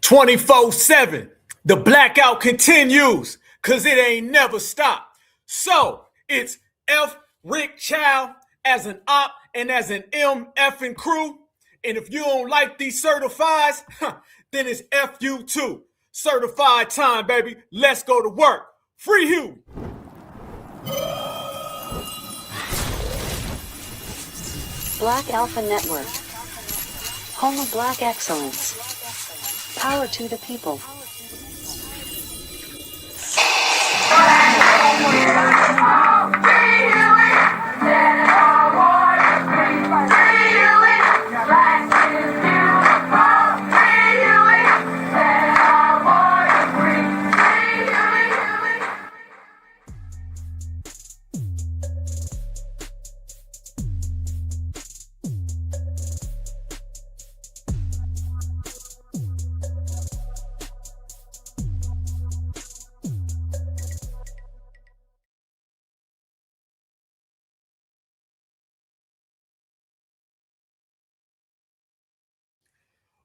24/7. The blackout continues, cause it ain't never stopped. So it's F. Rick Chow as an op and as an MF crew. And if you don't like these certifies, then it's F you too. Certified time, baby. Let's go to work. Free Hugh. Black Alpha Network. Home of Black excellence. Power to the people.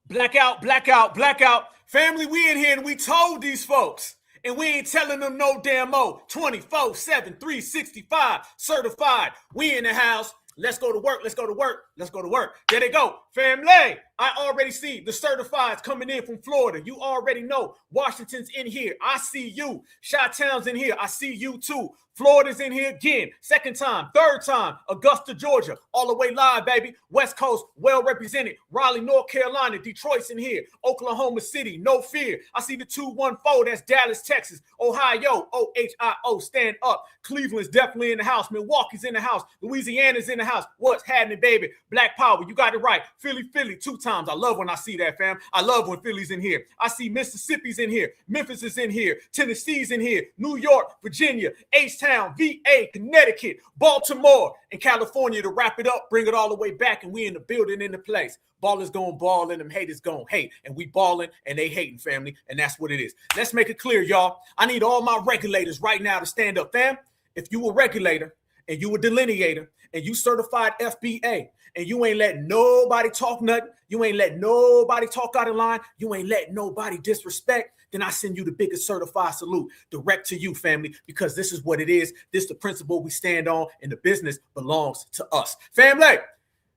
Blackout, blackout, blackout. Family, we in here and we told these folks. And we ain't telling them no damn mo. 24/7, 365, certified. We in the house. Let's go to work. Let's go to work. Let's go to work. There they go. Family, I already see the certifieds coming in from Florida. You already know Washington's in here. I see you. Chi-Town's in here. I see you too. Florida's in here again. Second time, third time. Augusta, Georgia. All the way live, baby. West Coast, well represented. Raleigh, North Carolina. Detroit's in here. Oklahoma City, no fear. I see the 214. That's Dallas, Texas. Ohio, OHIO, stand up. Cleveland's definitely in the house. Milwaukee's in the house. Louisiana's in the house. What's happening, baby? Black power. You got it right. Philly, 2 times. I love when I see that, fam. I love when Philly's in here. I see Mississippi's in here. Memphis is in here. Tennessee's in here. New York, Virginia, H-Town, VA, Connecticut, Baltimore, and California to wrap it up, bring it all the way back, and we in the building, in the place. Ballers gonna ball and them haters gonna hate, and we balling and they hating, family, and that's what it is. Let's make it clear, y'all. I need all my regulators right now to stand up, fam. If you a regulator and you a delineator and you certified FBA and you ain't letting nobody talk nothing, you ain't letting nobody talk out of line, you ain't letting nobody disrespect, then I send you the biggest certified salute direct to you, family, because this is what it is. This is the principle we stand on, and the business belongs to us. Family,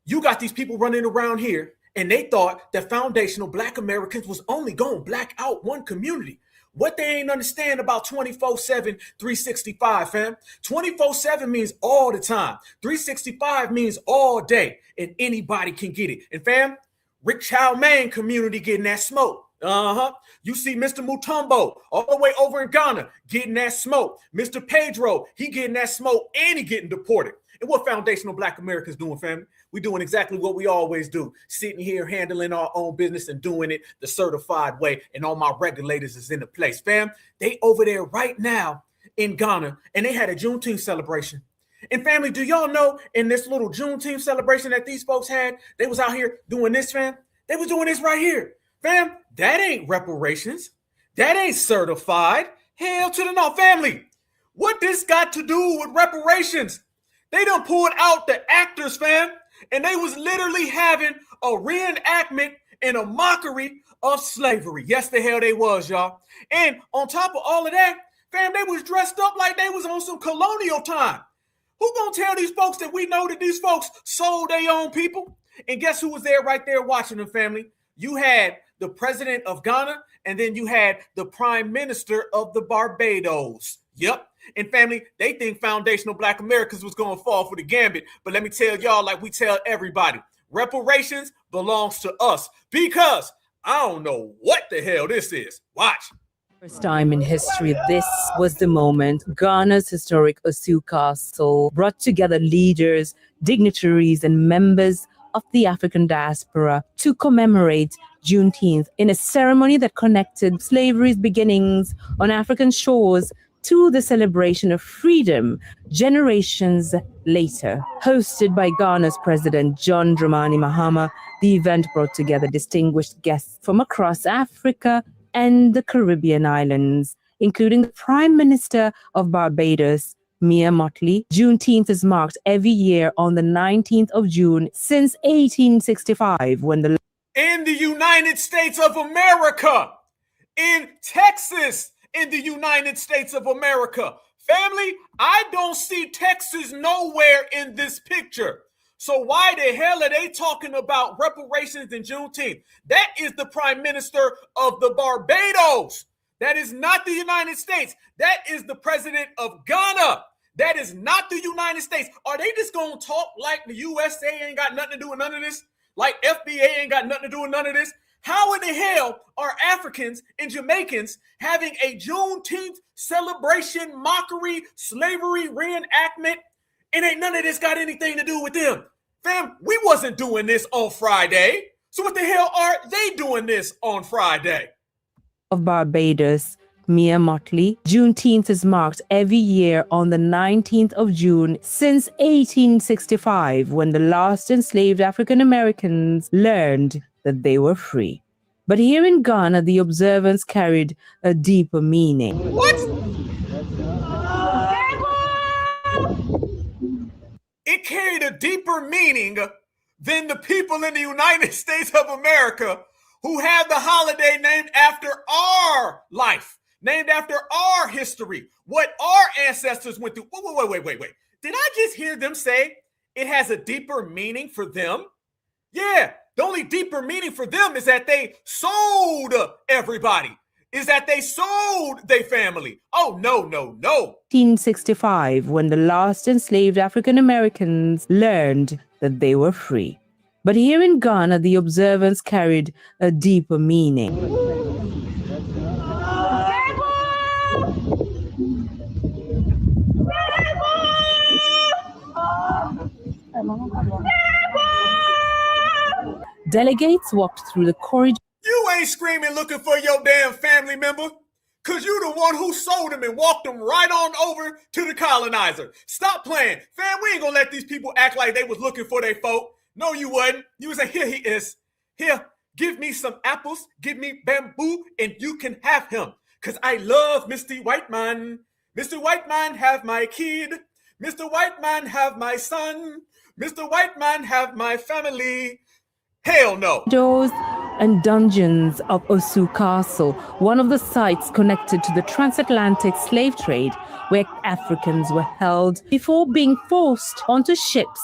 you got these people running around here, and they thought that foundational Black Americans was only going to black out one community. What they ain't understand about 24/7, 365, fam. 24/7 means all the time. 365 means all day, and anybody can get it. And fam, Rick Chow Main community getting that smoke. You see Mr. Mutombo all the way over in Ghana getting that smoke. Mr. Pedro, he getting that smoke and he getting deported. And what foundational Black Americans doing, family? We doing exactly what we always do. Sitting here, handling our own business and doing it the certified way. And all my regulators is in the place. Fam, they over there right now in Ghana, and they had a Juneteenth celebration. And family, do y'all know in this little Juneteenth celebration that these folks had, they was out here doing this, fam? They was doing this right here. Fam, that ain't reparations. That ain't certified. Hell to the no, family. What this got to do with reparations? They done pulled out the actors, fam, and they was literally having a reenactment and a mockery of slavery. Yes, the hell they was, y'all. And on top of all of that, fam, they was dressed up like they was on some colonial time. Who gonna tell these folks that we know that these folks sold their own people? And guess who was there right there watching them, family? You had the president of Ghana, and then you had the prime minister of the Barbados. Yep. And family, they think foundational Black Americans was going to fall for the gambit. But let me tell y'all, like we tell everybody, reparations belongs to us, because I don't know what the hell this is. Watch. First time in history, this was the moment Ghana's historic Osu Castle brought together leaders, dignitaries, and members of the African diaspora to commemorate Juneteenth in a ceremony that connected slavery's beginnings on African shores to the celebration of freedom generations later. Hosted by Ghana's President John Dramani Mahama, the event brought together distinguished guests from across Africa and the Caribbean islands, including the Prime Minister of Barbados, Mia Mottley. Juneteenth is marked every year on the 19th of June since 1865, when the in the United States of America, in Texas in the United States of America. Family, I don't see Texas nowhere in this picture. So why the hell are they talking about reparations in Juneteenth? That is the Prime Minister of the Barbados. That is not the United States. That is the President of Ghana. That is not the United States. Are they just going to talk like the USA ain't got nothing to do with none of this? Like FBA ain't got nothing to do with none of this? How in the hell are Africans and Jamaicans having a Juneteenth celebration, mockery, slavery, reenactment, and ain't none of this got anything to do with them? Fam, we wasn't doing this on Friday. So what the hell are they doing this on Friday? Of Barbados, Mia Motley, Juneteenth is marked every year on the 19th of June since 1865, when the last enslaved African Americans learned that they were free. But here in Ghana, the observance carried a deeper meaning. What? It carried a deeper meaning than the people in the United States of America who have the holiday named after our life, named after our history, what our ancestors went through. Wait. Did I just hear them say it has a deeper meaning for them? Yeah, the only deeper meaning for them is that they sold everybody, is that they sold their family. Oh, no. 1865, when the last enslaved African Americans learned that they were free. But here in Ghana, the observance carried a deeper meaning. Delegates walked through the corridor. You ain't screaming looking for your damn family member, because you the one who sold them and walked them right on over to the colonizer. Stop playing. Fam, we ain't gonna let these people act like they was looking for their folk. No, you wasn't. You was like, here he is. Here, give me some apples, give me bamboo, and you can have him. Because I love Mr. White Man. Mr. White Man have my kid. Mr. White Man have my son. Mr. White Man have my family. Hell no. Doors and dungeons of Osu Castle, one of the sites connected to the transatlantic slave trade, where Africans were held before being forced onto ships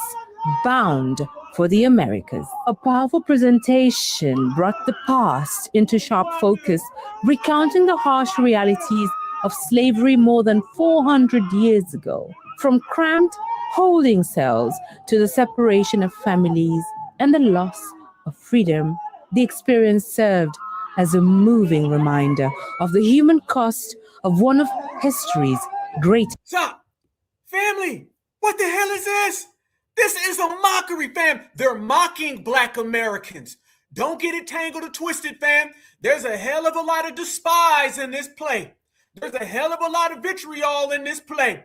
bound for the Americas. A powerful presentation brought the past into sharp focus, recounting the harsh realities of slavery more than 400 years ago. From cramped holding cells to the separation of families and the loss of freedom, the experience served as a moving reminder of the human cost of one of history's greatest. Stop! Family, what the hell is this? This is a mockery, fam. They're mocking Black Americans. Don't get it tangled or twisted, fam. There's a hell of a lot of despise in this play. There's a hell of a lot of vitriol in this play.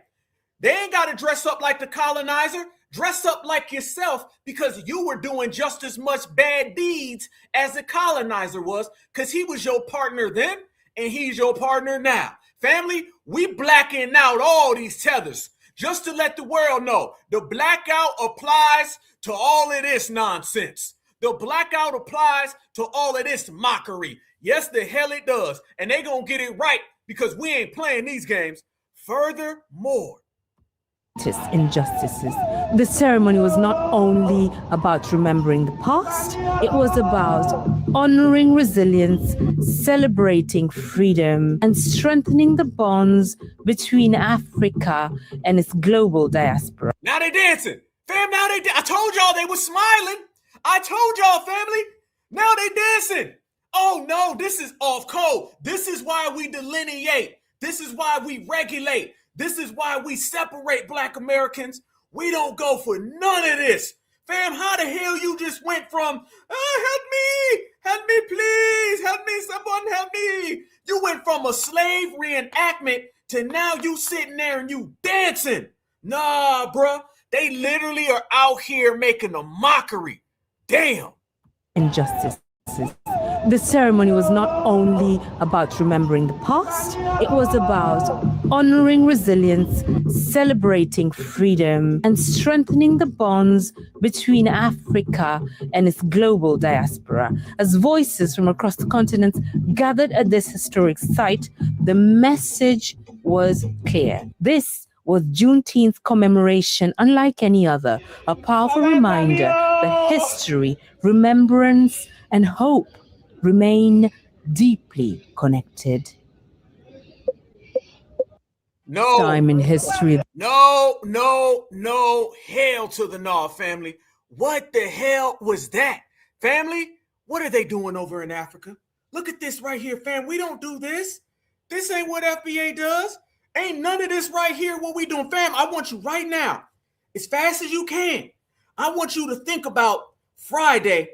They ain't got to dress up like the colonizer. Dress up like yourself, because you were doing just as much bad deeds as the colonizer was, because he was your partner then and he's your partner now. Family, we blacking out all these tethers just to let the world know the blackout applies to all of this nonsense. The blackout applies to all of this mockery. Yes, the hell it does. And they gonna get it right, because we ain't playing these games. Furthermore, injustices. The ceremony was not only about remembering the past, it was about honoring resilience, celebrating freedom, and strengthening the bonds between Africa and its global diaspora. Now they dancing. Fam, now I told y'all they was smiling. I told y'all, family. Now they dancing. Oh no, this is off code. This is why we delineate. This is why we regulate. This is why we separate Black Americans. We don't go for none of this. Fam, how the hell you just went from, help me, please, help me, someone help me. You went from a slave reenactment to now you sitting there and you dancing. Nah, bruh, they literally are out here making a mockery. Damn. Injustices. The ceremony was not only about remembering the past, it was about honoring resilience, celebrating freedom and strengthening the bonds between Africa and its global diaspora. As voices from across the continent gathered at this historic site, the message was clear. This was Juneteenth commemoration unlike any other, a powerful reminder that history, remembrance, and hope remain deeply connected. No. Time in history. No. Hell to the no, family. What the hell was that? Family, what are they doing over in Africa? Look at this right here, fam. We don't do this. This ain't what FBA does. Ain't none of this right here what we doing. Fam, I want you right now, as fast as you can, I want you to think about Friday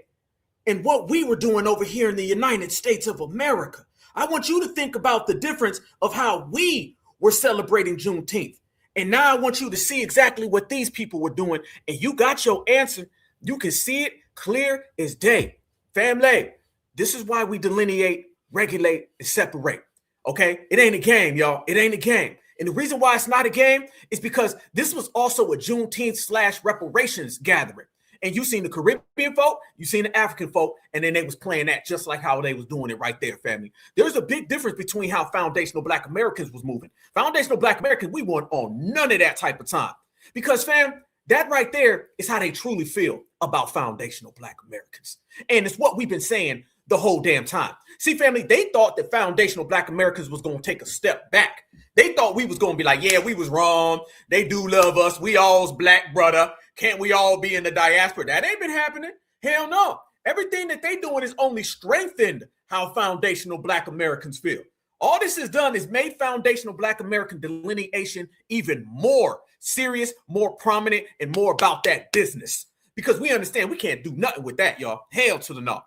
and what we were doing over here in the United States of America. I want you to think about the difference of how we were celebrating Juneteenth. And now I want you to see exactly what these people were doing. And you got your answer. You can see it clear as day. Family, this is why we delineate, regulate, and separate. Okay? It ain't a game, y'all. It ain't a game. And the reason why it's not a game is because this was also a Juneteenth / reparations gathering. And you seen the Caribbean folk, you seen the African folk, and then they was playing that just like how they was doing it right there, family. There's a big difference between how foundational Black Americans was moving. Foundational Black Americans, we weren't on none of that type of time. Because, fam, that right there is how they truly feel about foundational Black Americans. And it's what we've been saying the whole damn time. See, family, they thought that foundational Black Americans was going to take a step back. They thought we was going to be like, yeah, we was wrong. They do love us. We all's Black, brother. Can't we all be in the diaspora? That ain't been happening. Hell no. Everything that they doing is only strengthened how foundational Black Americans feel. All this has done is made foundational Black American delineation even more serious, more prominent, and more about that business. Because we understand we can't do nothing with that, y'all. Hell to the no.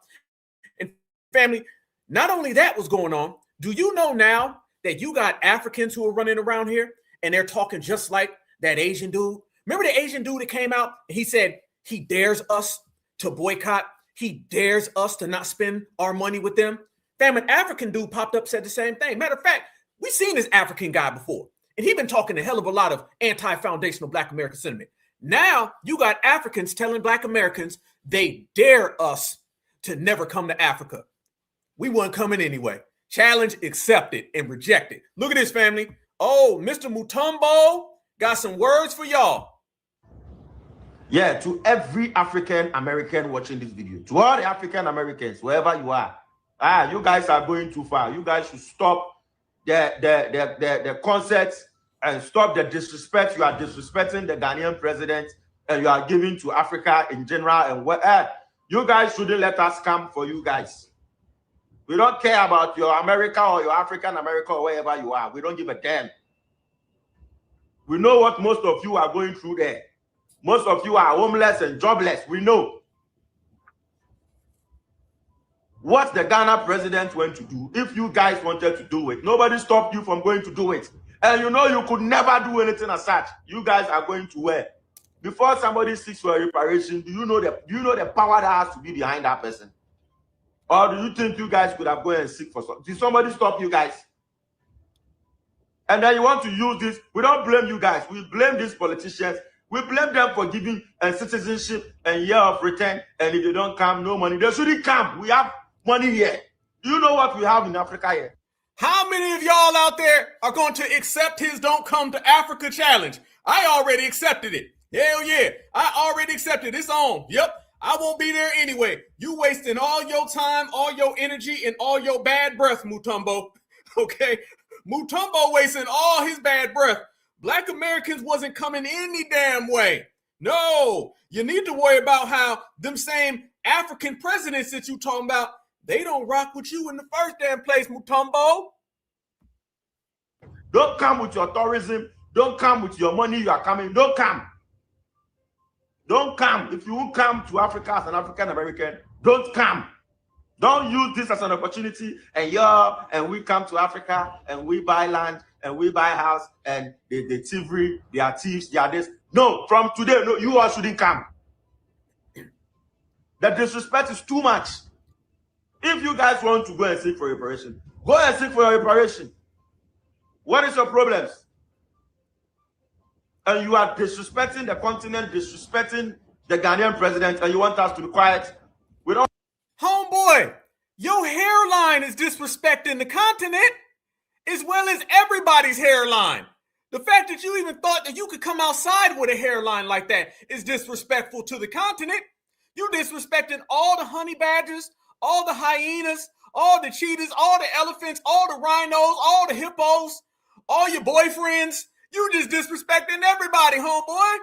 And family, not only that was going on, do you know now that you got Africans who are running around here and they're talking just like that Asian dude? Remember the Asian dude that came out and he said he dares us to boycott. He dares us to not spend our money with them. Fam, an African dude popped up, said the same thing. Matter of fact, we've seen this African guy before, and he's been talking a hell of a lot of anti-foundational Black American sentiment. Now you got Africans telling Black Americans they dare us to never come to Africa. We weren't coming anyway. Challenge accepted and rejected. Look at this, family. Oh, Mr. Mutombo got some words for y'all. Yeah, to every African American watching this video, to all the African Americans, wherever you are, you guys are going too far. You guys should stop the concerts and stop the disrespect. You are disrespecting the Ghanaian president and you are giving to Africa in general. And what you guys shouldn't let us come for you guys. We don't care about your America or your African America or wherever you are. We don't give a damn. We know what most of you are going through there. Most of you are homeless and jobless. We know. What the Ghana president went to do, if you guys wanted to do it, nobody stopped you from going to do it. And you know you could never do anything as such. You guys are going to where? Before somebody seeks for a reparation, do you know the power that has to be behind that person? Or do you think you guys could have gone and seek for something? Did somebody stop you guys? And then you want to use this. We don't blame you guys. We blame these politicians. We blame them for giving citizenship and year of return. And if they don't come, no money. They shouldn't come. We have money here. Do you know what we have in Africa here? How many of y'all out there are going to accept his Don't Come to Africa challenge? I already accepted it. Hell yeah. I already accepted it. It's on. Yep. I won't be there anyway. You wasting all your time, all your energy, and all your bad breath, Mutombo. Okay? Mutombo wasting all his bad breath. Black Americans wasn't coming any damn way. No. You need to worry about how them same African presidents that you talking about, they don't rock with you in the first damn place, Mutombo. Don't come with your tourism. Don't come with your money you are coming. Don't come. Don't come. If you won't come to Africa as an African American, don't come. Don't use this as an opportunity and we come to Africa and we buy land and we buy house and they thievery, they are thieves, they are this. No, from today, no, you all shouldn't come. The disrespect is too much. If you guys want to go and seek for reparation, go and seek for your reparation. What is your problems? and you are disrespecting the continent, disrespecting the Ghanaian president, and you want us to be quiet. We don't. Homeboy, your hairline is disrespecting the continent as well as everybody's hairline. The fact that you even thought that you could come outside with a hairline like that is disrespectful to the continent. You disrespecting all the honey badgers, all the hyenas, all the cheetahs, all the elephants, all the rhinos, all the hippos, all your boyfriends. You just disrespecting everybody, homeboy.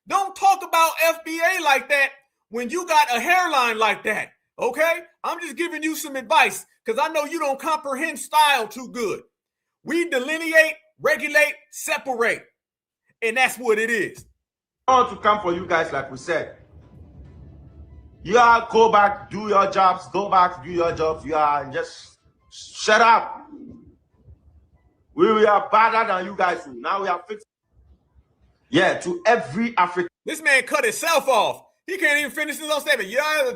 Don't talk about FBA like that when you got a hairline like that, okay? I'm just giving you some advice because I know you don't comprehend style too good. We delineate, regulate, separate, and that's what it is. I want to come for you guys like we said. You are go back, do your jobs, go back, do your jobs. You are just shut up. We are better than you guys. Now we are fixing. Yeah, to every African. This man cut himself off. He can't even finish his own statement. Yeah,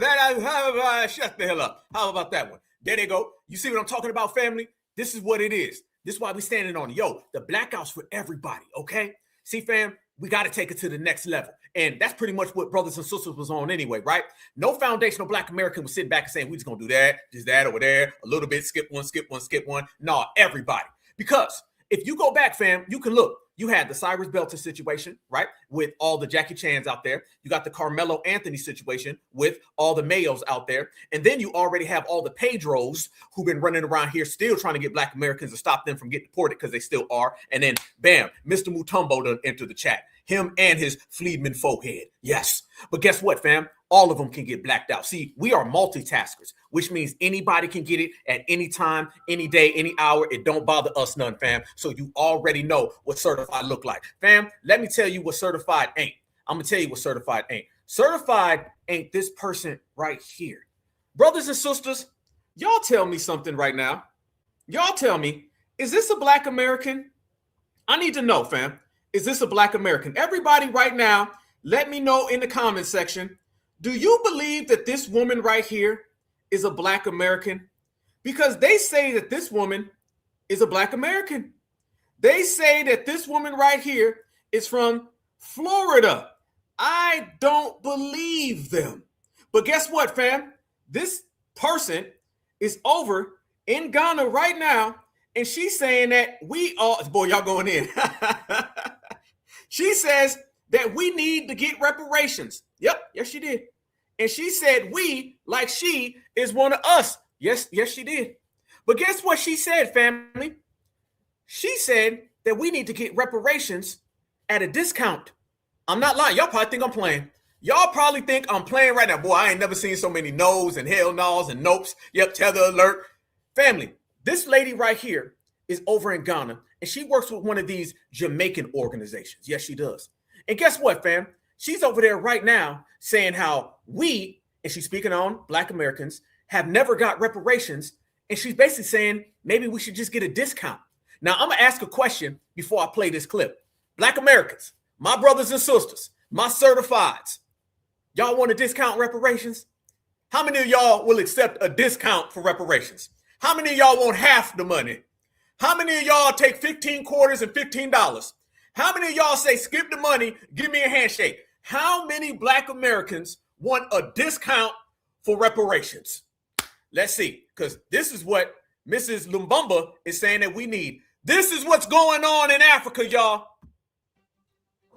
shut the hell up. How about that one? There they go. You see what I'm talking about, family? This is what it is. This is why we standing on it. Yo, the blackout's for everybody, okay? See, fam, we got to take it to the next level. And that's pretty much what brothers and sisters was on anyway, right? No foundational Black American was sitting back and saying, we just going to do that, just that over there, a little bit, skip one, skip one, skip one. No, everybody. Because if you go back, fam, you can look. You had the Cyrus Belton situation, right? With all the Jackie Chans out there. You got the Carmelo Anthony situation with all the Mayos out there. And then you already have all the Pedros who've been running around here still trying to get Black Americans to stop them from getting deported because they still are. And then, bam, Mr. Mutombo done entered the chat. Him and his Fleedman forehead. Yes. But guess what, fam? All of them can get blacked out. See, we are multitaskers, which means anybody can get it at any time, any day, any hour. It don't bother us none, fam. So you already know what certified look like. Fam, let me tell you what certified ain't. I'm going to tell you what certified ain't. Certified ain't this person right here. Brothers and sisters, y'all tell me something right now. Y'all tell me, is this a Black American? I need to know, fam. Is this a Black American? Everybody right now, let me know in the comment section. Do you believe that this woman right here is a Black American? Because they say that this woman is a Black American. They say that this woman right here is from Florida. I don't believe them. But guess what, fam? This person is over in Ghana right now, and she's saying that we all, boy, y'all going in. She says that we need to get reparations. Yep, yes, she did. And she said we, like she, is one of us. Yes, she did. But guess what she said, family? She said that we need to get reparations at a discount. I'm not lying. Y'all probably think I'm playing. Y'all probably think I'm playing right now. Boy, I ain't never seen so many no's and hell no's and nopes. Yep, tether alert. Family, this lady right here is over in Ghana, and she works with one of these Jamaican organizations. Yes, she does. And guess what, fam? She's over there right now saying how we, and she's speaking on Black Americans, have never got reparations. And she's basically saying maybe we should just get a discount. Now, I'm going to ask a question before I play this clip. Black Americans, my brothers and sisters, my certifieds, y'all want to discount reparations? How many of y'all will accept a discount for reparations? How many of y'all want half the money? How many of y'all take 15 quarters and $15? How many of y'all say, skip the money, give me a handshake? How many Black Americans want a discount for reparations? Let's see, because this is what Mrs. Lumbumba is saying that we need. This is what's going on in Africa, y'all.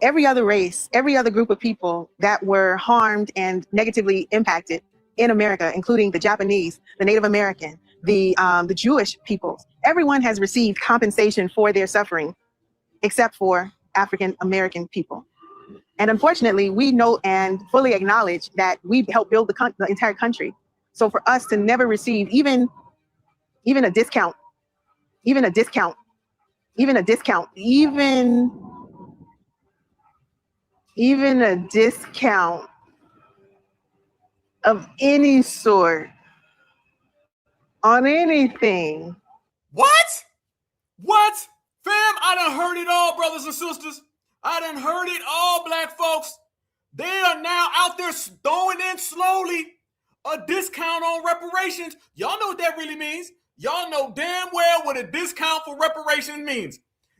Every other race, every other group of people that were harmed and negatively impacted in America, including the Japanese, the Native American, the Jewish peoples, everyone has received compensation for their suffering, except for African American people. And unfortunately, we know and fully acknowledge that we helped build the entire country. So for us to never receive even a discount, even a discount of any sort on anything. What? Fam, I done heard it all, brothers and sisters. I done heard it all, Black folks. They are now out there throwing in slowly a discount on reparations. Y'all know what that really means. Y'all know damn well what a discount for reparations means.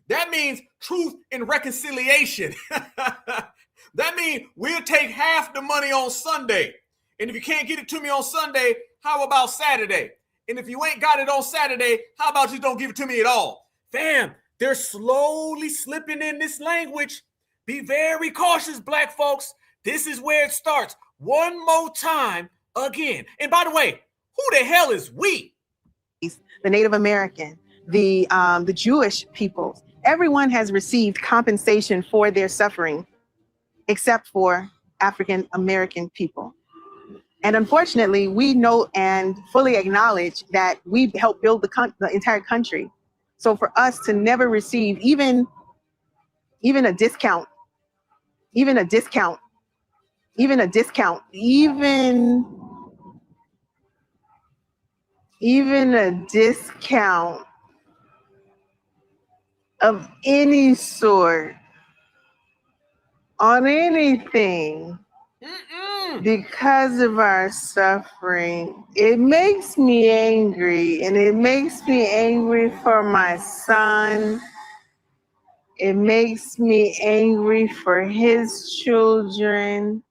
That means truth and reconciliation. That means we'll take half the money on Sunday. And if you can't get it to me on Sunday, how about Saturday? And if you ain't got it on Saturday, how about you don't give it to me at all? Fam, they're slowly slipping in this language. Be very cautious, black folks. This is where it starts. One more time again. And by the way, who the hell is we? The Native American, the Jewish people. Everyone has received compensation for their suffering, except for African American people. And unfortunately, we know and fully acknowledge that we helped build the entire country. So for us to never receive even a discount, even a discount of any sort on anything because of our suffering, it makes me angry, and it makes me angry for my son. It makes me angry for his children.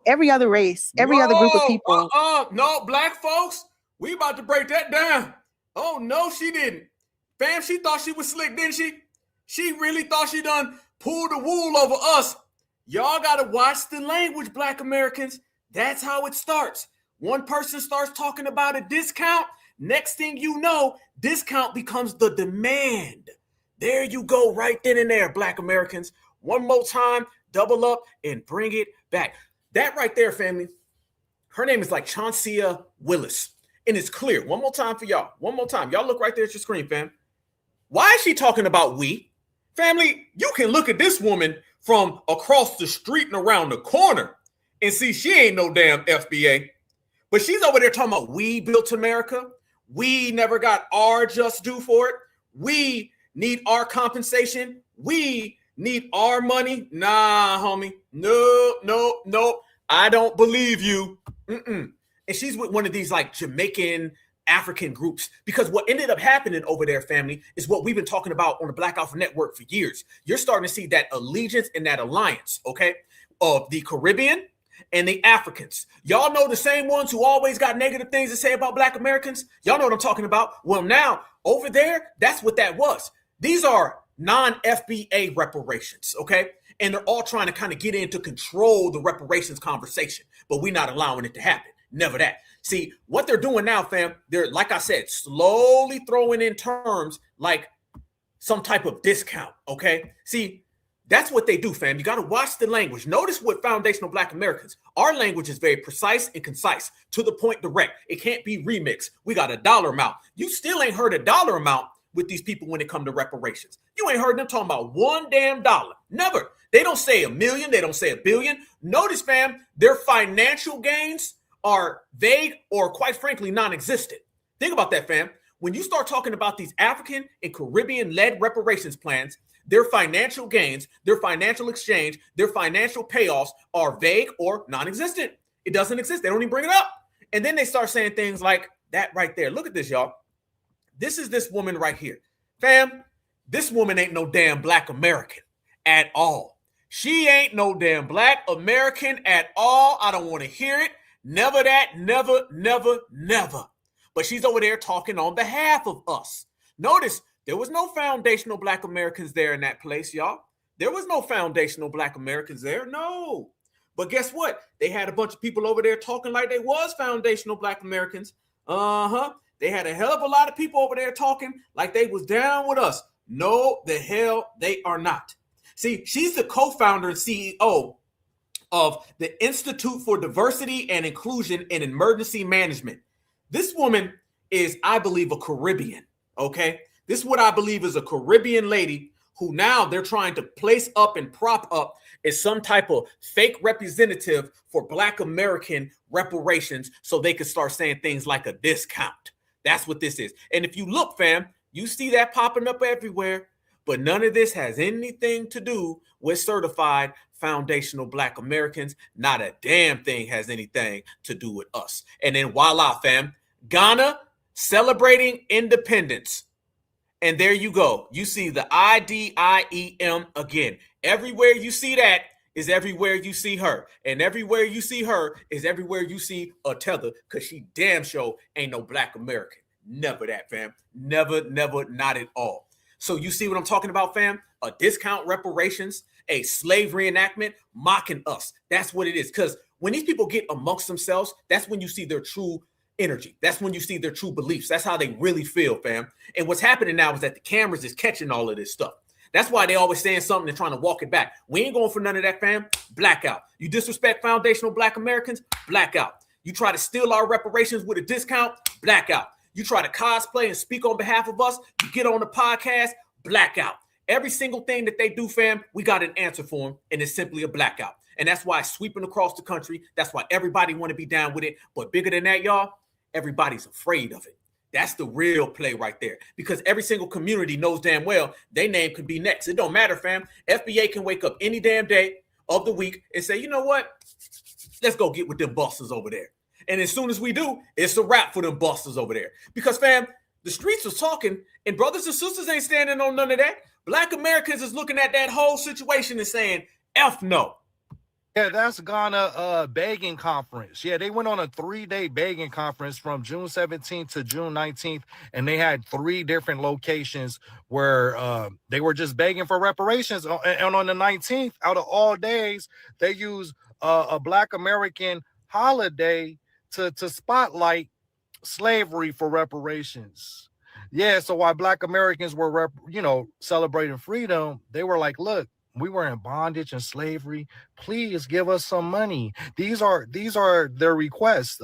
Every other race, every other group of people. No, black folks, we about to break that down. Oh, no, she didn't. Fam, she thought she was slick, didn't she? She really thought she done pulled the wool over us. Y'all got to watch the language, black Americans. That's how it starts. One person starts talking about a discount. Next thing you know, discount becomes the demand. There you go, right then and there, black Americans. One more time, double up and bring it back. That right there, family, her name is like Chauncey Willis. And it's clear. One more time for y'all. One more time. Y'all look right there at your screen, fam. Why is she talking about we? Family, you can look at this woman from across the street and around the corner and see she ain't no damn FBA. But she's over there talking about we built America. We never got our just due for it. We need our compensation. We need our money. Nah, homie. No. I don't believe you. And she's with one of these like Jamaican African groups, because what ended up happening over there, family, is what we've been talking about on the Black Alpha Network for years. You're starting to see that allegiance and that alliance, okay, of the Caribbean and the Africans. Y'all know the same ones who always got negative things to say about black Americans? Y'all know what I'm talking about? Well, now over there, that's what that was. These are non-FBA reparations, okay? And they're all trying to kind of get in to control the reparations conversation, but we're not allowing it to happen. Never that. See, what they're doing now, fam, they're, like I said, slowly throwing in terms like some type of discount, okay? See, that's what they do, fam. You got to watch the language. Notice what foundational black Americans, our language is very precise and concise, to the point, direct. It can't be remixed. We got a dollar amount. You still ain't heard a dollar amount with these people when it come to reparations. You ain't heard them talking about one damn dollar. Never. They don't say $1 million. They don't say $1 billion. Notice, fam, their financial gains are vague or, quite frankly, non-existent. Think about that, fam. When you start talking about these African and Caribbean-led reparations plans, their financial gains, their financial exchange, their financial payoffs are vague or non-existent. It doesn't exist. They don't even bring it up. And then they start saying things like that right there. Look at this, y'all. This is this woman right here. Fam, this woman ain't no damn black American at all. She ain't no damn black American at all. I don't want to hear it. Never that, never, never, never. But she's over there talking on behalf of us. Notice there was no foundational black Americans there in that place, y'all. There was no foundational black Americans there, no. But guess what? They had a bunch of people over there talking like they was foundational black Americans. They had a hell of a lot of people over there talking like they was down with us. No, the hell they are not. See, she's the co-founder and CEO of the Institute for Diversity and Inclusion in Emergency Management. This woman is, I believe, a Caribbean, okay? This is what I believe is a Caribbean lady who now they're trying to place up and prop up as some type of fake representative for black American reparations so they can start saying things like a discount. That's what this is. And if you look, fam, you see that popping up everywhere, but none of this has anything to do with certified foundational black Americans. Not a damn thing has anything to do with us. And then voila, fam, Ghana celebrating independence And there you go. You see the IDIEM again. Everywhere you see that is everywhere you see her. And everywhere you see her is everywhere you see a tether, because she damn sure ain't no Black American. Never that, fam. Never, not at all. So you see what I'm talking about, fam? A discount reparations, a slave reenactment, mocking us. That's what it is. Because when these people get amongst themselves, that's when you see their true energy. That's when you see their true beliefs. That's how they really feel, fam. And what's happening now is that the cameras is catching all of this stuff. That's why they always saying something and trying to walk it back. We ain't going for none of that, fam. Blackout. You disrespect foundational Black Americans? Blackout. You try to steal our reparations with a discount? Blackout. You try to cosplay and speak on behalf of us? You get on the podcast? Blackout. Every single thing that they do, fam, we got an answer for them, and it's simply a blackout. And that's why it's sweeping across the country. That's why everybody want to be down with it. But bigger than that, y'all, everybody's afraid of it. That's the real play right there. Because every single community knows damn well their name could be next. It don't matter, fam. FBA can wake up any damn day of the week and say, you know what? Let's go get with them busters over there. And as soon as we do, it's a wrap for them busters over there. Because, fam, the streets was talking, and brothers and sisters ain't standing on none of that. Black Americans is looking at that whole situation and saying, F no. Yeah, that's Ghana begging conference. Yeah, they went on a 3-day begging conference from June 17th to June 19th, and they had 3 different locations where they were just begging for reparations. And on the 19th, out of all days, they used a Black American holiday to spotlight slavery for reparations. Yeah, so while Black Americans were, celebrating freedom, they were like, look, we were in bondage and slavery. Please give us some money. These are their requests.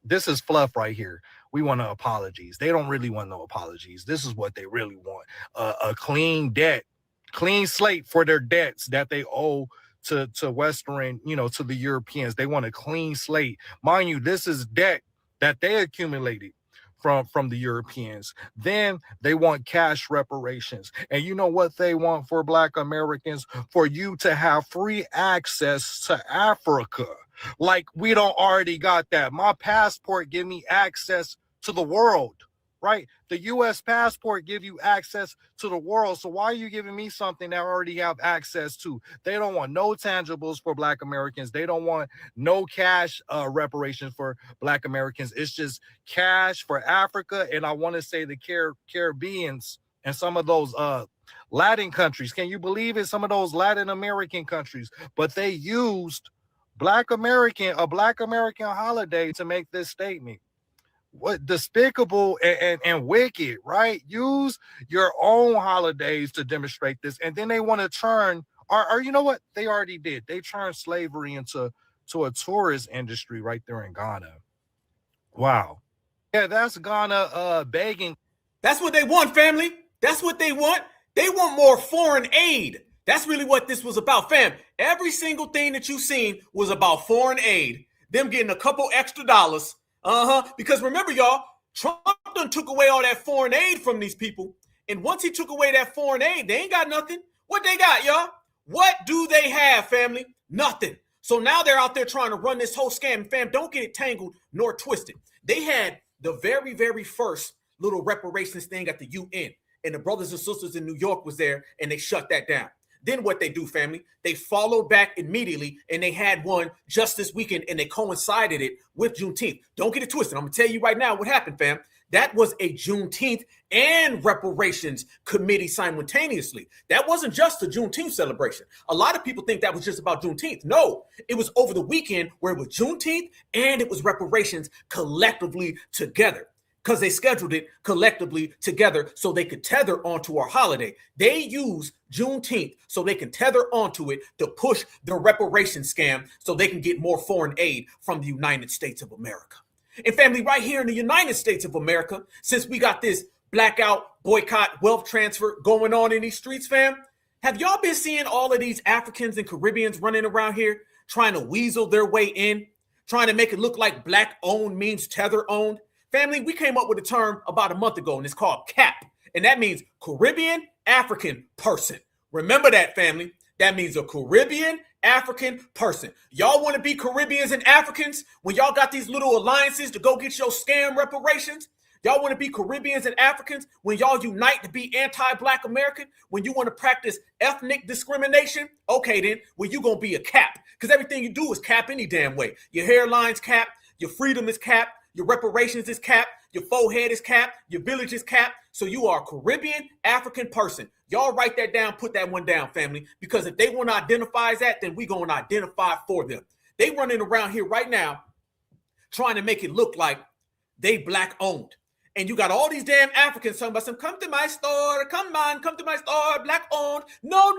This is fluff right here. We want no apologies. They don't really want no apologies. This is what they really want. A clean slate for their debts that they owe to Western, to the Europeans. They want a clean slate. Mind you, this is debt that they accumulated from the Europeans. Then they want cash reparations. And you know what they want for Black Americans? For you to have free access to Africa. Like we don't already got that. My passport give me access to the world, right? The U.S. passport give you access to the world. So why are you giving me something that I already have access to? They don't want no tangibles for Black Americans. They don't want no cash reparations for Black Americans. It's just cash for Africa. And I want to say the Caribbeans and some of those Latin countries. Can you believe it? Some of those Latin American countries. But they used a Black American holiday to make this statement. What despicable and wicked, right? Use your own holidays to demonstrate this, and then they want to turn, or you know what? They already did. They turned slavery into a tourist industry right there in Ghana. Wow. Yeah, that's Ghana begging. That's what they want, family. That's what they want. They want more foreign aid. That's really what this was about, fam. Every single thing that you seen was about foreign aid, them getting a couple extra dollars. Because remember, y'all, Trump done took away all that foreign aid from these people. And once he took away that foreign aid, they ain't got nothing. What they got, y'all? What do they have, family? Nothing. So now they're out there trying to run this whole scam. Fam, don't get it tangled nor twisted. They had the very, very first little reparations thing at the UN. And the brothers and sisters in New York was there, and they shut that down. Then what they do, family, they followed back immediately, and they had one just this weekend, and they coincided it with Juneteenth. Don't get it twisted. I'm going to tell you right now what happened, fam. That was a Juneteenth and reparations committee simultaneously. That wasn't just a Juneteenth celebration. A lot of people think that was just about Juneteenth. No, it was over the weekend where it was Juneteenth and it was reparations collectively together. Because they scheduled it collectively together so they could tether onto our holiday. They use Juneteenth so they can tether onto it to push the reparations scam so they can get more foreign aid from the United States of America. And family, right here in the United States of America, since we got this blackout, boycott, wealth transfer going on in these streets, fam, have y'all been seeing all of these Africans and Caribbeans running around here trying to weasel their way in, trying to make it look like black owned means tether owned? Family, we came up with a term about a month ago, and it's called CAP, and that means Caribbean African person. Remember that, family. That means a Caribbean African person. Y'all want to be Caribbeans and Africans when y'all got these little alliances to go get your scam reparations? Y'all want to be Caribbeans and Africans when y'all unite to be anti-Black American? When you want to practice ethnic discrimination? Okay, then, well, you going to be a cap. Because everything you do is cap any damn way. Your hairline's cap. Your freedom is cap. Your reparations is cap. Your forehead is cap. Your village is cap. So you are a Caribbean African person. Y'all write that down. Put that one down, family. Because if they want to identify as that, then we're going to identify for them. They running around here right now trying to make it look like they Black owned. And you got all these damn Africans talking about some, come to my store, come to my store, Black owned. No,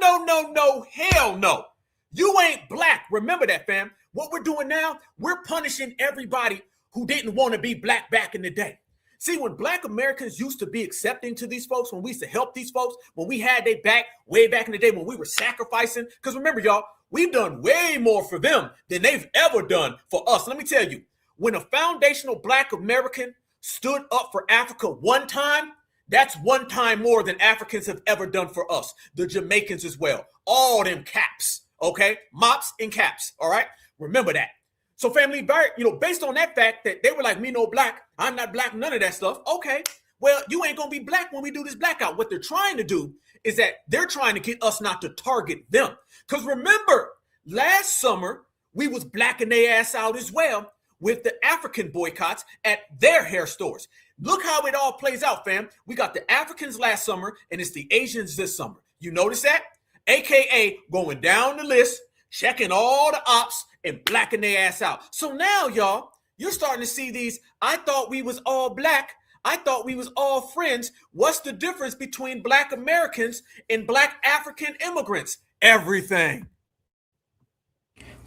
hell no. You ain't Black. Remember that, fam. What we're doing now, we're punishing everybody who didn't want to be Black back in the day. See, when Black Americans used to be accepting to these folks, when we used to help these folks, when we had their back way back in the day, when we were sacrificing, because remember, y'all, we've done way more for them than they've ever done for us. Let me tell you, when a foundational Black American stood up for Africa one time, that's one time more than Africans have ever done for us. The Jamaicans as well. All them caps, okay? Mops and caps, all right? Remember that. So family, based on that fact that they were like, me no Black, I'm not Black, none of that stuff. Okay, well, you ain't gonna be Black when we do this blackout. What they're trying to do is that they're trying to get us not to target them. Because remember, last summer, we was blacking their ass out as well with the African boycotts at their hair stores. Look how it all plays out, fam. We got the Africans last summer and it's the Asians this summer. You notice that? AKA going down the list, checking all the ops and blacking their ass out. So now, y'all, you're starting to see these, I thought we was all Black. I thought we was all friends. What's the difference between Black Americans and Black African immigrants? Everything.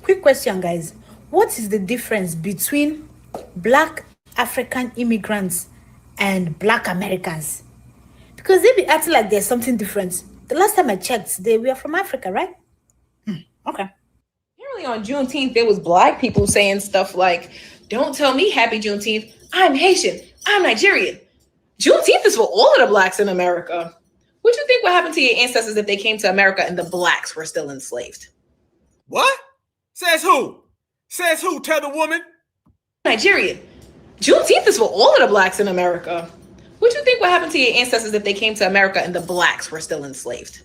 Quick question, guys. What is the difference between Black African immigrants and Black Americans? Because they be acting like there's something different. The last time I checked, they were from Africa, right? Okay. Apparently on Juneteenth, there was Black people saying stuff like, don't tell me happy Juneteenth. I'm Haitian. I'm Nigerian. Juneteenth is for all of the Blacks in America. What do you think would happen to your ancestors if they came to America and the Blacks were still enslaved? What? Says who? Says who? Tell the woman. Nigerian. Juneteenth is for all of the Blacks in America. What do you think would happen to your ancestors if they came to America and the Blacks were still enslaved?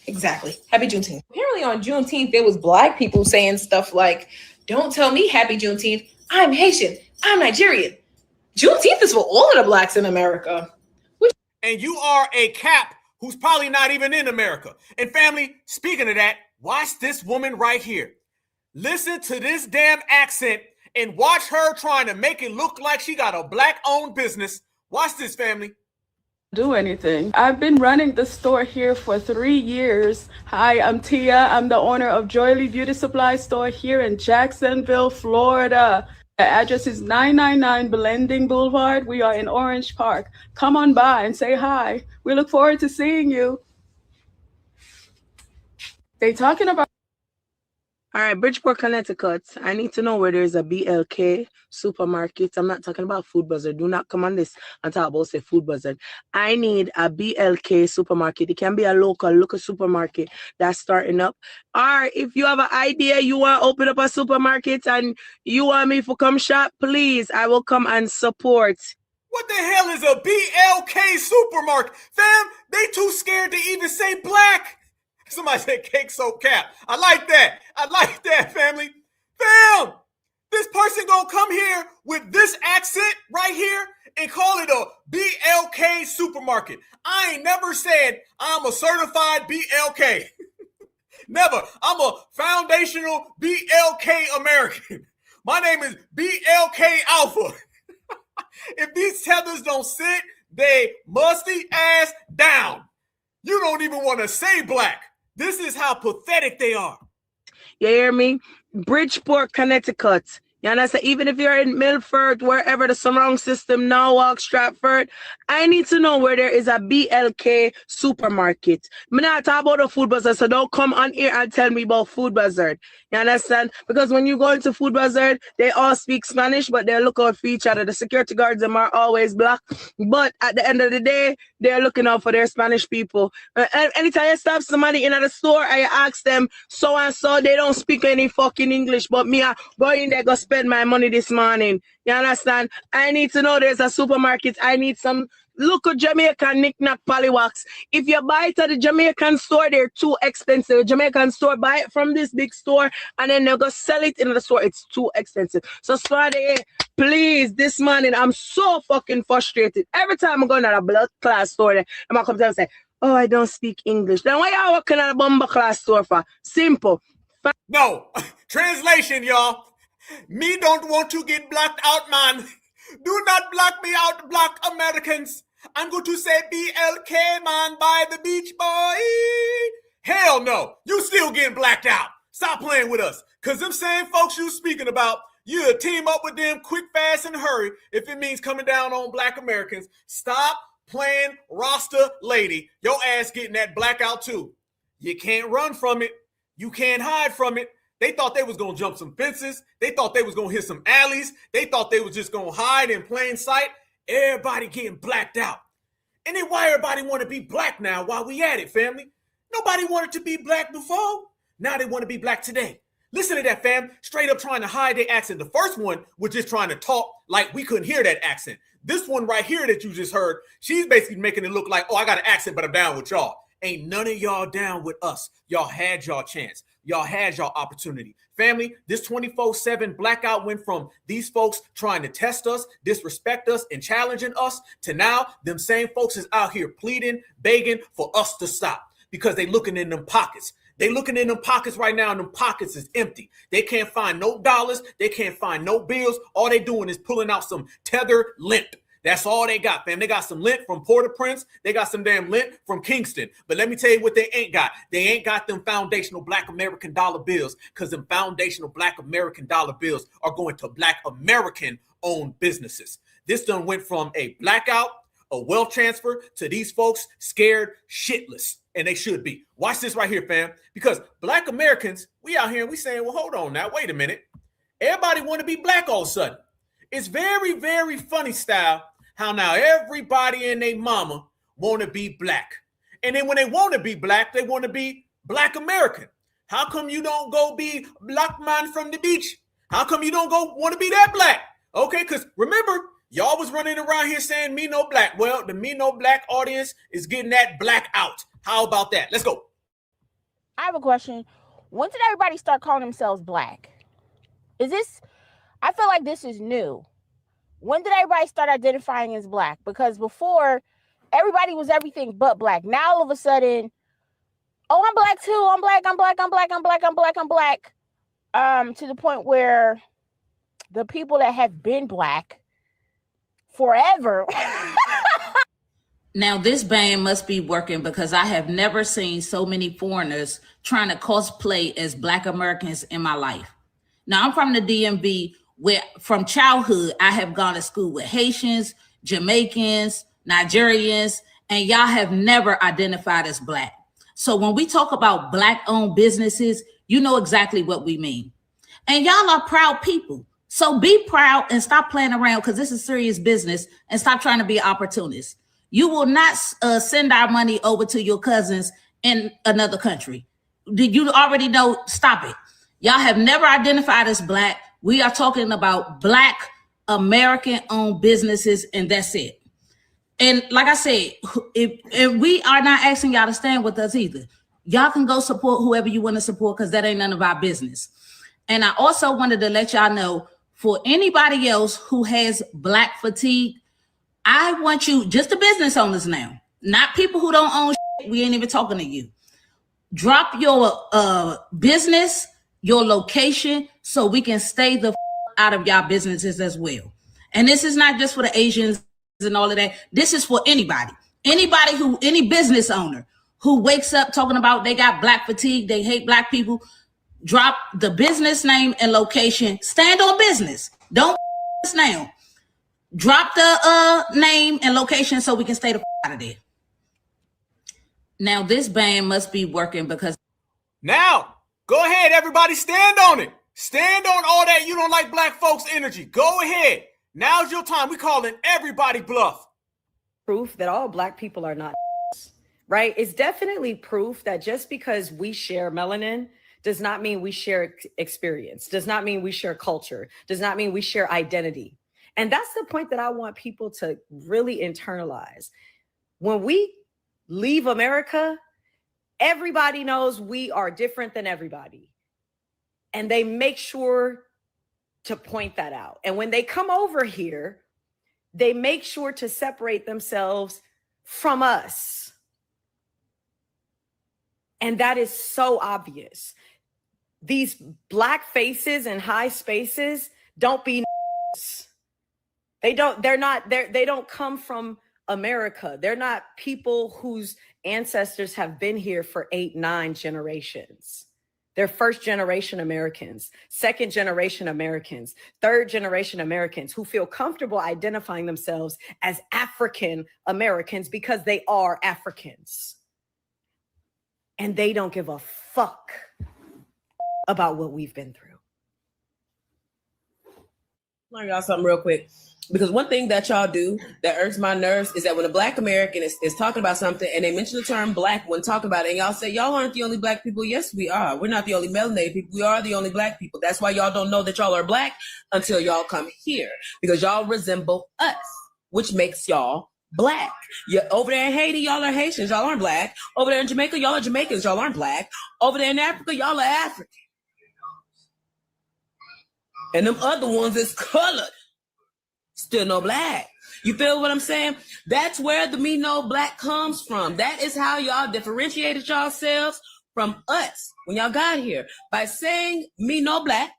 Exactly. Happy Juneteenth. Apparently on Juneteenth, there was Black people saying stuff like, don't tell me happy Juneteenth. I'm Haitian. I'm Nigerian. Juneteenth is for all of the Blacks in America. And you are a cap who's probably not even in America. And family, speaking of that, watch this woman right here. Listen to this damn accent and watch her trying to make it look like she got a Black-owned business. Watch this, family. Do anything. I've been running the store here for 3 years. Hi, I'm Tia. I'm the owner of Joyless Beauty Supply Store here in Jacksonville, Florida. The address is 999 Blending Boulevard. We are in Orange Park. Come on by and say hi. We look forward to seeing you. They talking about. All right, Bridgeport, Connecticut. I need to know where there's a BLK supermarket. I'm not talking about Food Buzzard. Do not come on this and talk about say Food Buzzard. I need a BLK supermarket. It can be a local supermarket that's starting up. Or if you have an idea, you want to open up a supermarket and you want me to come shop, please, I will come and support. What the hell is a BLK supermarket? Fam, they too scared to even say Black. Somebody said cake soap cap. I like that. I like that, family. Fam, this person gonna come here with this accent right here and call it a BLK supermarket. I ain't never said I'm a certified BLK. Never. I'm a foundational BLK American. My name is BLK Alpha. If these tethers don't sit, they musty ass down. You don't even want to say Black. This is how pathetic they are. You hear me? Bridgeport, Connecticut. You understand? Even if you're in Milford, wherever the surround system, Norwalk, Stratford, I need to know where there is a BLK supermarket. I'm not talking about a Food Buzzard, so don't come on here and tell me about Food Buzzard. You understand? Because when you go into Food Buzzard, they all speak Spanish, but they look out for each other. The security guards, them are always Black. But at the end of the day, they're looking out for their Spanish people. Anytime you stop somebody in the store, I ask them, so and so, they don't speak any fucking English, but me, I go in there, go speak spend my money this morning. You understand? I need to know there's a supermarket. I need some local Jamaican knick-knack pollywogs. If you buy it at the Jamaican store, they're too expensive. The Jamaican store, buy it from this big store, and then they'll go sell it in the store. It's too expensive. So, Swade, please, this morning, I'm so fucking frustrated. Every time I'm going to a blood class store, I'm going to come down and say, oh, I don't speak English. Then why y'all working at a bomber class store for? Simple. No. Translation, y'all. Me don't want to get blocked out, man. Do not block me out, Black Americans. I'm going to say BLK, man, by the Beach Boy. Hell no. You still getting blacked out. Stop playing with us. Because them same folks you speaking about, you team up with them quick, fast, and hurry if it means coming down on Black Americans. Stop playing Rasta lady. Your ass getting that blackout too. You can't run from it. You can't hide from it. They thought they was going to jump some fences. They thought they was going to hit some alleys. They thought they was just going to hide in plain sight. Everybody getting blacked out. And then why everybody want to be black now while we at it, family? Nobody wanted to be black before. Now they want to be black today. Listen to that, fam. Straight up trying to hide their accent. The first one was just trying to talk like we couldn't hear that accent. This one right here that you just heard, she's basically making it look like, oh, I got an accent, but I'm down with y'all. Ain't none of y'all down with us. Y'all had y'all chance. Y'all had y'all opportunity. Family, this 24/7 blackout went from these folks trying to test us, disrespect us, and challenging us to now them same folks is out here pleading, begging for us to stop because they looking in them pockets. They looking in them pockets right now, and them pockets is empty. They can't find no dollars. They can't find no bills. All they doing is pulling out some tethered lint. That's all they got, fam. They got some lint from Port-au-Prince. They got some damn lint from Kingston. But let me tell you what they ain't got. They ain't got them foundational Black American dollar bills, because them foundational Black American dollar bills are going to Black American-owned businesses. This done went from a blackout, a wealth transfer, to these folks scared shitless. And they should be. Watch this right here, fam. Because Black Americans, we out here and we saying, well, hold on now. Wait a minute. Everybody want to be black all of a sudden. It's very, very funny style how now everybody and their mama want to be black. And then when they want to be black, they want to be Black American. How come you don't go be black man from the beach? How come you don't go want to be that black? Okay, because remember, y'all was running around here saying me no black. Well, the me no black audience is getting that black out. How about that? Let's go. I have a question. When did everybody start calling themselves black? Is this, I feel like this is new. When did everybody start identifying as black? Because before, everybody was everything but black. Now all of a sudden, oh, I'm black too. I'm black. I'm black. I'm black. I'm black. I'm black. I'm black. To the point where the people that have been black forever. Now, this ban must be working, because I have never seen so many foreigners trying to cosplay as Black Americans in my life. Now, I'm from the DMV, where from childhood, I have gone to school with Haitians, Jamaicans, Nigerians, and y'all have never identified as Black. So when we talk about Black-owned businesses, you know exactly what we mean. And y'all are proud people. So be proud and stop playing around, because this is serious business, and stop trying to be an opportunist. You will not send our money over to your cousins in another country. Did you already know? Stop it. Y'all have never identified as Black. We are talking about Black American-owned businesses, and that's it. And like I said, if we are not asking y'all to stand with us either. Y'all can go support whoever you want to support, because that ain't none of our business. And I also wanted to let y'all know, for anybody else who has Black fatigue, I want you, just the business owners now, not people who don't own shit, we ain't even talking to you. Drop your business, your location, so we can stay the out of y'all businesses as well. And this is not just for the Asians and all of that. This is for anybody. Any business owner who wakes up talking about they got Black fatigue, they hate Black people, drop the business name and location. Stand on business. Don't now. Drop the name and location so we can stay the out of there. Now, this ban must be working, because... Now, go ahead, everybody. Stand on it. Stand on all that you don't like Black folks energy. Go ahead. Now's your time. We calling everybody bluff. Proof that all Black people are not, right? It's definitely proof that just because we share melanin does not mean we share experience, does not mean we share culture, does not mean we share identity. And that's the point that I want people to really internalize. When we leave America, everybody knows we are different than everybody. And they make sure to point that out. And when they come over here, they make sure to separate themselves from us. And that is so obvious. These Black faces in high spaces don't be they don't come from America. They're not people whose ancestors have been here for 8, 9 generations. They're first generation Americans, second generation Americans, third generation Americans who feel comfortable identifying themselves as African Americans because they are Africans. And they don't give a fuck about what we've been through. Learn y'all something real quick. Because one thing that y'all do that irks my nerves is that when a Black American is talking about something and they mention the term Black when talking about it, and y'all say, y'all aren't the only Black people. Yes, we are. We're not the only melanated people. We are the only Black people. That's why y'all don't know that y'all are Black until y'all come here. Because y'all resemble us, which makes y'all Black. You're over there in Haiti, y'all are Haitians. Y'all aren't Black. Over there in Jamaica, y'all are Jamaicans. Y'all aren't Black. Over there in Africa, y'all are African. And them other ones is colored. Still no Black. You feel what I'm saying? That's where the me no Black comes from. That is how y'all differentiated yourselves from us when y'all got here. By saying me no Black,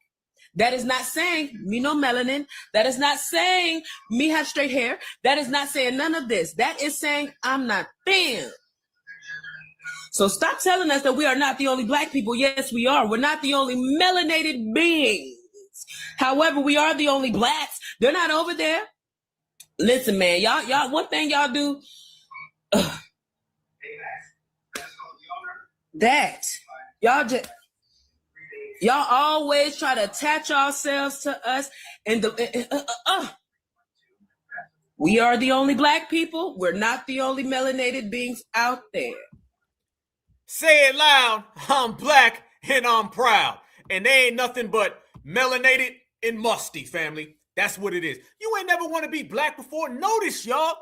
that is not saying me no melanin. That is not saying me have straight hair. That is not saying none of this. That is saying I'm not thin. So stop telling us that we are not the only Black people. Yes, we are. We're not the only melanated beings. However, we are the only Blacks. They're not over there. Listen, man, y'all, one thing y'all do, that y'all always try to attach yourselves to us, and we are the only Black people. We're not the only melanated beings out there. Say it loud. I'm Black and I'm proud, and they ain't nothing but melanated and musty, family. That's what it is. You ain't never want to be Black before. Notice, y'all.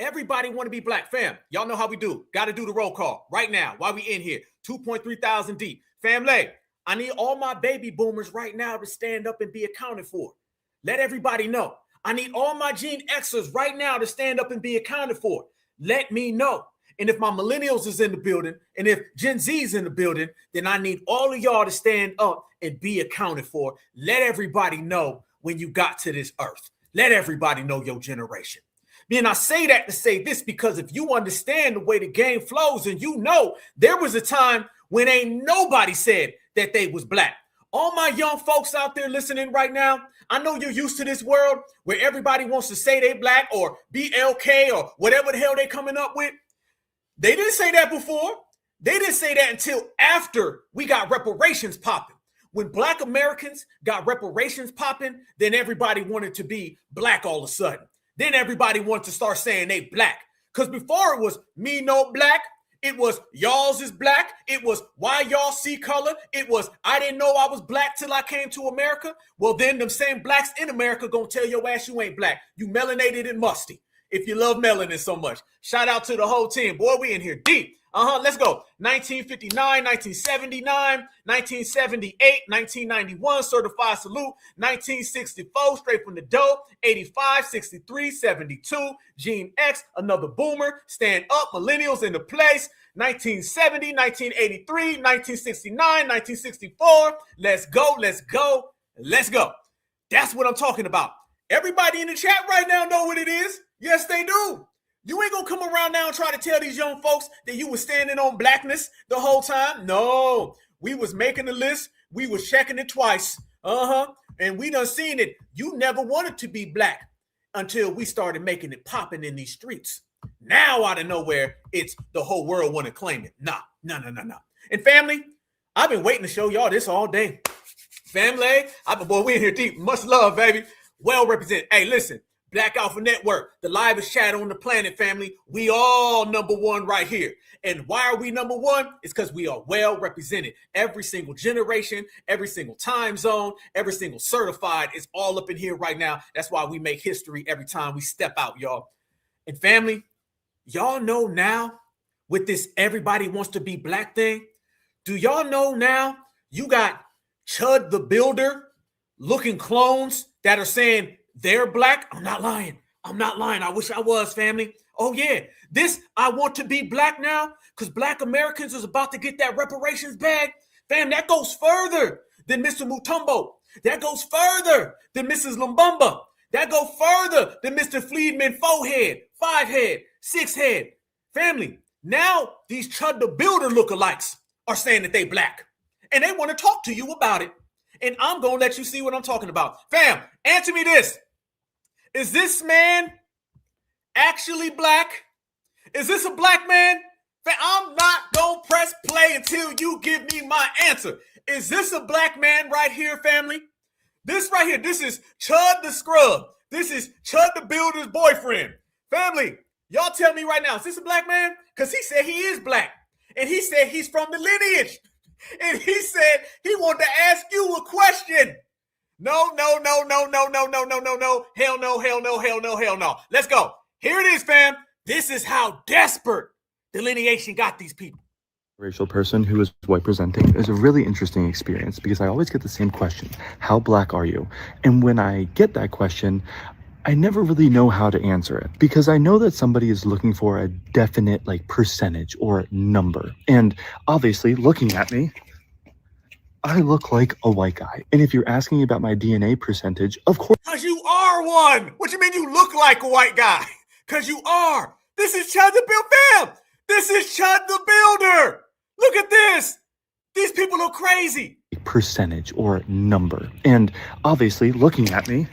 Everybody want to be Black, fam. Y'all know how we do. Got to do the roll call right now while we in here. 2.3 thousand deep. Family, I need all my baby boomers right now to stand up and be accounted for. Let everybody know. I need all my Gen Xers right now to stand up and be accounted for. Let me know. And if my millennials is in the building, and if Gen Z is in the building, then I need all of y'all to stand up and be accounted for. Let everybody know when you got to this earth. Let everybody know your generation. And I say that to say this, because if you understand the way the game flows, and you know there was a time when ain't nobody said that they was Black. All my young folks out there listening right now, I know you're used to this world where everybody wants to say they Black or BLK or whatever the hell they coming up with. They didn't say that before. They didn't say that until after we got reparations popping. When Black Americans got reparations popping, then everybody wanted to be Black all of a sudden. Then everybody wanted to start saying they Black. Because before it was me no Black, it was y'all's is Black, it was why y'all see color, it was I didn't know I was Black till I came to America. Well, then them same Blacks in America gonna tell your ass you ain't Black. You melanated and musty. If you love melanin so much. Shout out to the whole team. Boy, we in here deep. Let's go. 1959, 1979, 1978, 1991, certified salute. 1964, straight from the dough. 85, 63, 72, Gen X, another boomer. Stand up, millennials in the place. 1970, 1983, 1969, 1964. Let's go, let's go, let's go. That's what I'm talking about. Everybody in the chat right now know what it is. Yes, they do. You ain't gonna come around now and try to tell these young folks that you was standing on Blackness the whole time. No, we was making the list. We was checking it twice. And we done seen it. You never wanted to be Black until we started making it popping in these streets. Now out of nowhere, it's the whole world want to claim it. Nah. And family, I've been waiting to show y'all this all day. Family, boy, we in here deep. Much love, baby. Well represented. Hey, listen. Black Alpha Network, the livest chat on the planet, family. We all number one right here. And why are we number one? It's because we are well represented. Every single generation, every single time zone, every single certified is all up in here right now. That's why we make history every time we step out, y'all. And family, y'all know now with this everybody wants to be black thing, do y'all know now you got Chud the Builder looking clones that are saying they're black? I'm not lying. I wish I was, family. Oh, yeah. This, I want to be black now because black Americans is about to get that reparations bag. Fam, that goes further than Mr. Mutombo. That goes further than Mrs. Lumbumba. That goes further than Mr. Fleedman 4-head, 5-head, 6-head. Family, now these Chud the Builder lookalikes are saying that they black. And they want to talk to you about it. And I'm going to let you see what I'm talking about. Fam, answer me this. Is this man actually black? Is this a black man? Fam, I'm not going to press play until you give me my answer. Is this a black man right here, family? This right here, this is Chud the Scrub. This is Chud the Builder's boyfriend. Family, y'all tell me right now, is this a black man? Because he said he is black. And he said he's from the lineage. And he said he wanted to ask you a question. No. Hell no. Let's go. Here it is, fam. This is how desperate delineation got these people. Racial person who is white presenting is a really interesting experience because I always get the same question. How black are you? And when I get that question, I never really know how to answer it because I know that somebody is looking for a definite percentage or number. And obviously looking at me, I look like a white guy. And if you're asking about my DNA percentage, of course. Because you are one. What you mean you look like a white guy? Because you are. This is Chud the Builder. Fam, this is Chud the Builder. Look at this. These people are crazy. Percentage or number. And obviously looking at me,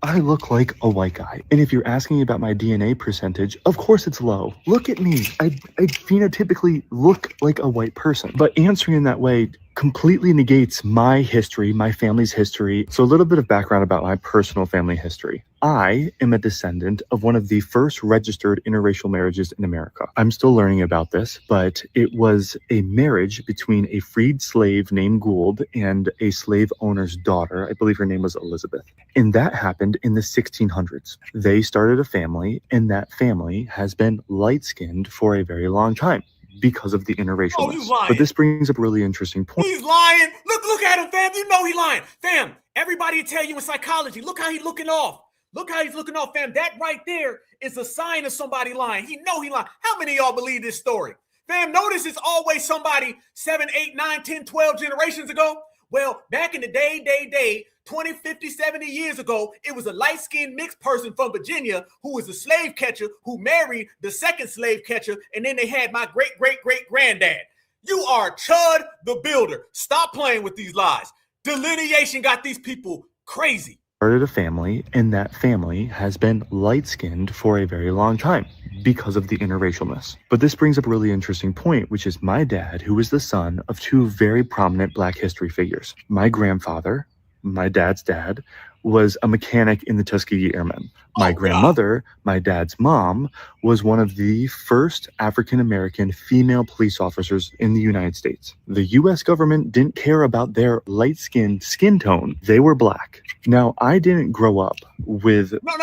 I look like a white guy. And if you're asking about my DNA percentage, of course it's low. Look at me. I phenotypically look like a white person. But answering in that way completely negates my history, my family's history. So a little bit of background about my personal family history. I am a descendant of one of the first registered interracial marriages in America. I'm still learning about this, but it was a marriage between a freed slave named Gould and a slave owner's daughter. I believe her name was Elizabeth. And that happened in the 1600s. They started a family, and that family has been light-skinned for a very long time because of the interracialness. But this brings up a really interesting point. He's lying. Look at him, fam. You know he's lying. Fam, everybody tell you in psychology, look how he's looking off. Look how he's looking off, fam. That right there is a sign of somebody lying. He know he lying. How many of y'all believe this story? Fam, notice it's always somebody 7, 8, 9, 10, 12 generations ago. Well, back in the day, 20, 50, 70 years ago, it was a light-skinned mixed person from Virginia who was a slave catcher who married the second slave catcher, and then they had my great-great-great-granddad. You are Chud the Builder. Stop playing with these lies. Delineation got these people crazy. Started a family, and that family has been light-skinned for a very long time because of the interracialness. But this brings up a really interesting point, which is my dad, who is the son of two very prominent Black history figures. My grandfather, my dad's dad, was a mechanic in the Tuskegee Airmen. My grandmother, my dad's mom, was one of the first African-American female police officers in the United States. The U.S. government didn't care about their light-skinned skin tone. They were Black. Now, I didn't grow up with... No.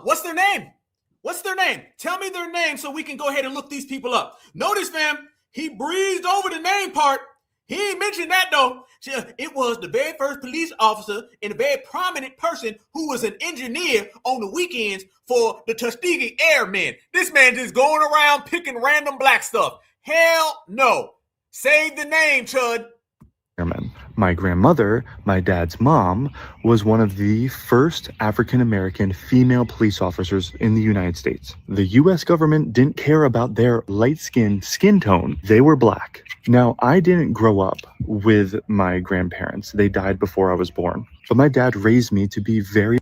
What's their name? What's their name? Tell me their name so we can go ahead and look these people up. Notice, fam, he breezed over the name part. He ain't mentioned that, though. It was the very first police officer and a very prominent person who was an engineer on the weekends for the Tuskegee Airmen. This man just going around picking random Black stuff. Hell no. Save the name, Chud. Airmen. My grandmother, my dad's mom, was one of the first African-American female police officers in the United States. The U.S. government didn't care about their light-skinned skin tone. They were Black. Now, I didn't grow up with my grandparents. They died before I was born. But my dad raised me to be very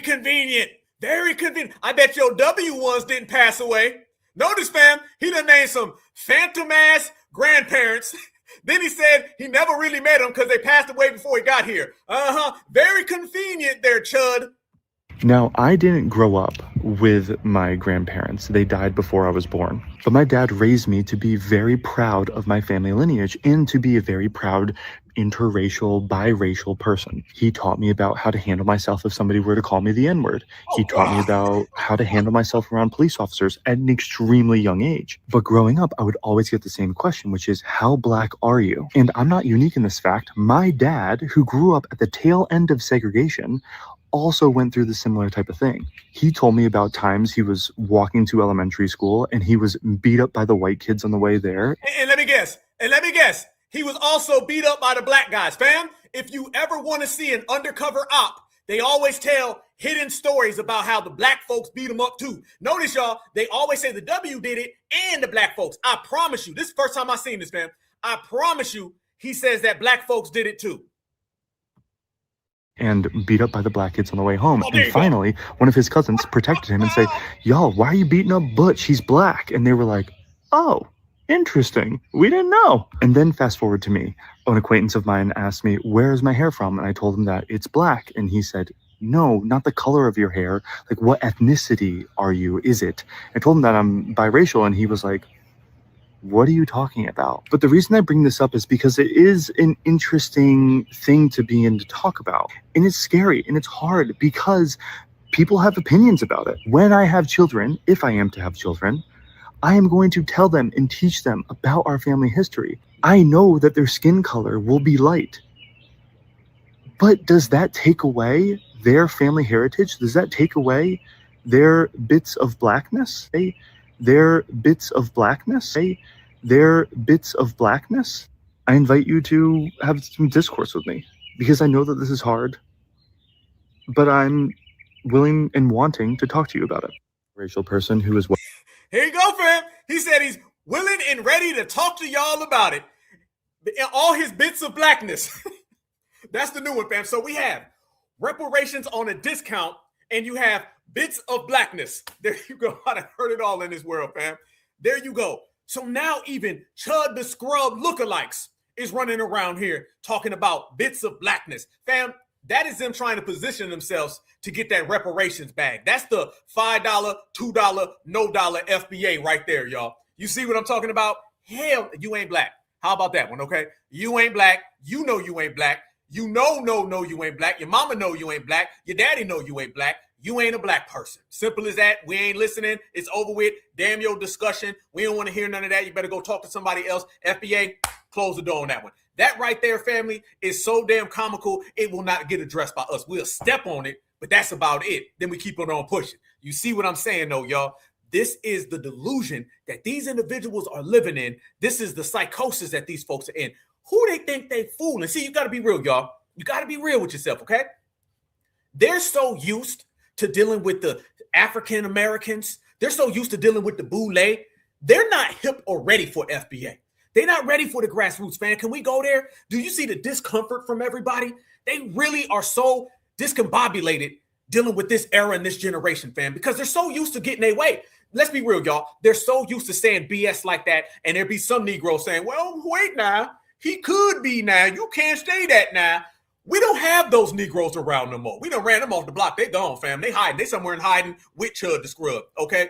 convenient. Very convenient. I bet your W ones didn't pass away. Notice, fam, he done named some phantom-ass grandparents. Then he said he never really met them because they passed away before he got here. Very convenient there, Chud. Now, I didn't grow up with my grandparents. They died before I was born. But my dad raised me to be very proud of my family lineage and to be a very proud interracial, biracial person. He taught me about how to handle myself if somebody were to call me the N-word. He taught me about how to handle myself around police officers at an extremely young age. But growing up, I would always get the same question, which is, how black are you? And I'm not unique in this fact. My dad, who grew up at the tail end of segregation, also went through the similar type of thing. He told me about times he was walking to elementary school and he was beat up by the white kids on the way there. And let me guess. He was also beat up by the black guys. Fam, if you ever want to see an undercover op, they always tell hidden stories about how the black folks beat them up too. Notice, y'all, they always say the W did it and the black folks. I promise you, this is the first time I've seen this, fam. I promise you, he says that black folks did it too. And beat up by the black kids on the way home. And finally, one of his cousins protected him and said, y'all, why are you beating up Butch? He's black. And they were like, oh, interesting. We didn't know. And then fast forward to me. An acquaintance of mine asked me, where is my hair from? And I told him that it's black. And he said, no, not the color of your hair. Like, what ethnicity are you? Is it? I told him that I'm biracial. And he was like, what are you talking about? But the reason I bring this up is because it is an interesting thing to be in to talk about. And it's scary and it's hard because people have opinions about it. When I have children, if I am to have children, I am going to tell them and teach them about our family history. I know that their skin color will be light. But does that take away their family heritage? Does that take away their bits of blackness? Their bits of blackness? Their bits of blackness? I invite you to have some discourse with me because I know that this is hard, but I'm willing and wanting to talk to you about it. Racial person who is... Here you go, fam. He said he's willing and ready to talk to y'all about it. All his bits of blackness. That's the new one, fam. So we have reparations on a discount, and you have bits of blackness. There you go. I heard it all in this world, fam. There you go. So now even Chud the Scrub lookalikes is running around here talking about bits of blackness. Fam, that is them trying to position themselves to get that reparations bag. That's the $5, $2, no dollar FBA right there, y'all. You see what I'm talking about? Hell, you ain't black. How about that one, okay? You ain't black. You know you ain't black. You know you ain't black. Your mama know you ain't black. Your daddy know you ain't black. You ain't a black person. Simple as that. We ain't listening. It's over with. Damn your discussion. We don't want to hear none of that. You better go talk to somebody else. FBA, close the door on that one. That right there, family, is so damn comical, it will not get addressed by us. We'll step on it, but that's about it. Then we keep on pushing. You see what I'm saying, though, y'all? This is the delusion that these individuals are living in. This is the psychosis that these folks are in. Who they think they fooling? See, you got to be real, y'all. You got to be real with yourself, okay? They're so used to dealing with the African Americans. They're so used to dealing with the boule. They're not hip or ready for FBA. They're not ready for the grassroots, fan. Can we go there? Do you see the discomfort from everybody? They really are so discombobulated dealing with this era and this generation, fam, because they're so used to getting their way. Let's be real, y'all. They're so used to saying BS like that, and there'd be some Negro saying, well, wait now. He could be now. You can't say that now. We don't have those Negroes around no more. We done ran them off the block. They gone, fam. They hiding. They somewhere in hiding with Chud the Scrub, okay?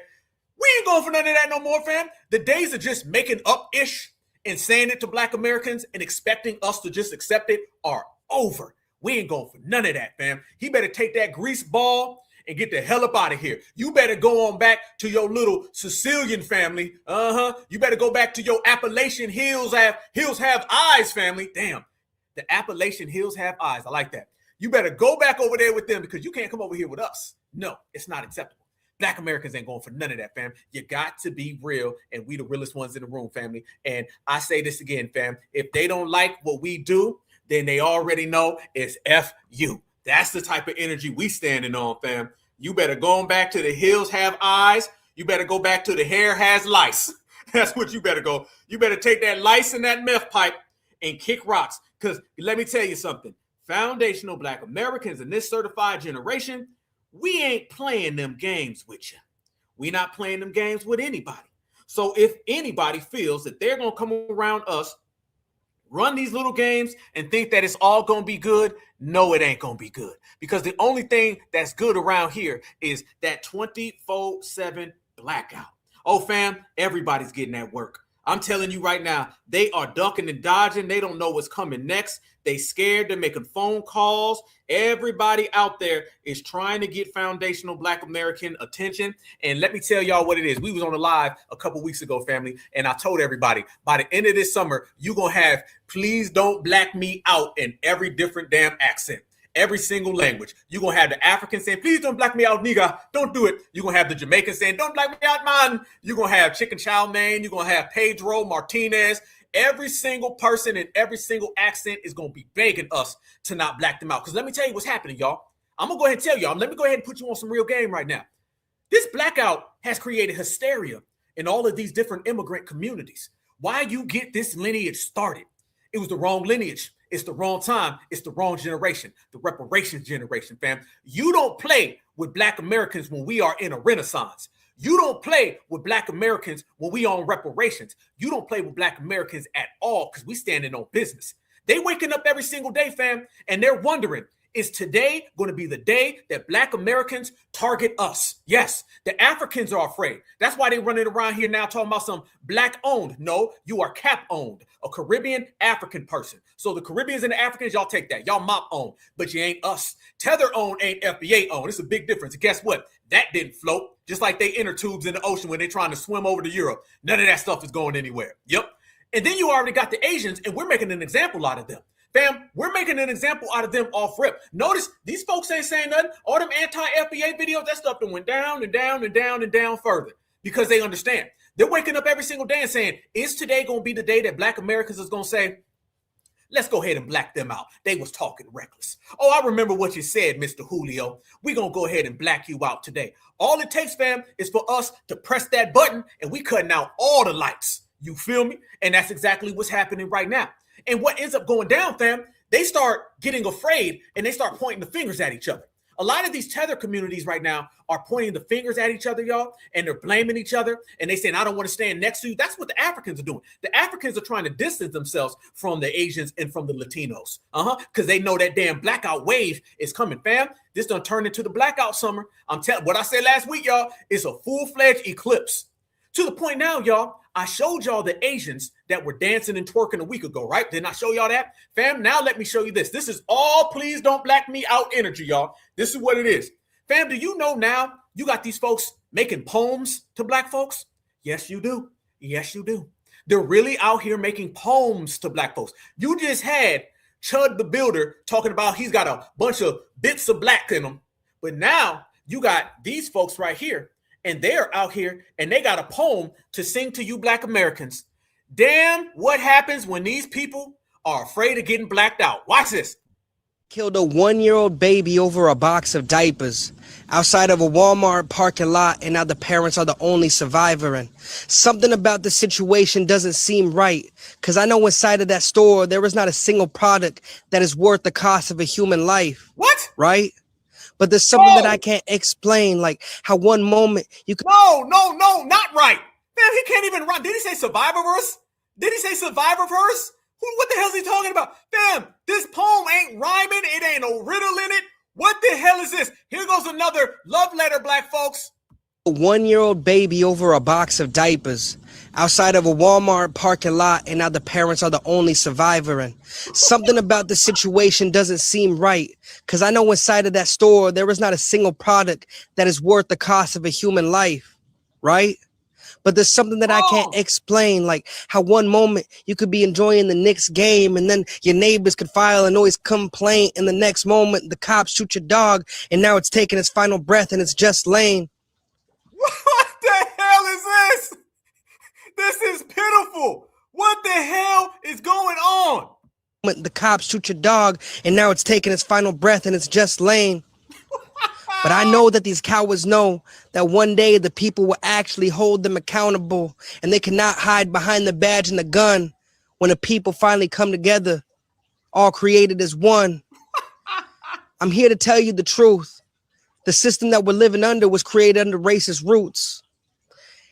We ain't going for none of that no more, fam. The days of just making up-ish and saying it to Black Americans and expecting us to just accept it are over. We ain't going for none of that, fam. He better take that grease ball and get the hell up out of here. You better go on back to your little Sicilian family. You better go back to your Appalachian Hills have eyes family. Damn, the Appalachian Hills have eyes. I like that. You better go back over there with them because you can't come over here with us. No, it's not acceptable. Black Americans ain't going for none of that, fam. You got to be real, and we the realest ones in the room, family. And I say this again, fam. If they don't like what we do, then they already know it's F you. That's the type of energy we standing on, fam. You better go on back to the hills have eyes. You better go back to the hair has lice. That's what you better go. You better take that lice and that meth pipe and kick rocks. Because let me tell you something. Foundational Black Americans in this certified generation, we ain't playing them games with you. We not playing them games with anybody. So if anybody feels that they're going to come around us run these little games and think that it's all going to be good, no, it ain't going to be good. Because the only thing that's good around here is that 24/7 blackout. Oh, fam, everybody's getting at work. I'm telling you right now, they are ducking and dodging. They don't know what's coming next. They scared. They're making phone calls. Everybody out there is trying to get foundational Black American attention. And let me tell y'all what it is. We was on a live a couple weeks ago, family, and I told everybody, by the end of this summer, you're going to have "Please Don't Black Me Out" in every different damn accent. Every single language. You're going to have the Africans saying, "Please don't black me out, nigga. Don't do it." You're going to have the Jamaicans saying, "Don't black me out, man." You're going to have Chicken Chow Man. You're going to have Pedro Martinez. Every single person in every single accent is going to be begging us to not black them out. Because let me tell you what's happening, y'all. I'm going to go ahead and tell y'all. Let me go ahead and put you on some real game right now. This blackout has created hysteria in all of these different immigrant communities. Why you get this lineage started? It was the wrong lineage. It's the wrong time. It's the wrong generation, the reparations generation, fam. You don't play with Black Americans when we are in a renaissance. You don't play with Black Americans when we on reparations. You don't play with Black Americans at all because we standing on business. They waking up every single day, fam, and they're wondering, is today going to be the day that Black Americans target us? Yes, the Africans are afraid. That's why they're running around here now talking about some Black owned. No, you are cap owned, a Caribbean African person. So the Caribbeans and the Africans, y'all take that. Y'all mop owned, but you ain't us. Tether owned ain't FBA owned. It's a big difference. And guess what? That didn't float. Just like they inner tubes in the ocean when they're trying to swim over to Europe. None of that stuff is going anywhere. Yep. And then you already got the Asians, and we're making an example out of them. Fam, we're making an example out of them off rip. Notice these folks ain't saying nothing. All them anti-FBA videos, that stuff that went down and down and down and down further because they understand. They're waking up every single day and saying, is today going to be the day that Black Americans is going to say, let's go ahead and black them out. They was talking reckless. Oh, I remember what you said, Mr. Julio. We're going to go ahead and black you out today. All it takes, fam, is for us to press that button and we cutting out all the lights. You feel me? And that's exactly what's happening right now. And what ends up going down, fam, they start getting afraid and they start pointing the fingers at each other. A lot of these tether communities right now are pointing the fingers at each other, y'all, and they're blaming each other. And they saying, I don't want to stand next to you. That's what the Africans are doing. The Africans are trying to distance themselves from the Asians and from the Latinos. Because they know that damn blackout wave is coming, fam. This done turned into the blackout summer. I'm telling what I said last week, y'all, it's a full-fledged eclipse. To the point now, y'all, I showed y'all the Asians that were dancing and twerking a week ago, right? Didn't I show y'all that? Fam, now let me show you this. This is all please don't black me out energy, y'all. This is what it is. Fam, do you know now you got these folks making poems to Black folks? Yes, you do. Yes, you do. They're really out here making poems to Black folks. You just had Chud the Builder talking about he's got a bunch of bits of black in him. But now you got these folks right here. And they're out here and they got a poem to sing to you Black Americans. Damn, what happens when these people are afraid of getting blacked out? Watch this. Killed a 1-year-old baby over a box of diapers outside of a Walmart parking lot, and now the parents are the only survivor. And something about the situation doesn't seem right, because I know inside of that store there is not a single product that is worth the cost of a human life. What? Right? But there's something that I can't explain, like how one moment you could... No, not right. Man, he can't even run. Did he say Survivorverse? Did he say Survivorverse? What the hell is he talking about? Fam, this poem ain't rhyming. It ain't no riddle in it. What the hell is this? Here goes another love letter, Black folks. A 1-year-old baby over a box of diapers outside of a Walmart parking lot, and now the parents are the only survivor. And something about the situation doesn't seem right, because I know inside of that store there is not a single product that is worth the cost of a human life, right? But there's something that I can't explain, like how one moment you could be enjoying the Knicks game and then your neighbors could file a noise complaint, and the next moment the cops shoot your dog and now it's taking its final breath and it's just laying. What the hell is this? This is pitiful. What the hell is going on? The cops shoot your dog and now it's taking its final breath and it's just laying. But I know that these cowards know that one day the people will actually hold them accountable, and they cannot hide behind the badge and the gun when the people finally come together, all created as one. I'm here to tell you the truth. The system that we're living under was created under racist roots.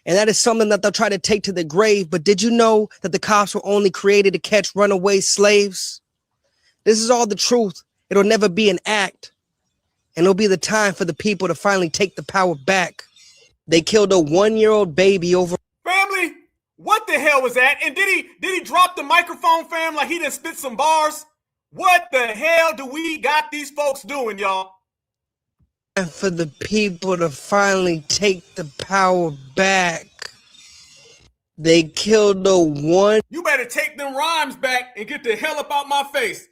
And that is something that they'll try to take to the grave. But did you know that the cops were only created to catch runaway slaves? This is all the truth. It'll never be an act. And it'll be the time for the people to finally take the power back. They killed a 1-year-old baby over. Family, what the hell was that? And did he drop the microphone, fam, like he done spit some bars? What the hell do we got these folks doing, y'all? And for the people to finally take the power back. They killed the one. You better take them rhymes back and get the hell up out my face.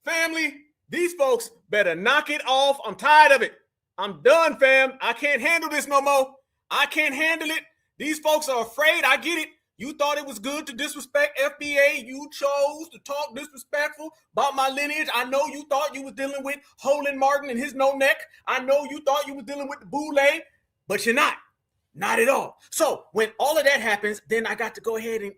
Family, these folks better knock it off. I'm tired of it. I'm done, fam. I can't handle this no more. I can't handle it. These folks are afraid. I get it. You thought it was good to disrespect FBA. You chose to talk disrespectful about my lineage. I know you thought you was dealing with Holland Martin and his no neck. I know you thought you was dealing with the Boule, but you're not. Not at all. So when all of that happens, then I got to go ahead and,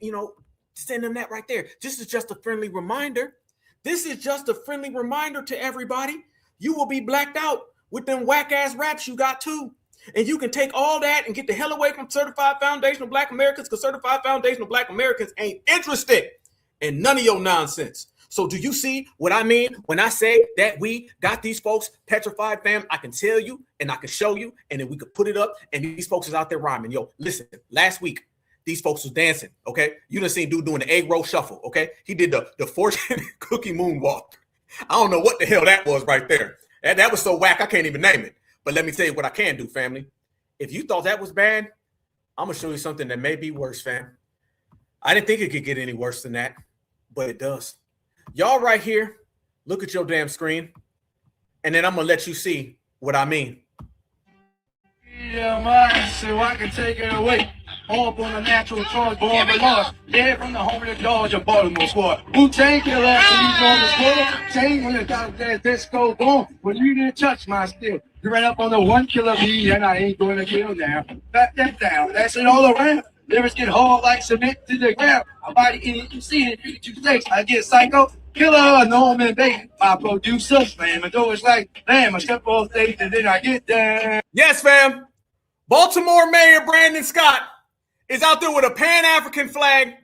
send them that right there. This is just a friendly reminder. This is just a friendly reminder to everybody. You will be blacked out with them whack-ass raps you got too. And you can take all that and get the hell away from Certified Foundational Black Americans, because Certified Foundational Black Americans ain't interested in none of your nonsense. So do you see what I mean when I say that we got these folks petrified, fam? I can tell you and I can show you, and then we could put it up, and these folks is out there rhyming. Yo, listen, last week, these folks was dancing, okay? You done seen dude doing the egg roll shuffle, okay? He did the fortune cookie moonwalk. I don't know what the hell that was right there. That was so whack, I can't even name it. But let me tell you what I can do, family. If you thought that was bad, I'm going to show you something that may be worse, fam. I didn't think it could get any worse than that, but it does. Y'all right here, look at your damn screen, and then I'm going to let you see what I mean. Yeah, man, so I can take it away. Up on a natural charge, born by law. Yeah, from the home of the Dodge of Baltimore squad. Wu-Tang killer after on the squad. Tang when the got that disco boom. When you didn't touch my steel. You ran up on the one killer bee, and I ain't going to kill now. Back that down, that's it all around. Lyrics get hard like cement to the ground. My body in it, you see it, 52 states. I get psycho. Killer, Norman Bates, my producer, slam and do it's like, damn, I step off stage and then I get down. Yes, fam. Baltimore Mayor Brandon Scott is out there with a Pan-African flag,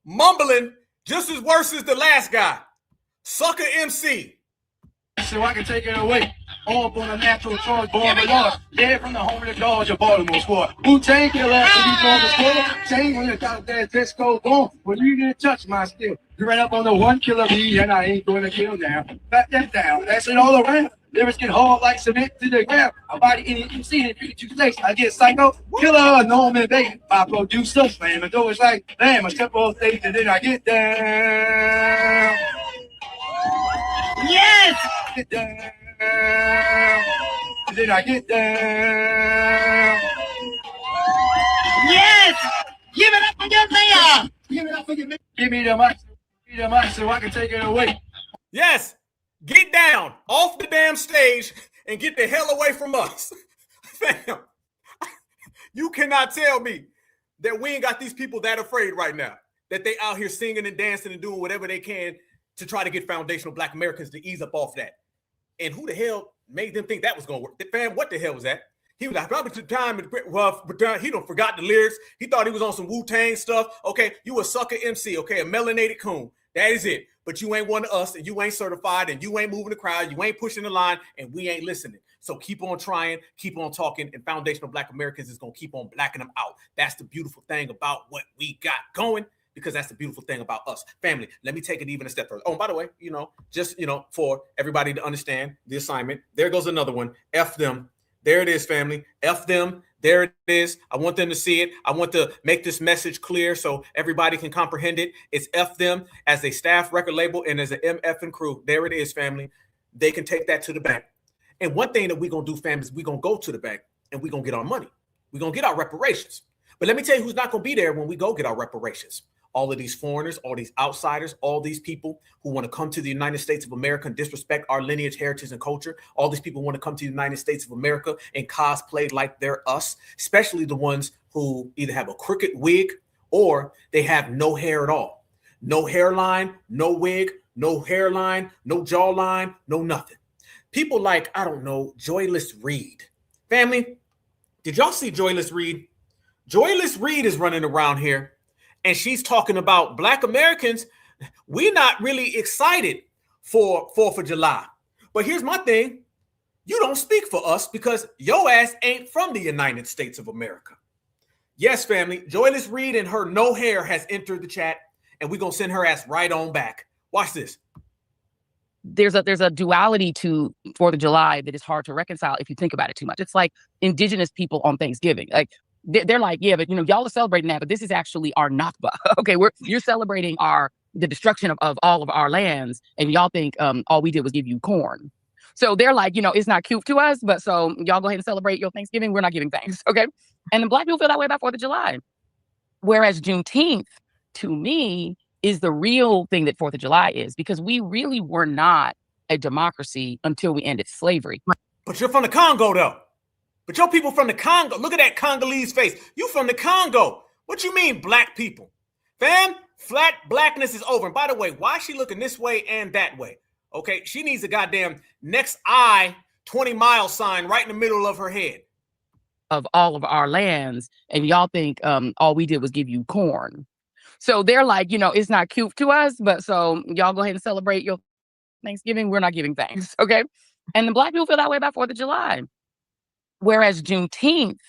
mumbling just as worse as the last guy. Sucker MC. So I can take it away. Up on a natural charge, born by law. Yeah, from the home of the Dodge of Baltimore squad. Wu-Tang killer after on the squad. Tang when the got that disco boom. When you didn't touch my steel. You ran up on the one killer bee, and I ain't going to kill now. Back that down, that's it all around. Lyrics get hard like cement to the ground. My body in it, you see it, 52 states. I get psycho. Killer, Norman Bates, my producer, slam and do it's like, damn, I step off stage and then I get down. Yes! Get down. And then I get down. Yes! Give it up for your mayor! Give it up for your mayor! Give me the mic. Give me the mic so I can take it away. Yes! Get down off the damn stage and get the hell away from us. Fam, you cannot tell me that we ain't got these people that afraid right now, that they out here singing and dancing and doing whatever they can to try to get foundational Black Americans to ease up off that. And who the hell made them think that was going to work? Fam, what the hell was that? He was probably to the time, he done forgot the lyrics. He thought he was on some Wu-Tang stuff. Okay, you a sucker MC, okay, a melanated coon. That is it. But you ain't one of us, and you ain't certified, and you ain't moving the crowd, you ain't pushing the line, and we ain't listening. So keep on trying, keep on talking, and foundational Black Americans is going to keep on blacking them out. That's the beautiful thing about what we got going, because that's the beautiful thing about us. Family, let me take it even a step further. Oh, by the way, just, for everybody to understand the assignment, there goes another one. F them. There it is, family. F them. There it is. I want them to see it. I want to make this message clear so everybody can comprehend it. It's F them as a staff record label and as an MF and crew. There it is, family. They can take that to the bank. And one thing that we're going to do, family, is we're going to go to the bank and we're going to get our money. We're going to get our reparations. But let me tell you who's not going to be there when we go get our reparations. All of these foreigners, all these outsiders, all these people who want to come to the United States of America and disrespect our lineage, heritage, and culture. All these people want to come to the United States of America and cosplay like they're us, especially the ones who either have a crooked wig or they have no hair at all. No hairline, no wig, no hairline, no jawline, no nothing. People like, I don't know, Joyless Reed. Family, did y'all see Joyless Reed? Joyless Reed is running around here, and she's talking about Black Americans. We're not really excited for 4th of July. But here's my thing. You don't speak for us because your ass ain't from the United States of America. Yes, family. Joyless Reed and her no hair has entered the chat, and we're going to send her ass right on back. Watch this. There's a duality to 4th of July that is hard to reconcile if you think about it too much. It's like indigenous people on Thanksgiving. Like they're like, yeah, but y'all are celebrating that, but this is actually our Nakba. Okay, you're celebrating the destruction of all of our lands, and y'all think all we did was give you corn. So they're like, it's not cute to us, but so y'all go ahead and celebrate your Thanksgiving. We're not giving thanks, okay? And then Black people feel that way about 4th of July. Whereas Juneteenth, to me, is the real thing that 4th of July is, because we really were not a democracy until we ended slavery. But you're from the Congo, though. But your people from the Congo, look at that Congolese face. You from the Congo. What you mean, Black people? Fam, flat blackness is over. And by the way, why is she looking this way and that way? Okay, she needs a goddamn next eye 20-mile sign right in the middle of her head. Of all of our lands, and y'all think all we did was give you corn. So they're like, it's not cute to us, but so y'all go ahead and celebrate your Thanksgiving. We're not giving thanks, okay? And the Black people feel that way about 4th of July. Whereas Juneteenth,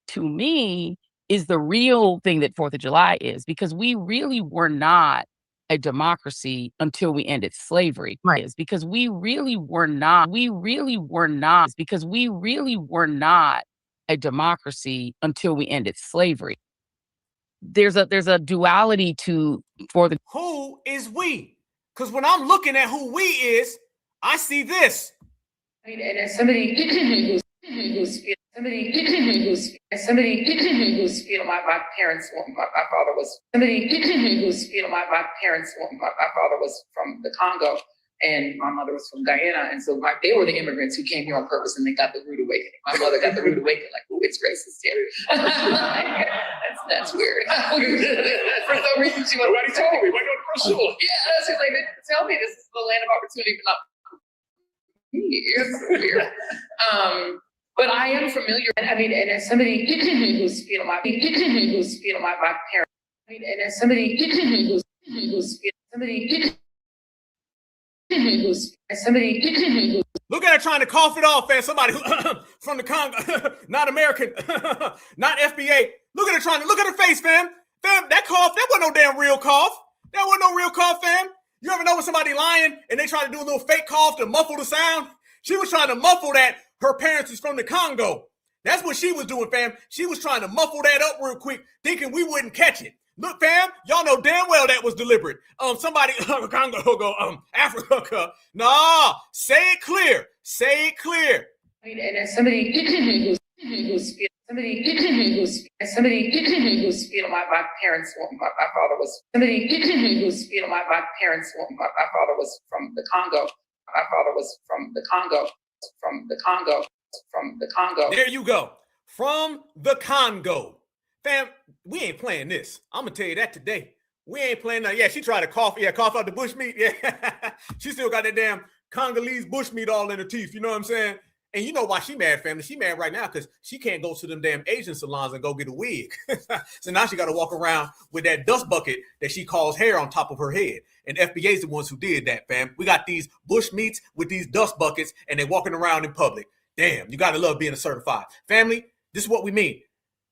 to me, is the real thing that 4th of July is, because we really were not a democracy until we ended slavery. Right. Is because we really were not a democracy until we ended slavery. There's a duality to who is we? Because when I'm looking at who we is, I see this. I mean, and as somebody who's my parents, my father was my father was from the Congo, and my mother was from Guyana, and so they were the immigrants who came here on purpose, and they got the rude awakening. My mother got the rude awakening, like, oh, it's racist here. That's weird. For some reason, she nobody told me. Why go to school? Yeah, she's like, they didn't tell me this is the land of opportunity, but not me. It's weird. But I am familiar. I mean, and as somebody who's my parents. I mean, and as somebody look at her trying to cough it off, fam. Somebody who from the Congo, not American, not FBA. Look at her look at her face, fam. Fam, that cough, that wasn't no damn real cough. That wasn't no real cough, fam. You ever know when somebody lying and they try to do a little fake cough to muffle the sound? She was trying to muffle that her parents is from the Congo. That's what she was doing, fam. She was trying to muffle that up real quick, thinking we wouldn't catch it. Look, fam, y'all know damn well that was deliberate. Somebody, Congo, Africa. Nah, say it clear. Say it clear. I mean, and as somebody who's my parents, my father was my parents, my father was from the Congo. My father was from the Congo. There you go. From the Congo. Fam, we ain't playing this. I'm going to tell you that today. We ain't playing that. Yeah, she tried to cough out the bush meat. Yeah, she still got that damn Congolese bush meat all in her teeth. You know what I'm saying? And you know why she mad, family? She mad right now because she can't go to them damn Asian salons and go get a wig. So now she got to walk around with that dust bucket that she calls hair on top of her head. And FBA's the ones who did that, fam. We got these bush meats with these dust buckets and they're walking around in public. Damn, you got to love being a certified. Family, this is what we mean.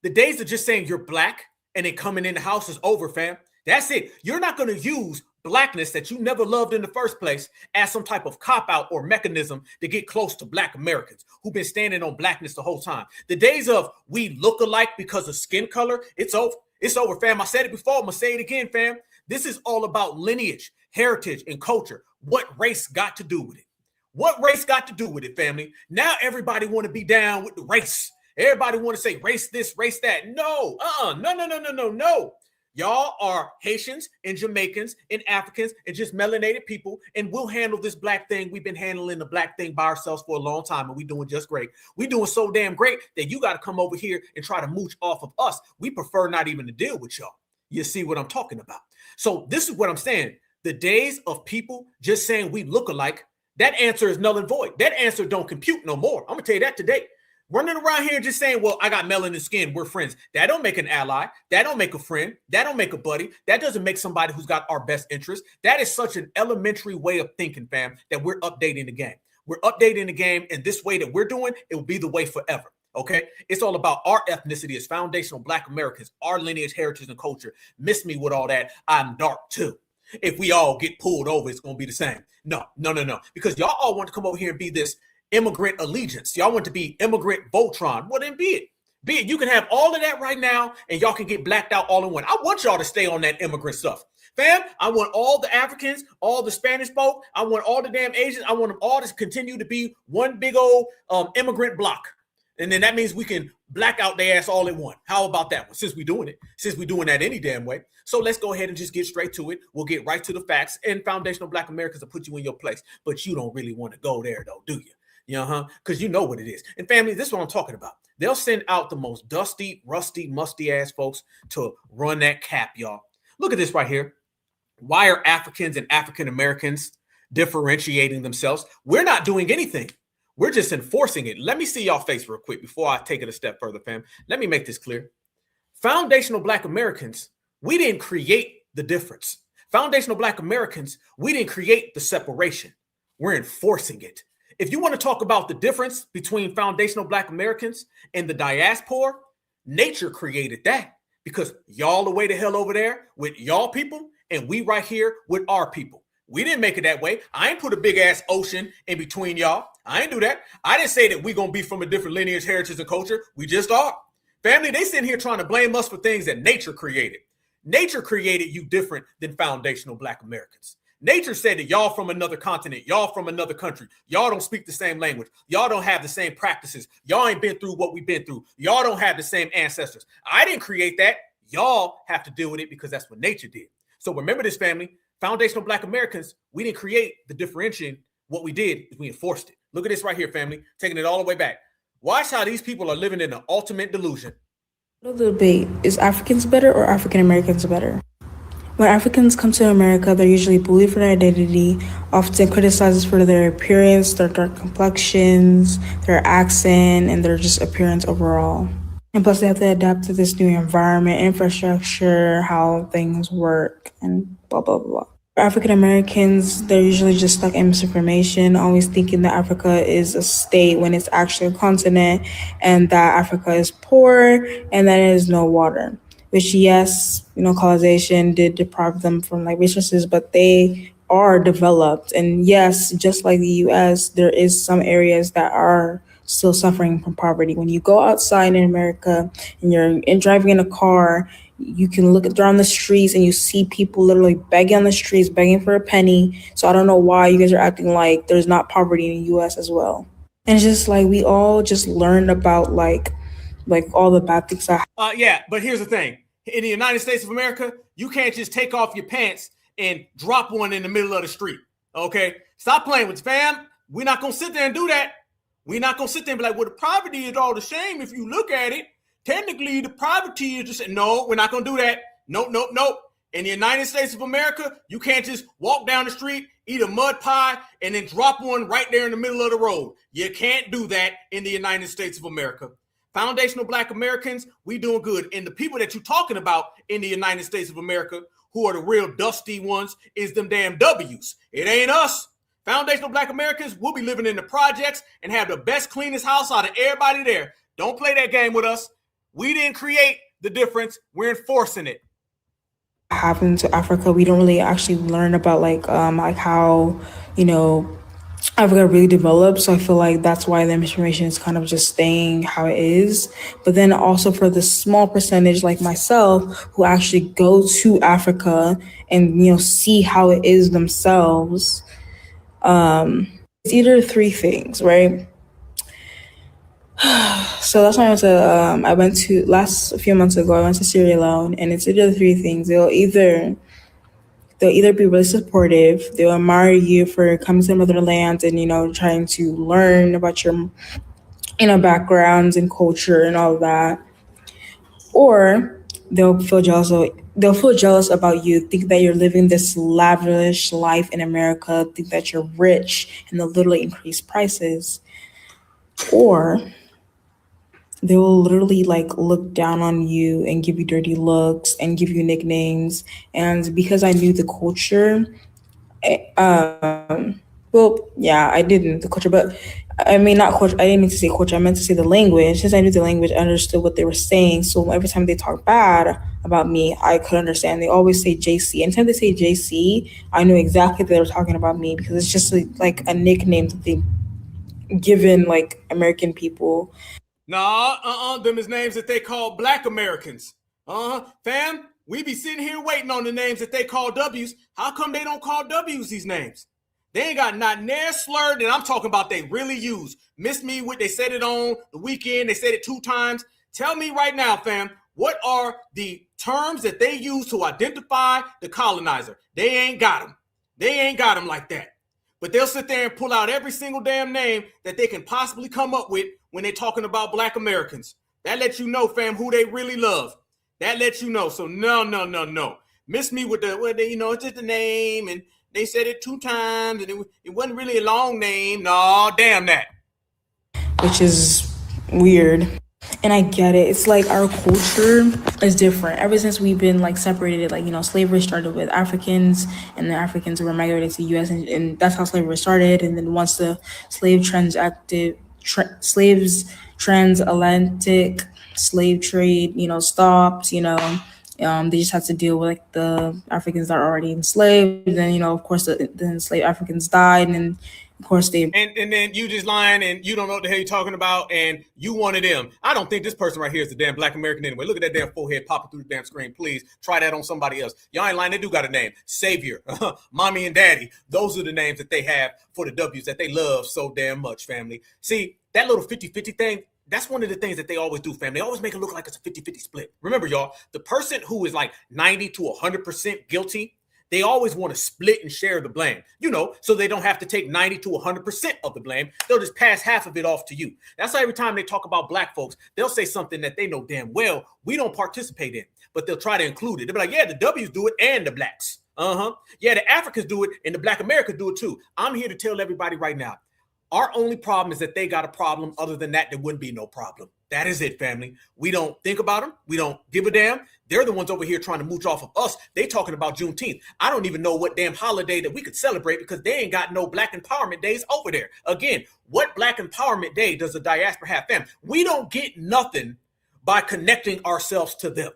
The days of just saying you're Black and then coming in the house is over, fam. That's it. You're not going to use Blackness that you never loved in the first place as some type of cop-out or mechanism to get close to Black Americans who've been standing on Blackness the whole time. The days of we look alike because of skin color, it's over. It's over, fam. I said it before. I'm going to say it again, fam. This is all about lineage, heritage, and culture. What race got to do with it? What race got to do with it, family? Now everybody want to be down with the race. Everybody want to say race this, race that. No, no. Y'all are Haitians and Jamaicans and Africans and just melanated people, and we'll handle this Black thing. We've been handling the Black thing by ourselves for a long time, and we're doing just great. We're doing so damn great that you got to come over here and try to mooch off of us. We prefer not even to deal with y'all. You see what I'm talking about? So this is what I'm saying. The days of people just saying we look alike, that answer is null and void. That answer don't compute no more. I'm going to tell you that today. Running around here just saying, well, I got melanin skin, we're friends. That don't make an ally. That don't make a friend. That don't make a buddy. That doesn't make somebody who's got our best interest. That is such an elementary way of thinking, fam, that we're updating the game. We're updating the game, and this way that we're doing, it will be the way forever. Okay? It's all about our ethnicity as foundational Black Americans, our lineage, heritage, and culture. Miss me with all that. I'm dark too. If we all get pulled over, it's going to be the same. No. Because y'all all want to come over here and be this immigrant allegiance. Y'all want to be immigrant Voltron. Well, then be it. Be it. You can have all of that right now, and y'all can get blacked out all in one. I want y'all to stay on that immigrant stuff. Fam, I want all the Africans, all the Spanish folk. I want all the damn Asians. I want them all to continue to be one big old immigrant block. And then that means we can black out their ass all in one. How about that one? Since we're doing it, since we're doing that any damn way. So let's go ahead and just get straight to it. We'll get right to the facts. And foundational Black Americans will put you in your place. But you don't really want to go there, though, do you? Because you know what it is. And family, this is what I'm talking about. They'll send out the most dusty, rusty, musty ass folks to run that cap, y'all. Look at this right here. Why are Africans and African Americans differentiating themselves? We're not doing anything. We're just enforcing it. Let me see y'all face real quick before I take it a step further, fam. Let me make this clear. Foundational Black Americans, we didn't create the difference. Foundational Black Americans, we didn't create the separation. We're enforcing it. If you want to talk about the difference between foundational Black Americans and the diaspora, nature created that because y'all the way the hell over there with y'all people and we right here with our people. We didn't make it that way. I ain't put a big ass ocean in between y'all. I ain't do that. I didn't say that we gonna be from a different lineage, heritage, and culture. We just are. Family, they sitting here trying to blame us for things that nature created. Nature created you different than foundational Black Americans. Nature said that y'all from another continent, y'all from another country, y'all don't speak the same language, y'all don't have the same practices, y'all ain't been through what we've been through, y'all don't have the same ancestors. I didn't create that. Y'all have to deal with it because that's what nature did. So remember this, family. Foundational Black Americans, we didn't create the differentiation. What we did is we enforced it. Look at this right here, family, taking it all the way back. Watch how these people are living in an ultimate delusion. The debate is Africans better or African Americans better? When Africans come to America, they're usually bullied for their identity, often criticized for their appearance, their dark complexions, their accent, and their just appearance overall. And plus, they have to adapt to this new environment, infrastructure, how things work, and blah, blah, blah. For African Americans, they're usually just stuck in misinformation, always thinking that Africa is a state when it's actually a continent, and that Africa is poor, and that there is no water. Which, yes, colonization did deprive them from resources, but they are developed. And yes, just like the US, there is some areas that are still suffering from poverty. When you go outside in America and you're driving in a car, you can look around the streets and you see people literally begging on the streets, begging for a penny. So I don't know why you guys are acting like there's not poverty in the US as well. And it's just we all just learned about all the bad things that yeah, but here's the thing. In the United States of America, you can't just take off your pants and drop one in the middle of the street. Okay? Stop playing with fam. We're not gonna sit there and do that. We're not gonna sit there and be like, well, the poverty is all the same if you look at it. Technically, the poverty is just no, we're not gonna do that. Nope. In the United States of America, you can't just walk down the street, eat a mud pie, and then drop one right there in the middle of the road. You can't do that in the United States of America. Foundational Black Americans, we doing good. And the people that you're talking about in the United States of America, who are the real dusty ones, is them damn W's. It ain't us. Foundational Black Americans, we'll be living in the projects and have the best, cleanest house out of everybody there. Don't play that game with us. We didn't create the difference. We're enforcing it. happened to Africa. We don't really actually learn about how, Africa really developed. So I feel like that's why the information is kind of just staying how it is. But then also for the small percentage like myself who actually go to Africa and, see how it is themselves, it's either three things, right? So that's why I went to a few months ago, I went to Sierra Leone, and it's either three things. They'll either be really supportive, they'll admire you for coming to another land and, trying to learn about your, backgrounds and culture and all of that. Or they'll feel jealous about you, think that you're living this lavish life in America, think that you're rich, and they'll literally increase prices. Or they will literally like look down on you and give you dirty looks and give you nicknames. And because I knew the culture, well, yeah, I did know the culture, but I mean, not culture. I didn't mean to say culture. I meant to say the language. Since I knew the language, I understood what they were saying. So every time they talk bad about me, I could understand. They always say JC. Anytime they say JC, I knew exactly that they were talking about me because it's just like a nickname that they given like American people. Nah, them is names that they call Black Americans. Fam, we be sitting here waiting on the names that they call W's. How come they don't call W's these names? They ain't got not near slurred, and I'm talking about they really use. Miss me with they said it on the weekend, they said it 2 times. Tell me right now, fam, what are the terms that they use to identify the colonizer? They ain't got them. They ain't got them like that. But they'll sit there and pull out every single damn name that they can possibly come up with when they're talking about Black Americans. That lets you know, fam, who they really love. That lets you know. So no. Miss me with it's just a name, and they said it 2 times, and it wasn't really a long name. No, damn that. Which is weird. And I get it. It's like our culture is different. Ever since we've been like separated, like, slavery started with Africans, and the Africans were migrated to the US, and that's how slavery started. And then once the transatlantic slave trade, stopped, they just had to deal with like the Africans that are already enslaved. And then, of course, the enslaved Africans died, and then of course they and then you just lying and you don't know what the hell you're talking about, and you one of them. I don't think this person right here is the damn Black American anyway. Look at that damn forehead popping through the damn screen. Please try that on somebody else. Y'all ain't lying. They do got a name. Savior, Mommy and Daddy. Those are the names that they have for the W's that they love so damn much, family. See, that little 50-50 thing, that's one of the things that they always do, fam. They always make it look like it's a 50-50 split. Remember, y'all, the person who is like 90 to 100% guilty, they always want to split and share the blame, so they don't have to take 90 to 100% of the blame. They'll just pass half of it off to you. That's why every time they talk about Black folks, they'll say something that they know damn well we don't participate in, but they'll try to include it. They'll be like, yeah, the W's do it and the Blacks. Yeah, the Africans do it and the Black Americans do it too. I'm here to tell everybody right now, our only problem is that they got a problem. Other than that, there wouldn't be no problem. That is it, family. We don't think about them. We don't give a damn. They're the ones over here trying to mooch off of us. They talking about Juneteenth. I don't even know what damn holiday that we could celebrate because they ain't got no Black empowerment days over there. Again, what Black empowerment day does the diaspora have, fam? We don't get nothing by connecting ourselves to them.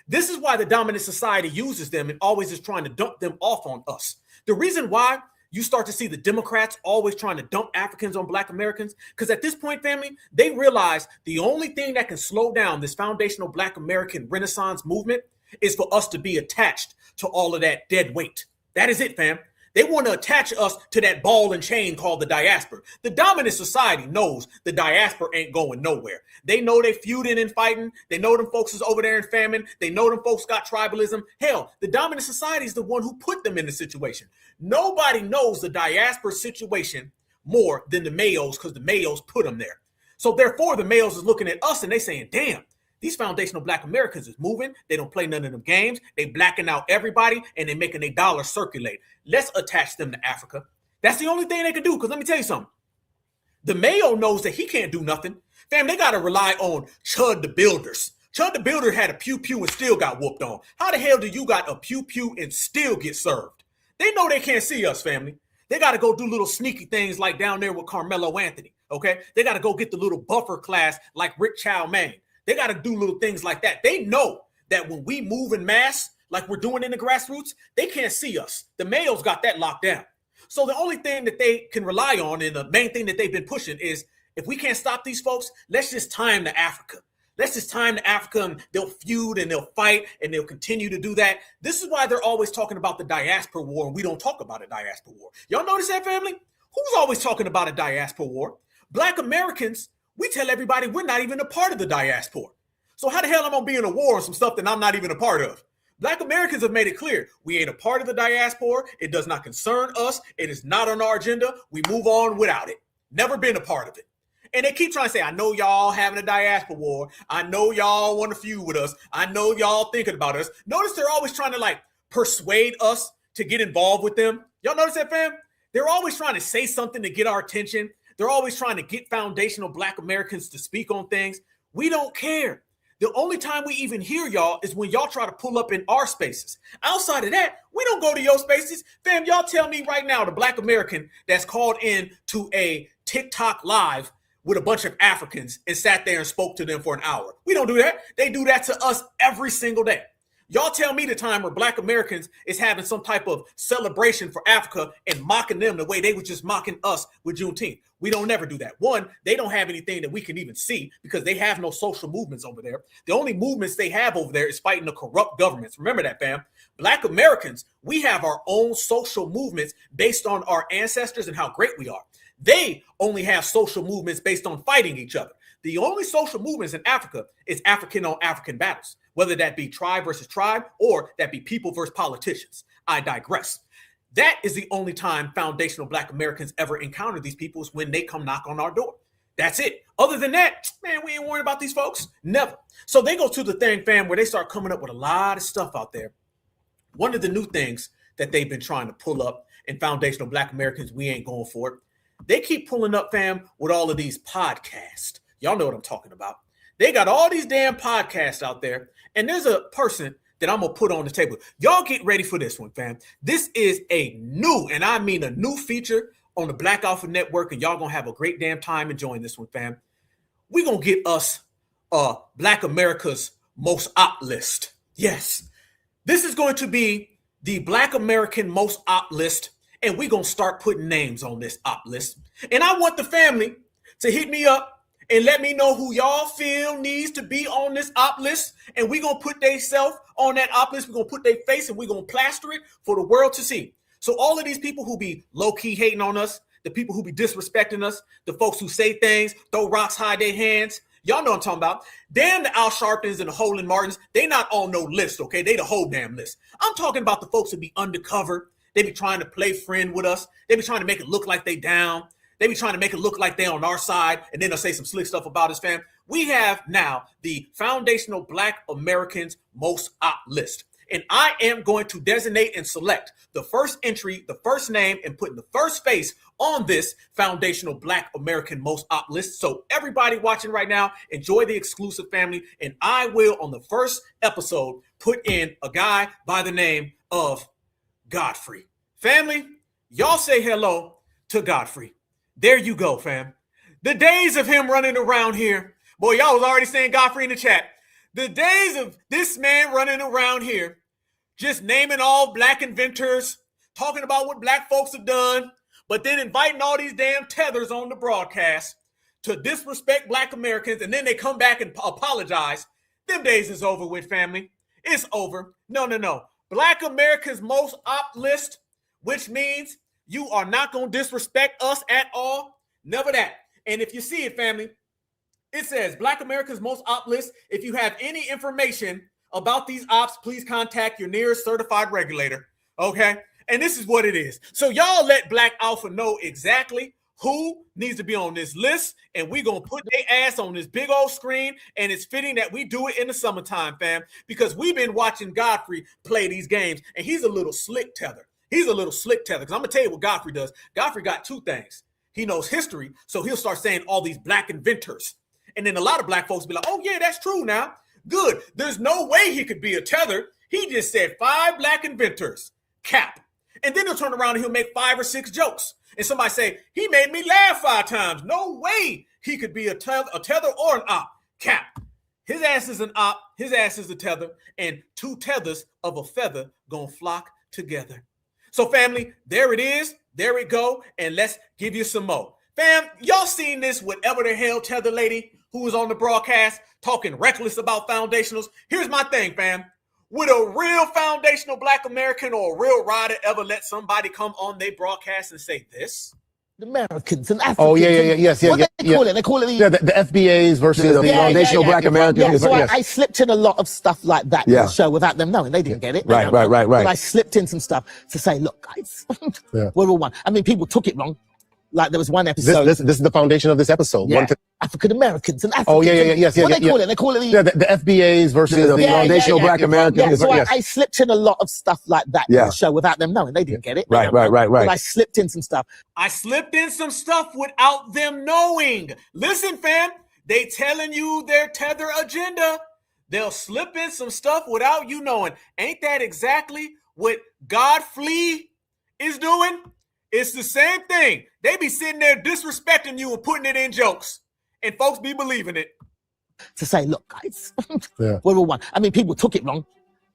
This is why the dominant society uses them and always is trying to dump them off on us. The reason why you start to see the Democrats always trying to dump Africans on Black Americans, because at this point, family, they realize the only thing that can slow down this foundational Black American Renaissance movement is for us to be attached to all of that dead weight. That is it, fam. They want to attach us to that ball and chain called the diaspora. The dominant society knows the diaspora ain't going nowhere. They know they feuding and fighting. They know them folks is over there in famine. They know them folks got tribalism. Hell, the dominant society is the one who put them in the situation. Nobody knows the diaspora situation more than the Mayos because the Mayos put them there. So therefore, the Mayos is looking at us and they saying, damn, these foundational Black Americans is moving. They don't play none of them games. They blacking out everybody and they making their dollars circulate. Let's attach them to Africa. That's the only thing they can do. Because let me tell you something. The Mayo knows that he can't do nothing. Fam, they got to rely on Chud the Builders. Chud the Builder had a pew-pew and still got whooped on. How the hell do you got a pew-pew and still get served? They know they can't see us, family. They got to go do little sneaky things like down there with Carmelo Anthony, okay? They got to go get the little buffer class like Rick Chow Maine. They got to do little things like that. They know that when we move in mass, like we're doing in the grassroots, they can't see us. The Mayos got that locked down. So the only thing that they can rely on and the main thing that they've been pushing is if we can't stop these folks, let's just time to Africa. Let's just time to Africa and they'll feud and they'll fight and they'll continue to do that. This is why they're always talking about the diaspora war and we don't talk about a diaspora war. Y'all notice that, family? Who's always talking about a diaspora war? Black Americans, we tell everybody we're not even a part of the diaspora. So how the hell am I going to be in a war on some stuff that I'm not even a part of? Black Americans have made it clear. We ain't a part of the diaspora. It does not concern us. It is not on our agenda. We move on without it. Never been a part of it. And they keep trying to say, I know y'all having a diaspora war. I know y'all want to feud with us. I know y'all thinking about us. Notice they're always trying to persuade us to get involved with them. Y'all notice that, fam? They're always trying to say something to get our attention. They're always trying to get foundational Black Americans to speak on things. We don't care. The only time we even hear y'all is when y'all try to pull up in our spaces. Outside of that, we don't go to your spaces. Fam, y'all tell me right now, the Black American that's called in to a TikTok live with a bunch of Africans and sat there and spoke to them for an hour. We don't do that. They do that to us every single day. Y'all tell me the time where Black Americans is having some type of celebration for Africa and mocking them the way they were just mocking us with Juneteenth. We don't never do that. One, they don't have anything that we can even see because they have no social movements over there. The only movements they have over there is fighting the corrupt governments. Remember that, fam. Black Americans, we have our own social movements based on our ancestors and how great we are. They only have social movements based on fighting each other. The only social movements in Africa is African on African battles, whether that be tribe versus tribe or that be people versus politicians. I digress. That is the only time foundational Black Americans ever encounter these people is when they come knock on our door. That's it. Other than that, man, we ain't worried about these folks. Never. So they go to the thing, fam, where they start coming up with a lot of stuff out there. One of the new things that they've been trying to pull up in foundational Black Americans, we ain't going for it. They keep pulling up, fam, with all of these podcasts. Y'all know what I'm talking about. They got all these damn podcasts out there, and there's a person that I'm going to put on the table. Y'all get ready for this one, fam. This is a new, and I mean a new feature on the Black Alpha Network, and y'all going to have a great damn time enjoying this one, fam. We're going to get us Black America's Most Op list. Yes. This is going to be the Black American Most Op list, and we're going to start putting names on this op list. And I want the family to hit me up and let me know who y'all feel needs to be on this op list. And we're going to put their self on that op list. We're going to put their face and we're going to plaster it for the world to see. So all of these people who be low-key hating on us, the people who be disrespecting us, the folks who say things, throw rocks, hide their hands, y'all know what I'm talking about. Damn the Al Sharptons and the Holland Martins, they not on no list, okay? They the whole damn list. I'm talking about the folks who be undercover. They be trying to play friend with us. They be trying to make it look like they down. They be trying to make it look like they're on our side, and then they'll say some slick stuff about us, fam. We have now the foundational Black Americans Most Op list. And I am going to designate and select the first entry, the first name, and putting the first face on this foundational Black American Most Op list. So everybody watching right now, enjoy the exclusive, family. And I will, on the first episode, put in a guy by the name of Godfrey. Family, y'all say hello to Godfrey. There you go, fam. The days of him running around here. Boy, y'all was already saying Godfrey in the chat. The days of this man running around here, just naming all Black inventors, talking about what Black folks have done, but then inviting all these damn tethers on the broadcast to disrespect Black Americans, and then they come back and apologize. Them days is over with, family. It's over. No. Black America's Most Op list, which means you are not going to disrespect us at all. Never that. And if you see it, family, it says Black America's Most Op list. If you have any information about these ops, please contact your nearest certified regulator. Okay? And this is what it is. So y'all let Black Alpha know exactly who needs to be on this list, and we're going to put their ass on this big old screen, and it's fitting that we do it in the summertime, fam, because we've been watching Godfrey play these games, and he's a little slick tether. He's a little slick tether, because I'm going to tell you what Godfrey does. Godfrey got two things. He knows history, so he'll start saying all these Black inventors. And then a lot of Black folks be like, oh, yeah, that's true now. Good. There's no way he could be a tether. He just said 5 Black inventors. Cap. And then he'll turn around and he'll make 5 or 6 jokes. And somebody say, he made me laugh 5 times. No way he could be a tether or an op. Cap. His ass is an op. His ass is a tether. And 2 tethers of a feather gonna flock together. So family, there it is. There it go. And let's give you some more. Fam, y'all seen this whatever the hell tether lady who was on the broadcast talking reckless about foundationals? Here's my thing, fam. Would a real foundational Black American or a real rider ever let somebody come on their broadcast and say this? The Americans and Africans. Oh, yes. What they call it? They call it the FBAs versus the foundational Black Americans. Yeah, so I slipped in a lot of stuff like that in the show without them knowing. They didn't get it. Right. But I slipped in some stuff to say, look, guys, we're all one. I mean, people took it wrong. Like there was one episode. This is the foundation of this episode. Yeah. African Americans and Africans. Oh, yes. What they call it? They call it the FBAs versus the foundational Black Americans. Yeah, so I slipped in a lot of stuff like that in the show without them knowing. They didn't get it. Right. But I slipped in some stuff. I slipped in some stuff without them knowing. Listen, fam, They telling you their tether agenda. They'll slip in some stuff without you knowing. Ain't that exactly what Godfrey is doing? It's the same thing. They be sitting there disrespecting you and putting it in jokes, and folks be believing it. To say, look, guys, we're all one. I mean, people took it wrong.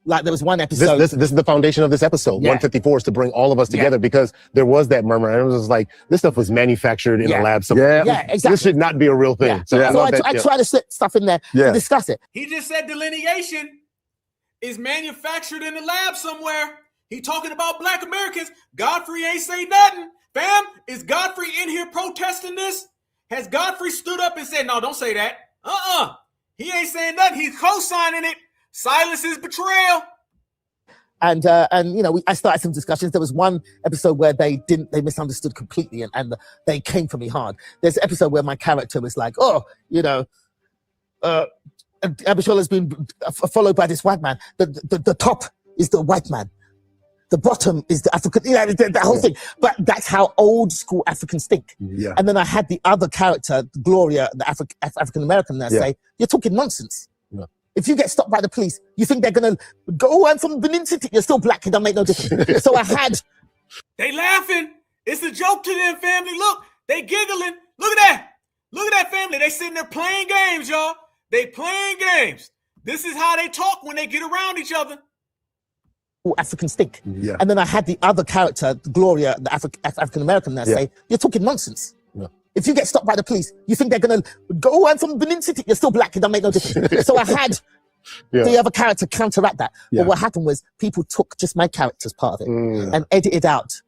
Like there was one episode. This is the foundation of this episode. Yeah. 154 is to bring all of us together because there was that murmur, and it was just like this stuff was manufactured in a lab somewhere. Yeah, exactly. This should not be a real thing. So I try to slip stuff in there to discuss it. He just said delineation is manufactured in a lab somewhere. He talking about Black Americans. Godfrey ain't say nothing. Fam, is Godfrey in here protesting this? Has Godfrey stood up and said, no, don't say that? He ain't saying nothing. He's co-signing it. Silence is betrayal. And you know, I started some discussions. There was one episode where they misunderstood completely, and they came for me hard. There's an episode where my character was like, oh, you know, Abishola has been followed by this white man. The top is the white man. The bottom is the African, you know, that whole thing. But that's how old school Africans think. Yeah. And then I had the other character, Gloria, the African American, that say, you're talking nonsense. Yeah. If you get stopped by the police, you think they're going to go, I'm from Benin City. You're still black. It don't make no difference. So I had. They laughing. It's a joke to them, family. Look, they giggling. Look at that. Look at that, family. They sitting there playing games, y'all. They playing games. This is how they talk when they get around each other. Africans think. Yeah. And then I had the other character, Gloria, the African American, that say, you're talking nonsense. Yeah. If you get stopped by the police, you think they're going to go, I'm from Benin City. You're still black. It don't make no difference. So I had the other character counteract that. But what happened was people took just my character's part of it and edited out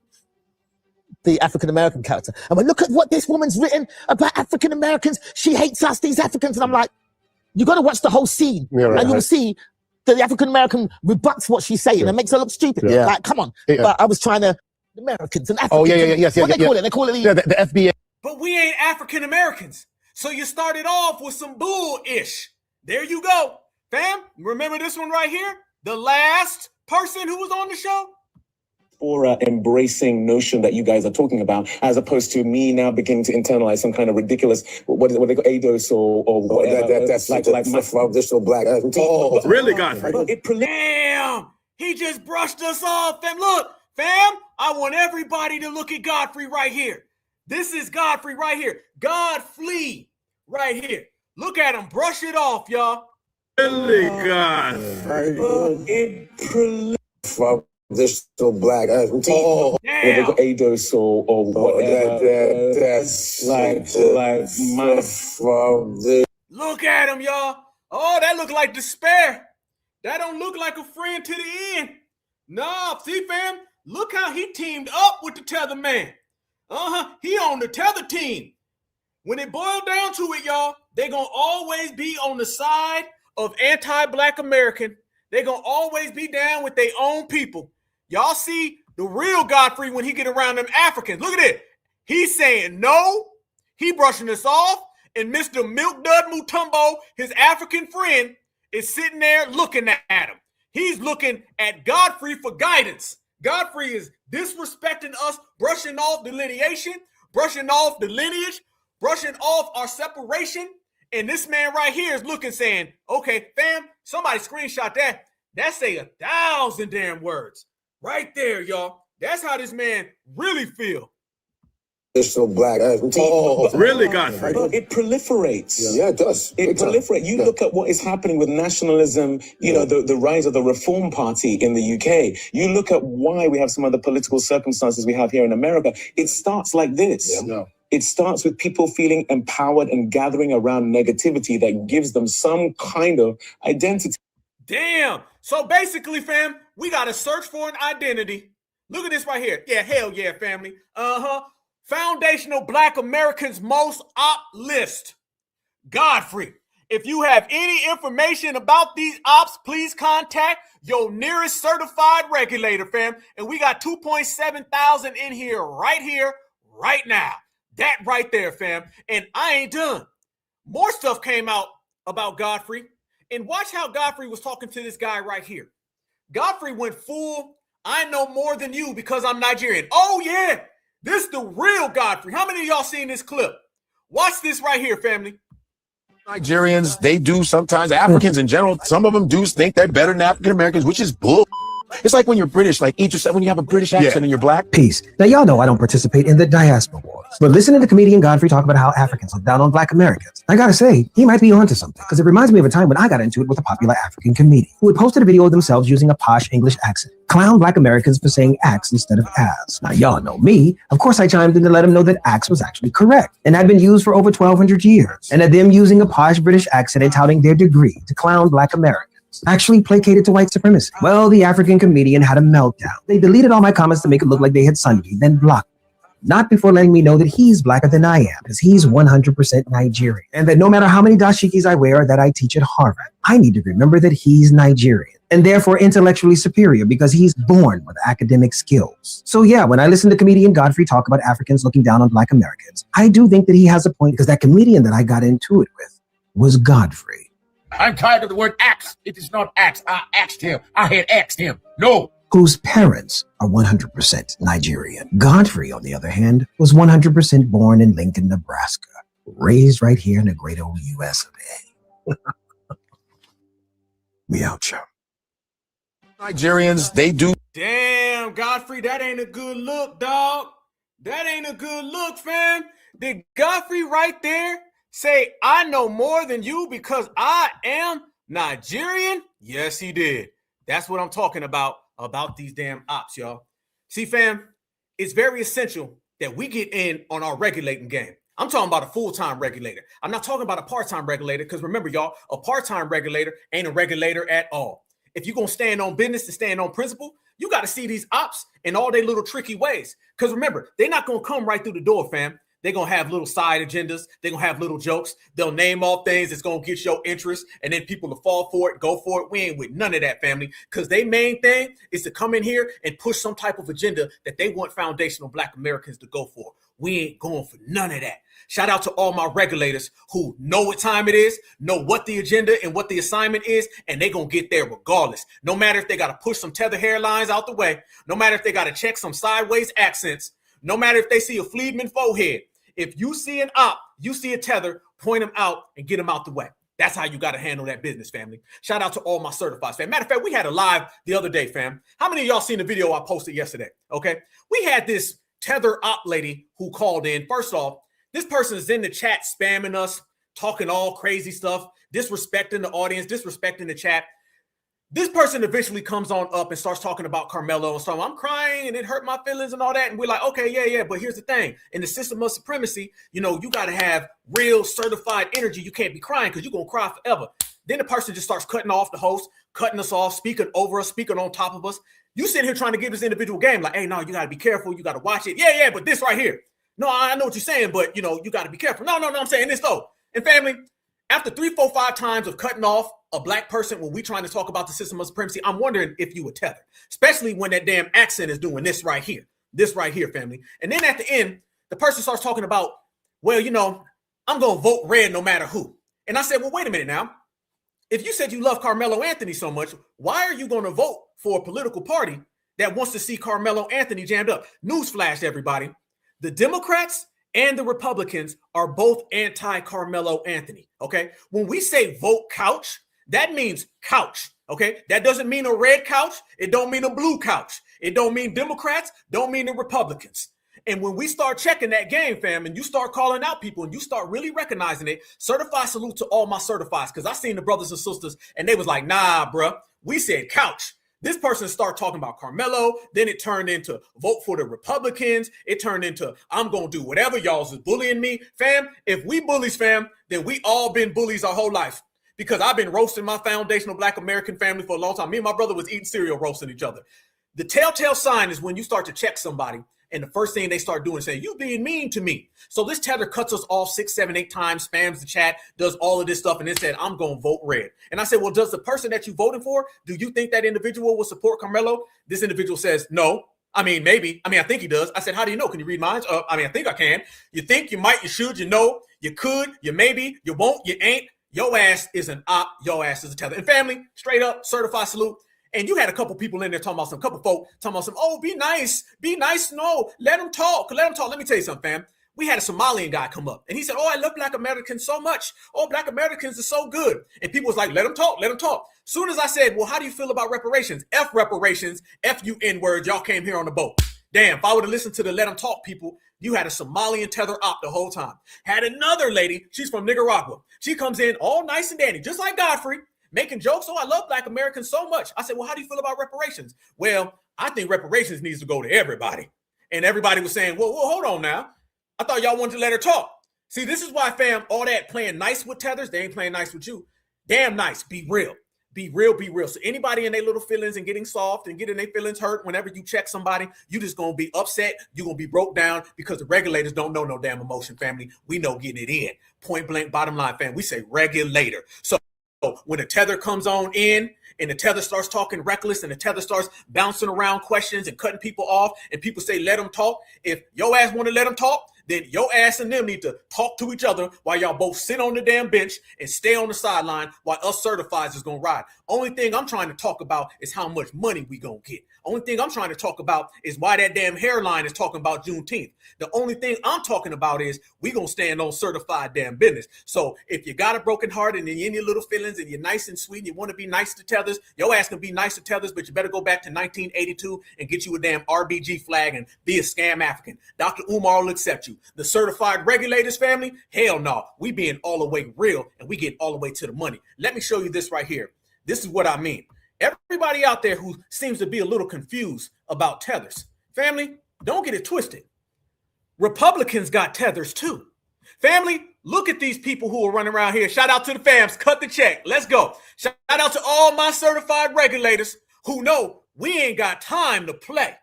the African American character. And when look at what this woman's written about African Americans. She hates us, these Africans. And I'm like, you got to watch the whole scene, and you'll see that the African American rebuts what she's saying and makes her look stupid. Like, come on. But I was trying to Americans and Africans. Oh yes. What they call it? They call it the FBA. But we ain't African Americans. So you started off with some bull-ish. There you go. Fam, remember this one right here? The last person who was on the show? Or embracing notion that you guys are talking about, as opposed to me now beginning to internalize some kind of ridiculous, what they call ADOS or whatever. That's like my traditional black. Really, Godfrey? Damn! He just brushed us off. Fam, look, fam, I want everybody to look at Godfrey right here. This is Godfrey right here. Godfrey right here. Look at him. Brush it off, y'all. Really, Godfrey. This so black. Damn. ADOS or whatever. That's like my from this. Look at him, y'all. Oh, that look like despair. That don't look like a friend to the end. Nah, see, fam, look how he teamed up with the tether man. He on the tether team. When it boiled down to it, y'all, they gonna always be on the side of anti-Black American. They gonna always be down with their own people. Y'all see the real Godfrey when he get around them Africans. Look at it. He's saying no. He brushing us off. And Mr. Milk Dud Mutombo, his African friend, is sitting there looking at him. He's looking at Godfrey for guidance. Godfrey is disrespecting us, brushing off delineation, brushing off the lineage, brushing off our separation. And this man right here is looking, saying, okay, fam, somebody screenshot that. That say 1,000 damn words. Right there, y'all. That's how this man really feel. It's so black. Really, Godfrey? It proliferates. Yeah, it does. It proliferates. You look at what is happening with nationalism, you know, the rise of the Reform Party in the UK. You look at why we have some of the political circumstances we have here in America. It starts like this. It starts with people feeling empowered and gathering around negativity that gives them some kind of identity. Damn. So basically, fam, we got to search for an identity. Look at this right here. Yeah, hell yeah, family. Foundational Black Americans Most Op List. Godfrey. If you have any information about these ops, please contact your nearest certified regulator, fam. And we got 2.7 thousand in here, right now. That right there, fam. And I ain't done. More stuff came out about Godfrey. And watch how Godfrey was talking to this guy right here. Godfrey went full, I know more than you because I'm Nigerian. Oh, yeah. This the real Godfrey. How many of y'all seen this clip? Watch this right here, family. Nigerians, they do sometimes, Africans in general, some of them do think they're better than African Americans, which is bull. It's like when you're British, like when you have a British accent and you're black. Peace. Now, y'all know I don't participate in the diaspora wars, but listening to comedian Godfrey talk about how Africans look down on Black Americans, I gotta say, he might be onto something, because it reminds me of a time when I got into it with a popular African comedian who had posted a video of themselves using a posh English accent, clown Black Americans for saying axe instead of ass. Now, y'all know me. Of course, I chimed in to let him know that axe was actually correct and had been used for over 1,200 years, and that them using a posh British accent and touting their degree to clown Black Americans actually placated to white supremacy. Well, the African comedian had a meltdown. They deleted all my comments to make it look like they had Sunday, then blocked me. Not before letting me know that he's blacker than I am, because he's 100% Nigerian. And that no matter how many dashikis I wear or that I teach at Harvard, I need to remember that he's Nigerian, and therefore intellectually superior because he's born with academic skills. So yeah, when I listen to comedian Godfrey talk about Africans looking down on Black Americans, I do think that he has a point, because that comedian that I got into it with was Godfrey. I'm tired of the word axe. It is not axe. I axed him. I had axed him. No. Whose parents are 100% Nigerian. Godfrey, on the other hand, was 100% born in Lincoln, Nebraska, raised right here in the great old US of A. We out, Chow. Nigerians, they do. Damn, Godfrey, that ain't a good look, dog. That ain't a good look, fam. Did Godfrey right there say, I know more than you because I am Nigerian? Yes, he did. That's what I'm talking about these damn ops, y'all. See, fam, it's very essential that we get in on our regulating game. I'm talking about a full-time regulator. I'm not talking about a part-time regulator, because remember, y'all, a part-time regulator ain't a regulator at all. If you're going to stand on business and stand on principle, you got to see these ops in all their little tricky ways. Because remember, they're not going to come right through the door, fam. They're going to have little side agendas. They're going to have little jokes. They'll name all things that's going to get your interest, and then people will fall for it, go for it. We ain't with none of that, family, because their main thing is to come in here and push some type of agenda that they want foundational Black Americans to go for. We ain't going for none of that. Shout out to all my regulators who know what time it is, know what the agenda and what the assignment is, and they're going to get there regardless. No matter if they got to push some tether hairlines out the way, no matter if they got to check some sideways accents, no matter if they see a Fleedman forehead. If you see an op, you see a tether, point them out and get them out the way. That's how you got to handle that business, family. Shout out to all my certifieds, fam. Matter of fact, we had a live the other day, fam. How many of y'all seen the video I posted yesterday? Okay. We had this tether op lady who called in. First off, this person is in the chat spamming us, talking all crazy stuff, disrespecting the audience, disrespecting the chat. This person eventually comes on up and starts talking about Carmelo and so I'm crying and it hurt my feelings and all that. And we're like, okay, yeah. But here's the thing. In the system of supremacy, you got to have real certified energy. You can't be crying because you're going to cry forever. Then the person just starts cutting off the host, cutting us off, speaking over us, speaking on top of us. You sitting here trying to give this individual game like, hey, no, you got to be careful. You got to watch it. Yeah, but this right here. No, I know what you're saying, but, you got to be careful. No, I'm saying this though. And family, after 3, 4, 5 times of cutting off a Black person when we trying to talk about the system of supremacy, I'm wondering if you would tether, especially when that damn accent is doing this right here, family. And then at the end, the person starts talking about, well, I'm going to vote red no matter who. And I said, well, wait a minute now. If you said you love Carmelo Anthony so much, why are you going to vote for a political party that wants to see Carmelo Anthony jammed up? Newsflash, everybody. The Democrats and the Republicans are both anti-Carmelo Anthony, okay? When we say vote couch, that means couch, okay? That doesn't mean a red couch. It don't mean a blue couch. It don't mean Democrats, don't mean the Republicans. And when we start checking that game, fam, and you start calling out people and you start really recognizing it, certified salute to all my certifieds, because I seen the brothers and sisters and they was like, nah, bruh, we said couch. This person started talking about Carmelo. Then it turned into vote for the Republicans. It turned into I'm going to do whatever y'all is bullying me. Fam, if we bullies, fam, then we all been bullies our whole life. Because I've been roasting my foundational Black American family for a long time. Me and my brother was eating cereal, roasting each other. The telltale sign is when you start to check somebody and the first thing they start doing is saying, you being mean to me. So this tether cuts us off 6, 7, 8 times, spams the chat, does all of this stuff, and then said, I'm going to vote red. And I said, well, does the person that you voted for, do you think that individual will support Carmelo? This individual says, no. I mean, maybe. I think he does. I said, how do you know? Can you read minds? I think I can. You think, you might, you should, you know, you could, you maybe, you won't, you ain't. Your ass is an op. Your ass is a tether. And family, straight up, certified salute. And you had a couple people in there talking about oh, be nice, no, let them talk. Let me tell you something, fam. We had a Somalian guy come up and he said, oh, I love Black Americans so much. Oh, Black Americans are so good. And people was like, let them talk, let them talk. Soon as I said, well, how do you feel about reparations? F reparations, F you N-words, y'all came here on the boat. Damn, if I would have listened to the let them talk people, you had a Somalian tether op the whole time. Had another lady, she's from Nicaragua. She comes in all nice and dandy, just like Godfrey, making jokes. Oh, I love Black Americans so much. I said, well, how do you feel about reparations? Well, I think reparations needs to go to everybody. And everybody was saying, well, hold on now. I thought y'all wanted to let her talk. See, this is why, fam, all that playing nice with tethers, they ain't playing nice with you. Damn nice. Be real. Be real, be real. So anybody in their little feelings and getting soft and getting their feelings hurt whenever you check somebody, you just going to be upset. You're going to be broke down because the regulators don't know no damn emotion, family. We know getting it in. Point blank, bottom line, fam. We say regulator. So when a tether comes on in and the tether starts talking reckless and the tether starts bouncing around questions and cutting people off and people say, let them talk. If your ass want to let them talk, then your ass and them need to talk to each other while y'all both sit on the damn bench and stay on the sideline while us certifieds is going to ride. Only thing I'm trying to talk about is how much money we going to get. Only thing I'm trying to talk about is why that damn hairline is talking about Juneteenth. The only thing I'm talking about is we going to stand on certified damn business. So if you got a broken heart and you're in your little feelings and you're nice and sweet and you want to be nice to tethers, your ass can be nice to tethers, but you better go back to 1982 and get you a damn RBG flag and be a scam African. Dr. Umar will accept you. The certified regulators, family, hell no. We being all the way real and we get all the way to the money. Let me show you this right here. This is what I mean. Everybody out there who seems to be a little confused about tethers, family, don't get it twisted. Republicans got tethers too. Family, look at these people who are running around here. Shout out to the fams. Cut the check. Let's go. Shout out to all my certified regulators who know we ain't got time to play.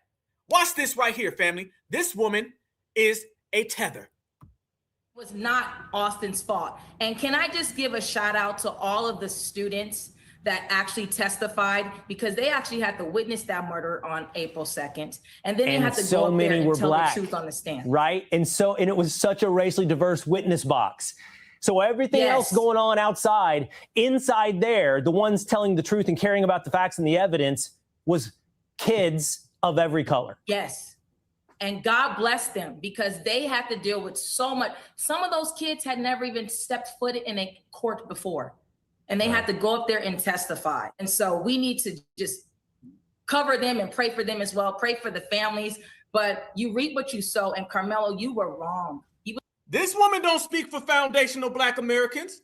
Watch this right here, family. This woman is a tether. Was not Austin's fault. And can I just give a shout out to all of the students that actually testified, because they actually had to witness that murder on April 2nd. And then they had to go up there and tell the truth on the stand. Right? And it was such a racially diverse witness box. So everything else going on outside, inside there, the ones telling the truth and caring about the facts and the evidence was kids of every color. Yes. And God bless them, because they had to deal with so much. Some of those kids had never even stepped foot in a court before. And they had to go up there and testify. And so we need to just cover them and pray for them as well. Pray for the families. But you reap what you sow. And Carmelo, you were wrong. This woman don't speak for foundational Black Americans.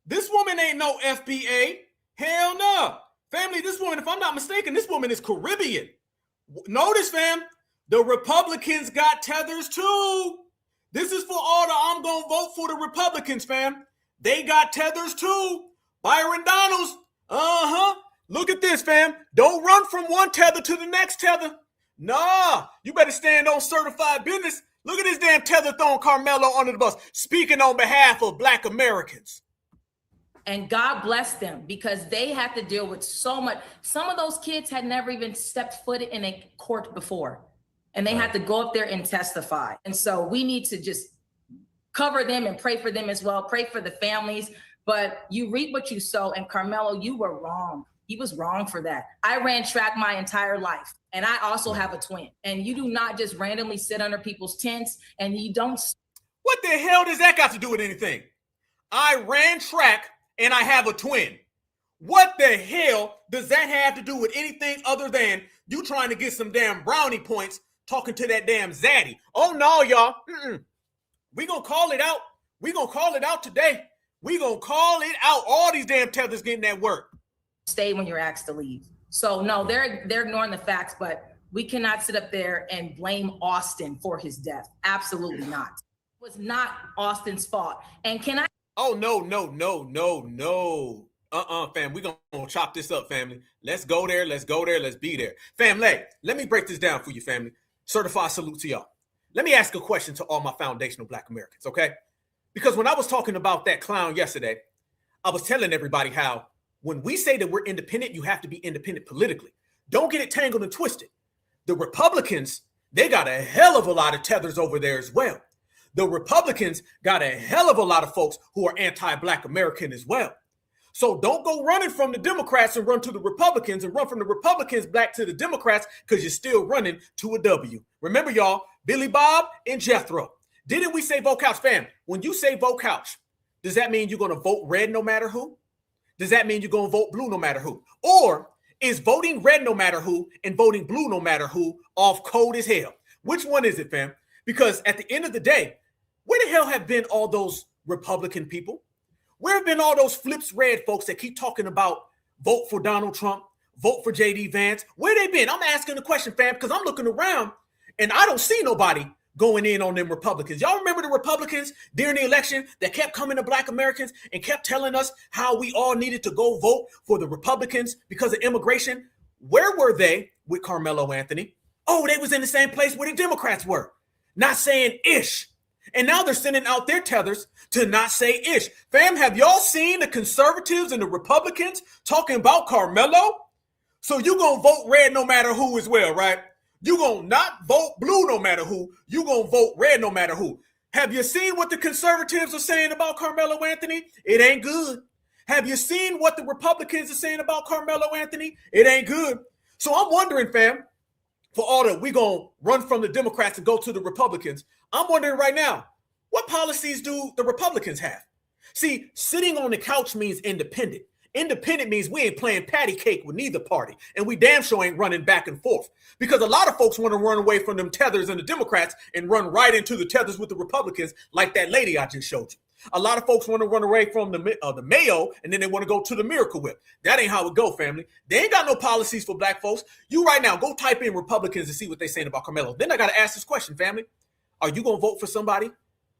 This woman ain't no FBA. Hell no. Family, this woman, if I'm not mistaken, this woman is Caribbean. Notice, fam, the Republicans got tethers too. This is for all the I'm going to vote for the Republicans, fam. They got tethers too. Byron Donalds, look at this, fam. Don't run from one tether to the next tether. Nah, you better stand on certified business. Look at this damn tether throwing Carmelo under the bus, speaking on behalf of Black Americans. And God bless them, because they had to deal with so much. Some of those kids had never even stepped foot in a court before, and they had to go up there and testify. And so we need to just cover them and pray for them as well. Pray for the families. But you reap what you sow. And Carmelo, you were wrong. He was wrong for that. I ran track my entire life, and I also have a twin. And you do not just randomly sit under people's tents, and you don't. What the hell does that got to do with anything? I ran track and I have a twin. What the hell does that have to do with anything other than you trying to get some damn brownie points talking to that damn zaddy? Oh no, y'all. We gonna call it out. We gonna call it out today. We gonna call it out. All these damn tethers getting that work. Stay when you're asked to leave. So no, they're ignoring the facts, but we cannot sit up there and blame Austin for his death. Absolutely not. It was not Austin's fault. And can I? Oh no. Fam, we gonna chop this up, family. Let's go there. Let's be there. Family, let me break this down for you, family. Certified salute to y'all. Let me ask a question to all my foundational Black Americans, okay? Because when I was talking about that clown yesterday, I was telling everybody how when we say that we're independent, you have to be independent politically. Don't get it tangled and twisted. The Republicans, they got a hell of a lot of tethers over there as well. The Republicans got a hell of a lot of folks who are anti-Black American as well. So don't go running from the Democrats and run to the Republicans and run from the Republicans back to the Democrats, because you're still running to a W. Remember, y'all, Billy Bob and Jethro. Didn't we say vote couch, fam? When you say vote couch, does that mean you're going to vote red no matter who? Does that mean you're going to vote blue no matter who? Or is voting red no matter who and voting blue no matter who off cold as hell? Which one is it, fam? Because at the end of the day, where the hell have been all those Republican people? Where have been all those flips red folks that keep talking about vote for Donald Trump, vote for J.D. Vance? Where they been? I'm asking the question, fam, because I'm looking around and I don't see nobody going in on them Republicans. Y'all remember the Republicans during the election that kept coming to Black Americans and kept telling us how we all needed to go vote for the Republicans because of immigration? Where were they with Carmelo Anthony? Oh, they was in the same place where the Democrats were, not saying ish. And now they're sending out their tethers to not say ish. Fam, have y'all seen the conservatives and the Republicans talking about Carmelo? So you gonna vote red no matter who as well, right? You gonna not vote blue no matter who. You gonna vote red no matter who. Have you seen what the conservatives are saying about Carmelo Anthony? It ain't good. Have you seen what the Republicans are saying about Carmelo Anthony? It ain't good. So I'm wondering, fam, for all that we gonna run from the Democrats and go to the Republicans, I'm wondering right now, what policies do the Republicans have? See, sitting on the couch means independent. Independent means we ain't playing patty cake with neither party, and we damn sure ain't running back and forth. Because a lot of folks want to run away from them tethers and the Democrats and run right into the tethers with the Republicans, like that lady I just showed you. A lot of folks want to run away from the Mayo, and then they want to go to the Miracle Whip. That ain't how it go, family. They ain't got no policies for Black folks. You right now, go type in Republicans and see what they saying about Carmelo. Then I got to ask this question, family. Are you going to vote for somebody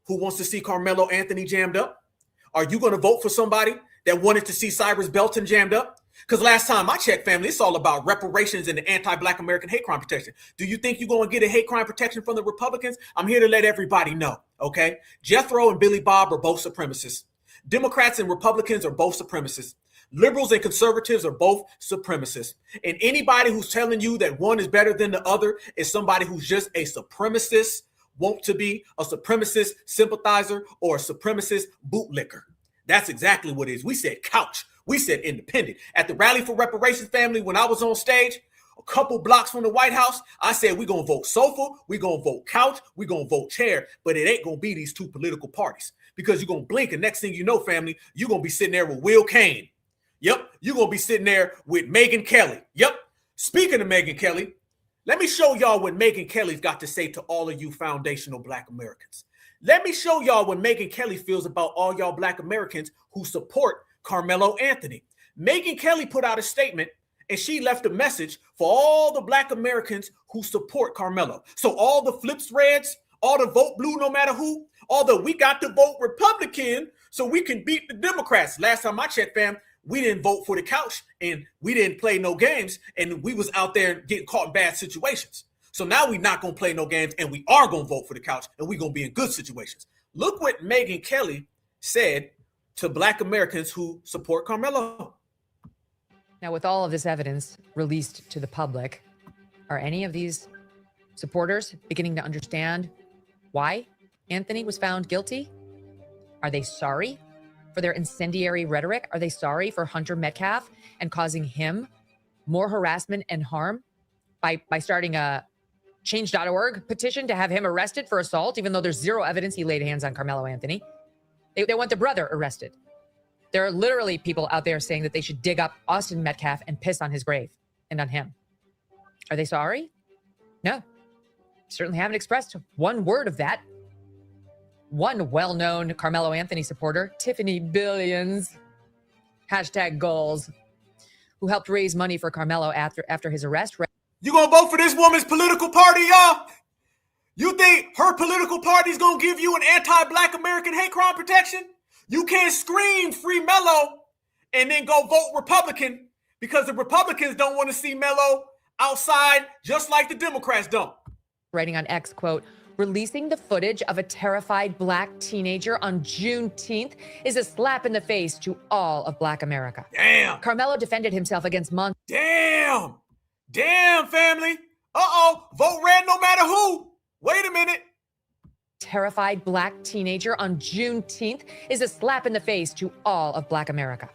who wants to see Carmelo Anthony jammed up? Are you going to vote for somebody that wanted to see Cyrus Belton jammed up? Because last time I checked, family, it's all about reparations and the anti-Black American hate crime protection. Do you think you're going to get a hate crime protection from the Republicans? I'm here to let everybody know, okay? Jethro and Billy Bob are both supremacists. Democrats and Republicans are both supremacists. Liberals and conservatives are both supremacists. And anybody who's telling you that one is better than the other is somebody who's just a supremacist, want to be a supremacist sympathizer or a supremacist bootlicker. That's exactly what it is. We said couch. We said independent. At the Rally for Reparations, family, when I was on stage, a couple blocks from the White House, I said we're going to vote sofa, we're going to vote couch, we're going to vote chair, but it ain't going to be these two political parties because you're going to blink and next thing you know, family, you're going to be sitting there with Will Cain. Yep. You're going to be sitting there with Megyn Kelly. Yep. Speaking of Megyn Kelly, let me show y'all what Megyn Kelly's got to say to all of you foundational Black Americans. Let me show y'all what Megyn Kelly feels about all y'all Black Americans who support Carmelo Anthony. Megyn Kelly put out a statement and she left a message for all the Black Americans who support Carmelo. So all the flips reds, all the vote blue no matter who, although we got to vote Republican so we can beat the Democrats. Last time I checked, fam, we didn't vote for the couch and we didn't play no games and we was out there getting caught in bad situations. So now we're not going to play no games and we are going to vote for the couch and we're going to be in good situations. Look what Megyn Kelly said to Black Americans who support Carmelo. Now, with all of this evidence released to the public, are any of these supporters beginning to understand why Anthony was found guilty? Are they sorry for their incendiary rhetoric? Are they sorry for Hunter Metcalf and causing him more harassment and harm by starting a change.org petition to have him arrested for assault, even though there's zero evidence he laid hands on Carmelo Anthony? They want the brother arrested. There are literally people out there saying that they should dig up Austin Metcalf and piss on his grave and on him. Are they sorry? No. Certainly haven't expressed one word of that. One well-known Carmelo Anthony supporter, Tiffany Billions, #goals, who helped raise money for Carmelo after his arrest. You gonna vote for this woman's political party, y'all? You think her political party's gonna give you an anti-Black American hate crime protection? You can't scream free Melo and then go vote Republican because the Republicans don't want to see Melo outside just like the Democrats don't. Writing on X, quote, releasing the footage of a terrified Black teenager on Juneteenth is a slap in the face to all of Black America. Damn. Carmelo defended himself against Damn, family. Vote red no matter who. Wait a minute. Terrified Black teenager on Juneteenth is a slap in the face to all of Black America.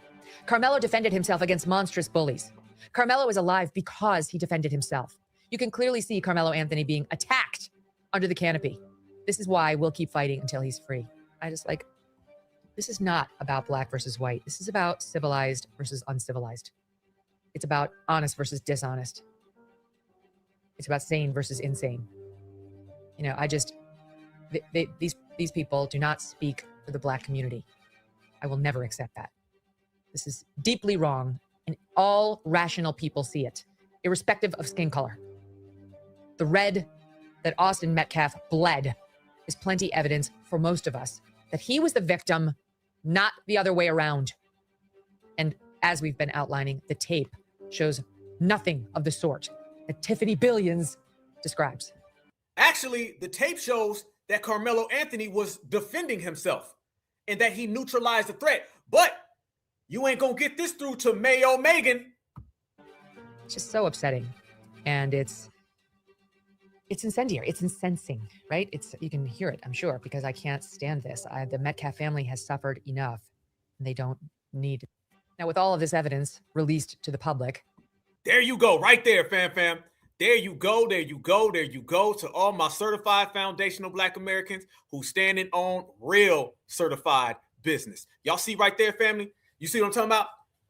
Carmelo defended himself against monstrous bullies. Carmelo is alive because he defended himself. You can clearly see Carmelo Anthony being attacked under the canopy. This is why we'll keep fighting until he's free. This is not about black versus white. This is about civilized versus uncivilized. It's about honest versus dishonest. It's about sane versus insane. These people do not speak for the black community. I will never accept that. This is deeply wrong, and all rational people see it, irrespective of skin color. The red that Austin Metcalf bled is plenty evidence for most of us that he was the victim, not the other way around. And as we've been outlining, the tape shows nothing of the sort that Tiffany Billions describes. Actually, the tape shows that Carmelo Anthony was defending himself and that he neutralized the threat. But you ain't gonna get this through to Mayo Megan. It's just so upsetting. And it's incendiary. It's incensing, right? You can hear it, I'm sure, because I can't stand this. The Metcalf family has suffered enough, and they don't need. Now, with all of this evidence released to the public. There you go, right there, fam. There you go to all my certified foundational Black Americans who standing on real certified business. Y'all see right there, family? You see what I'm talking about?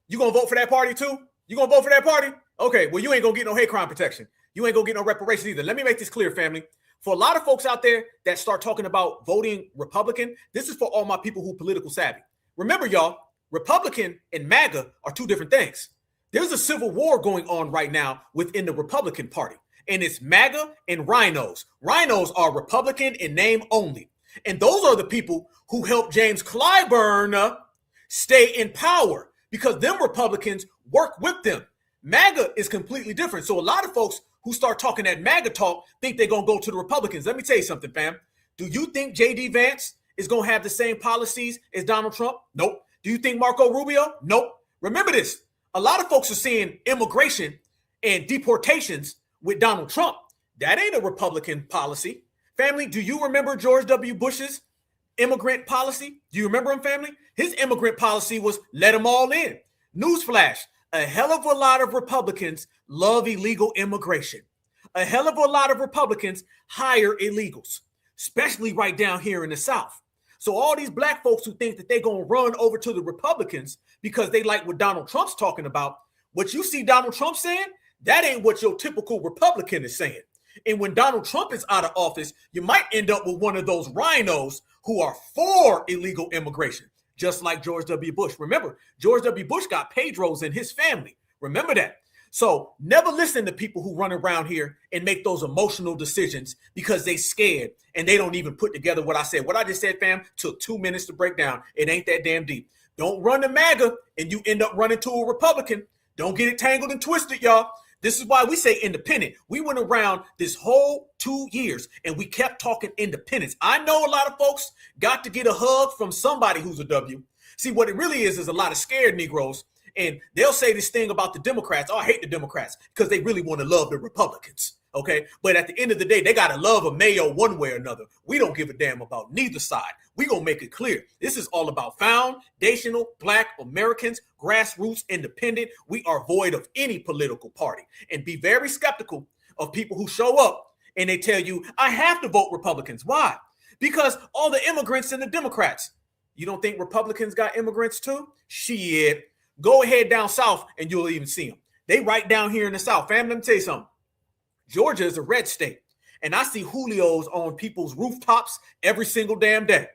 You gonna vote for that party too? You gonna vote for that party? Okay, well, you ain't gonna get no hate crime protection. You ain't gonna get no reparations either. Let me make this clear, family. For a lot of folks out there that start talking about voting Republican, this is for all my people who political savvy. Remember, y'all, Republican and MAGA are two different things. There's a civil war going on right now within the Republican Party, and it's MAGA and rhinos. Rhinos are Republican in name only. And those are the people who helped James Clyburn stay in power because them Republicans work with them. MAGA is completely different. So a lot of folks who start talking that MAGA talk think they're going to go to the Republicans. Let me tell you something, fam. Do you think J.D. Vance is going to have the same policies as Donald Trump? Nope. Do you think Marco Rubio? Nope. Remember this. A lot of folks are seeing immigration and deportations with Donald Trump. That ain't a Republican policy. Family, do you remember George W. Bush's immigrant policy? Do you remember him, family? His immigrant policy was let them all in. Newsflash, a hell of a lot of Republicans love illegal immigration. A hell of a lot of Republicans hire illegals, especially right down here in the South. So all these black folks who think that they're going to run over to the Republicans because they like what Donald Trump's talking about, what you see Donald Trump saying, that ain't what your typical Republican is saying. And when Donald Trump is out of office, you might end up with one of those rhinos who are for illegal immigration, just like George W. Bush. Remember, George W. Bush got Pedros in his family. Remember that. So never listen to people who run around here and make those emotional decisions because they scared and they don't even put together what I said. What I just said, fam, took 2 minutes to break down. It ain't that damn deep. Don't run to MAGA and you end up running to a Republican. Don't get it tangled and twisted, y'all. This is why we say independent. We went around this whole 2 years and we kept talking independence. I know a lot of folks got to get a hug from somebody who's a W. See, what it really is a lot of scared Negroes. And they'll say this thing about the Democrats. Oh, I hate the Democrats because they really want to love the Republicans. Okay. But at the end of the day, they got to love a Mayo one way or another. We don't give a damn about neither side. We're going to make it clear. This is all about foundational Black Americans, grassroots, independent. We are void of any political party. And be very skeptical of people who show up and they tell you, I have to vote Republicans. Why? Because all the immigrants and the Democrats. You don't think Republicans got immigrants too? Shit. Go ahead down south and you'll even see them. They right down here in the South. Fam, let me tell you something. Georgia is a red state. And I see Julios on people's rooftops every single damn day.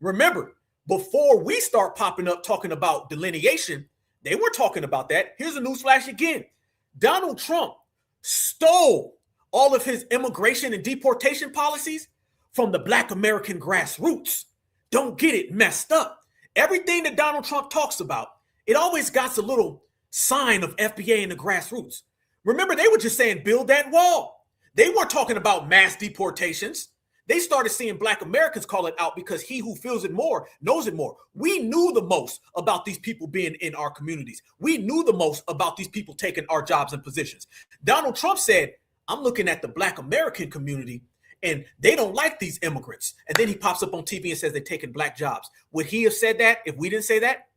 Remember, before we start popping up talking about delineation, they were talking about that. Here's a newsflash again. Donald Trump stole all of his immigration and deportation policies from the Black American grassroots. Don't get it messed up. Everything that Donald Trump talks about, it always got a little sign of FBA in the grassroots. Remember, they were just saying, build that wall. They weren't talking about mass deportations. They started seeing Black Americans call it out because he who feels it more knows it more. We knew the most about these people being in our communities. We knew the most about these people taking our jobs and positions. Donald Trump said, I'm looking at the Black American community and they don't like these immigrants. And then he pops up on TV and says they're taking Black jobs. Would he have said that if we didn't say that?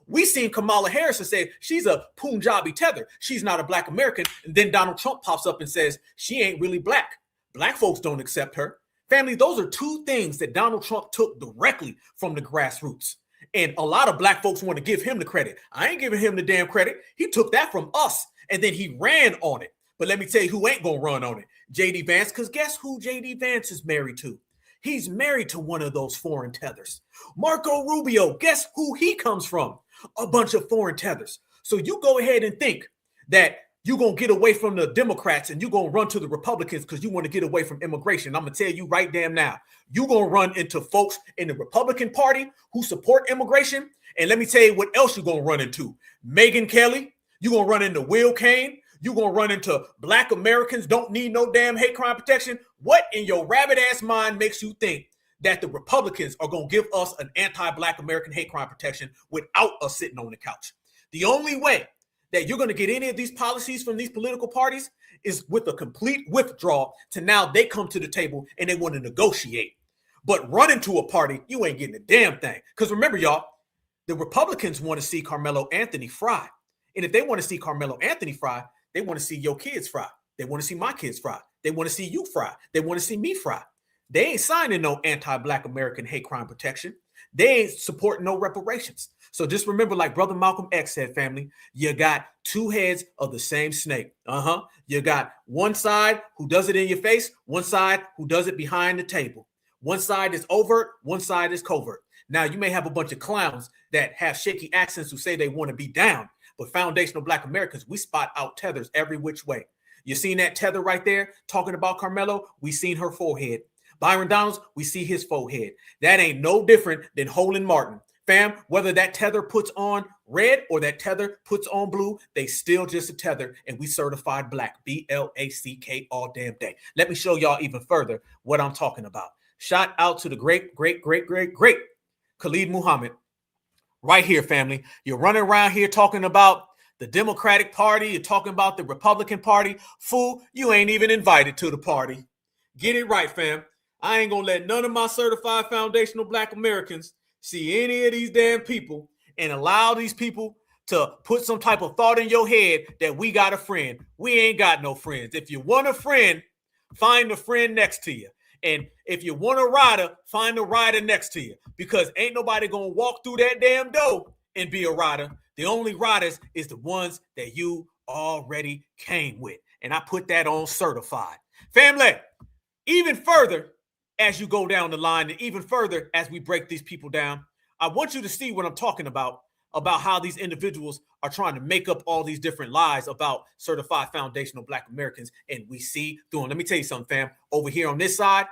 We seen Kamala Harris and say she's a Punjabi tether. She's not a Black American. And then Donald Trump pops up and says she ain't really Black. Black folks don't accept her. Family, those are two things that Donald Trump took directly from the grassroots. And a lot of black folks want to give him the credit. I ain't giving him the damn credit. He took that from us, and then he ran on it. But let me tell you who ain't going to run on it. J.D. Vance, because guess who J.D. Vance is married to? He's married to one of those foreign tethers. Marco Rubio, guess who he comes from? A bunch of foreign tethers. So you go ahead and think that you're going to get away from the Democrats and you're going to run to the Republicans because you want to get away from immigration. I'm going to tell you right damn now, you're going to run into folks in the Republican Party who support immigration. And let me tell you what else you're going to run into. Megyn Kelly, you're going to run into Will Cain. You're going to run into Black Americans don't need no damn hate crime protection. What in your rabbit ass mind makes you think that the Republicans are going to give us an anti-Black American hate crime protection without us sitting on the couch? The only way that you're going to get any of these policies from these political parties is with a complete withdrawal to now they come to the table and they want to negotiate. But running to a party, you ain't getting a damn thing. Because remember, y'all, the Republicans want to see Carmelo Anthony fry. And if they want to see Carmelo Anthony fry, they want to see your kids fry. They want to see my kids fry. They want to see you fry. They want to see me fry. They ain't signing no anti-Black American hate crime protection. They ain't supporting no reparations. So just remember, like Brother Malcolm X said, family, you got two heads of the same snake. You got one side who does it in your face, one side who does it behind the table. One side is overt, one side is covert. Now, you may have a bunch of clowns that have shaky accents who say they want to be down, but foundational Black Americans, we spot out tethers every which way. You seen that tether right there talking about Carmelo? We seen her forehead. Byron Donalds, we see his forehead. That ain't no different than Holden Martin. Fam, whether that tether puts on red or that tether puts on blue, they still just a tether, and we certified Black, BLACK all damn day. Let me show y'all even further what I'm talking about. Shout out to the great Khalid Muhammad. Right here, family. You're running around here talking about the Democratic Party. You're talking about the Republican Party. Fool, you ain't even invited to the party. Get it right, fam. I ain't gonna let none of my certified foundational Black Americans see any of these damn people and allow these people to put some type of thought in your head that we got a friend. We ain't got no friends. If you want a friend, find a friend next to you. And if you want a rider, find a rider next to you, because ain't nobody gonna walk through that damn door and be a rider. The only riders is the ones that you already came with. And I put that on certified. Family, even further as you go down the line and even further as we break these people down, I want you to see what I'm talking about how these individuals are trying to make up all these different lies about certified foundational Black Americans. And we see through them. Let me tell you something, fam. Over here on this side,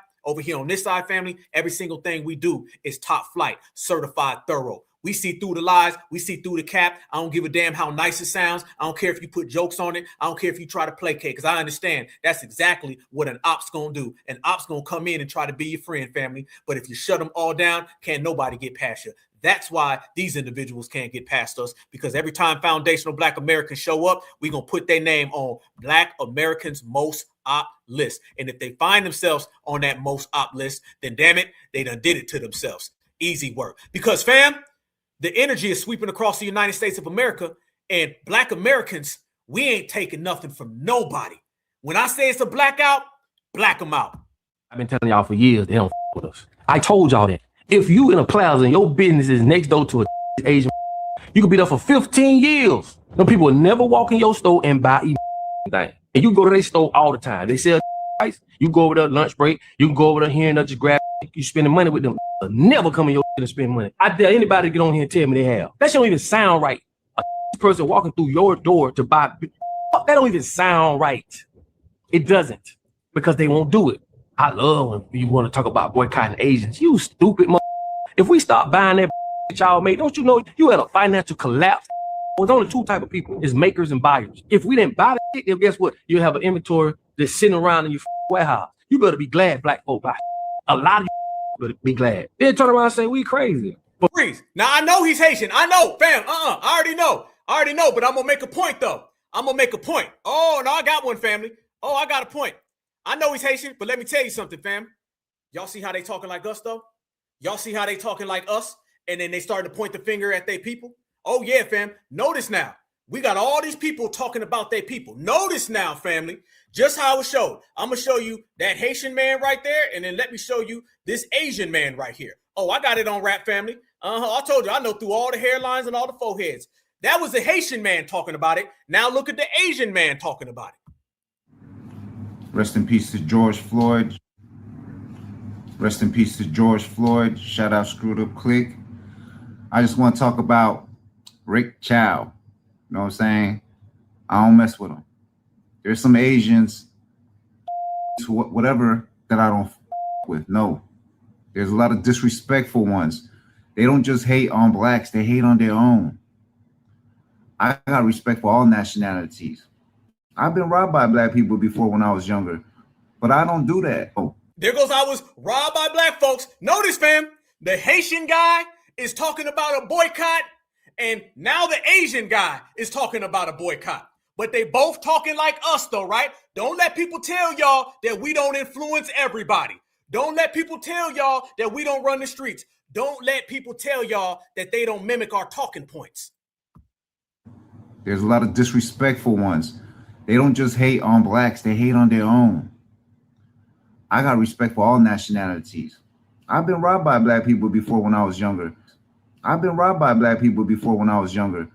family, every single thing we do is top flight, certified thorough. We see through the lies. We see through the cap. I don't give a damn how nice it sounds. I don't care if you put jokes on it. I don't care if you try to placate, because I understand that's exactly what an op's going to do. An op's going to come in and try to be your friend, family. But if you shut them all down, can't nobody get past you. That's why these individuals can't get past us, because every time foundational Black Americans show up, we're going to put their name on Black Americans' most op list. And if they find themselves on that most op list, then damn it, they done did it to themselves. Easy work. Because, fam, the energy is sweeping across the United States of America, and Black Americans, we ain't taking nothing from nobody. When I say it's a blackout, black them out. I've been telling y'all for years, they don't with us. I told y'all that. If you in a plaza and your business is next door to a Asian, you could be there for 15 years. Them people will never walk in your store and buy thing. And you go to their store all the time. They sell ice. You go over there lunch break. You can go over there here and just grab. You spending money with them. They'll never come in your and spend money. I dare anybody to get on here and tell me they have. That shit don't even sound right. A person walking through your door to buy. That don't even sound right. It doesn't, because they won't do it. I love when you want to talk about boycotting Asians. You stupid mother. If we start buying that y'all make, don't you know you had a financial collapse? There's only two type of people. It's makers and buyers. If we didn't buy that shit, guess what? You have an inventory that's sitting around in your warehouse. You better be glad Black folk buy. A lot of you better be glad. Then turn around and say we crazy. But freeze. Now I know he's Haitian. I know, fam. I already know. But I'm gonna make a point though. Oh, no, I got one, family. Oh, I got a point. I know he's Haitian, but let me tell you something, fam. Y'all see how they talking like us, though? Y'all see how they talking like us? And then they started to point the finger at their people? Oh, yeah, fam. Notice now. We got all these people talking about their people. Notice now, family, just how it showed. I'm going to show you that Haitian man right there, and then let me show you this Asian man right here. Oh, I got it on Rap Family. I told you, I know through all the hairlines and all the foreheads. That was the Haitian man talking about it. Now look at the Asian man talking about it. Rest in peace to George Floyd. Rest in peace to George Floyd. Shout out Screwed Up Click. I just want to talk about Rick Chow. You know what I'm saying? I don't mess with them. There's some Asians, whatever, that I don't with. No. There's a lot of disrespectful ones. They don't just hate on blacks. They hate on their own. I got respect for all nationalities. I've been robbed by black people before when I was younger, but I don't do that. Oh. There goes I was robbed by black folks. Notice, fam, the Haitian guy is talking about a boycott, and now the Asian guy is talking about a boycott. But they both talking like us, though, right? Don't let people tell y'all that we don't influence everybody. Don't let people tell y'all that we don't run the streets. Don't let people tell y'all that they don't mimic our talking points. There's a lot of disrespectful ones. They don't just hate on blacks. They hate on their own. I got respect for all nationalities. I've been robbed by black people before when I was younger. I've been robbed by black people before when I was younger.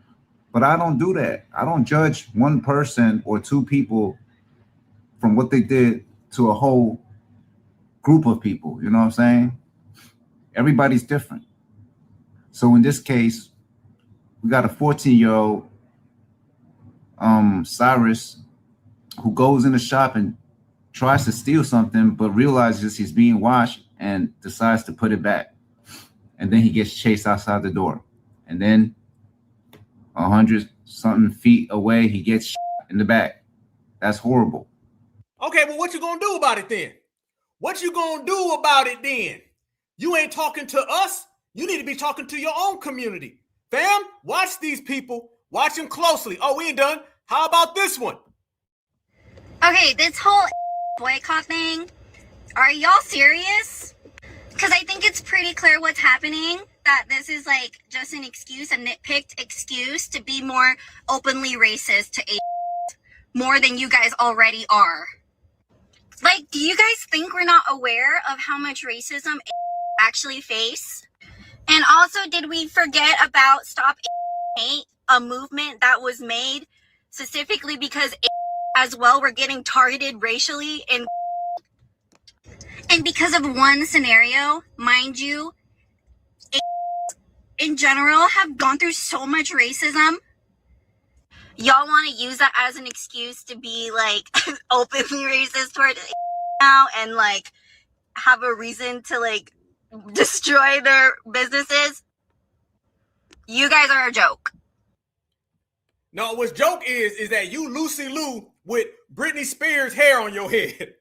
But I don't do that. I don't judge one person or two people from what they did to a whole group of people. You know what I'm saying? Everybody's different. So in this case, we got a 14-year-old, Cyrus, who goes in the shop and tries to steal something, but realizes he's being watched and decides to put it back. And then he gets chased outside the door. And then 100-something feet away, he gets shot in the back. That's horrible. Okay, well, what you gonna do about it then? What you gonna do about it then? You ain't talking to us. You need to be talking to your own community. Fam, watch these people. Watch them closely. Oh, we ain't done. How about this one? Okay, this whole boycott thing, are y'all serious? Because I think it's pretty clear what's happening, that this is like just an excuse, a nitpicked excuse to be more openly racist to more than you guys already are. Like, do you guys think we're not aware of how much racism actually face? And also, did we forget about Stop Hate, a movement that was made specifically because as well were getting targeted racially and because of one scenario, mind you, in general have gone through so much racism. Y'all want to use that as an excuse to be like openly racist towards now and like have a reason to like destroy their businesses? You guys are a joke. No, what's joke is that you Lucy Lou with Britney Spears hair on your head.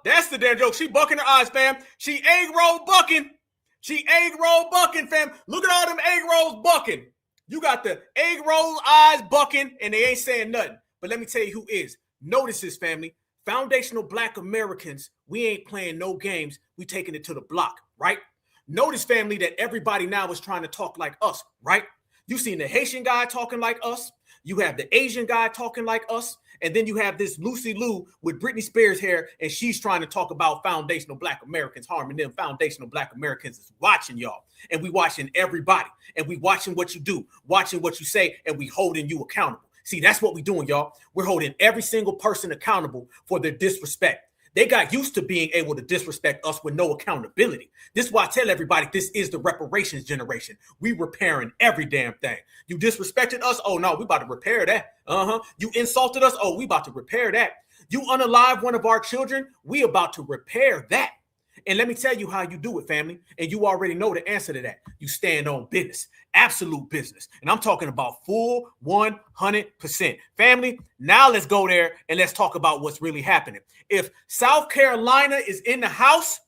That's the damn joke. She bucking her eyes, fam. She egg roll bucking. She egg roll bucking, fam. Look at all them egg rolls bucking. You got the egg roll eyes bucking, and they ain't saying nothing. But let me tell you who is. Notice this, family. Foundational Black Americans, we ain't playing no games. We taking it to the block, right? Notice, family, that everybody now is trying to talk like us, right? You seen the Haitian guy talking like us. You have the Asian guy talking like us. And then you have this Lucy Lou with Britney Spears hair, and she's trying to talk about foundational Black Americans harming them. Foundational Black Americans is watching y'all, and we watching everybody, and we watching what you do, watching what you say, and we holding you accountable. See, that's what we doing, y'all. We're holding every single person accountable for their disrespect. They got used to being able to disrespect us with no accountability. This is why I tell everybody this is the reparations generation. We repairing every damn thing. You disrespected us? Oh, no, we about to repair that. You insulted us? Oh, we about to repair that. You unalive one of our children? We about to repair that. And let me tell you how you do it, family. And you already know the answer to that. You stand on business, absolute business. And I'm talking about full 100%. Family, now let's go there and let's talk about what's really happening. If South Carolina is in the house,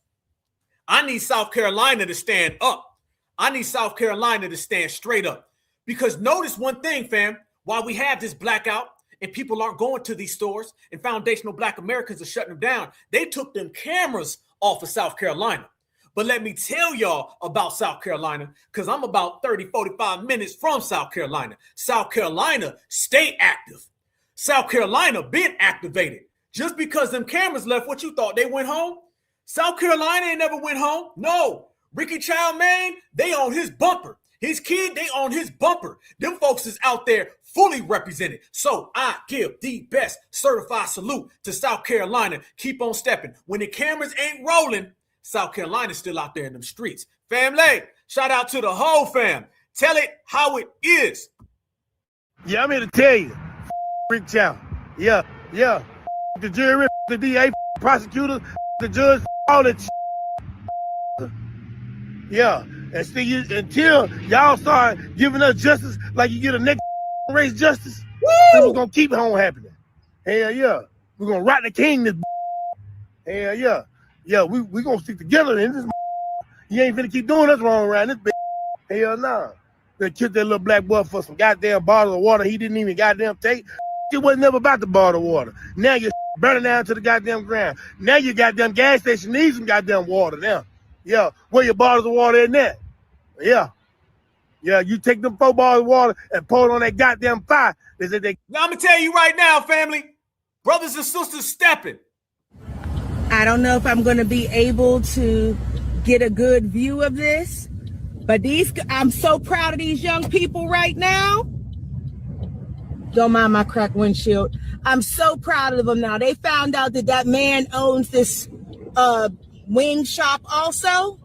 I need South Carolina to stand up. I need South Carolina to stand straight up. Because notice one thing, fam, while we have this blackout and people aren't going to these stores and foundational Black Americans are shutting them down, they took them cameras off of South Carolina. But let me tell y'all about South Carolina, because I'm about 30, 45 minutes from South Carolina. South Carolina, stay active. South Carolina been activated. Just because them cameras left, what you thought they went home? South Carolina ain't never went home. No. Ricky Chow, man, they on his bumper. His kid, they on his bumper. Them folks is out there fully represented. So I give the best certified salute to South Carolina. Keep on stepping. When the cameras ain't rolling, South Carolina's still out there in them streets. Family, shout out to the whole fam. Tell it how it is. Yeah, I'm here to tell you. Rick Chow. Yeah. The jury, the DA, prosecutors, the judge, all that shit. Yeah. And see, until y'all start giving us justice like you get a next race justice, then we're going to keep it on happening. Hell yeah. We're going to rock the king this. Hell yeah. Yeah, we going to stick together in this. You ain't finna keep doing us wrong around this bitch. Hell nah. They killed that little black boy for some goddamn bottle of water he didn't even goddamn take. It was never about the bottle of water. Now you're burning down to the goddamn ground. Now your goddamn gas station needs some goddamn water now. Yeah, where your bottles of water in there? Yeah, you take them 4 bottles of water and pour it on that goddamn fire. Now I'm gonna tell you right now, family, brothers and sisters stepping. I don't know if I'm going to be able to get a good view of this, but I'm so proud of these young people right now. Don't mind my cracked windshield. I'm so proud of them now. They found out that man owns this wing shop also.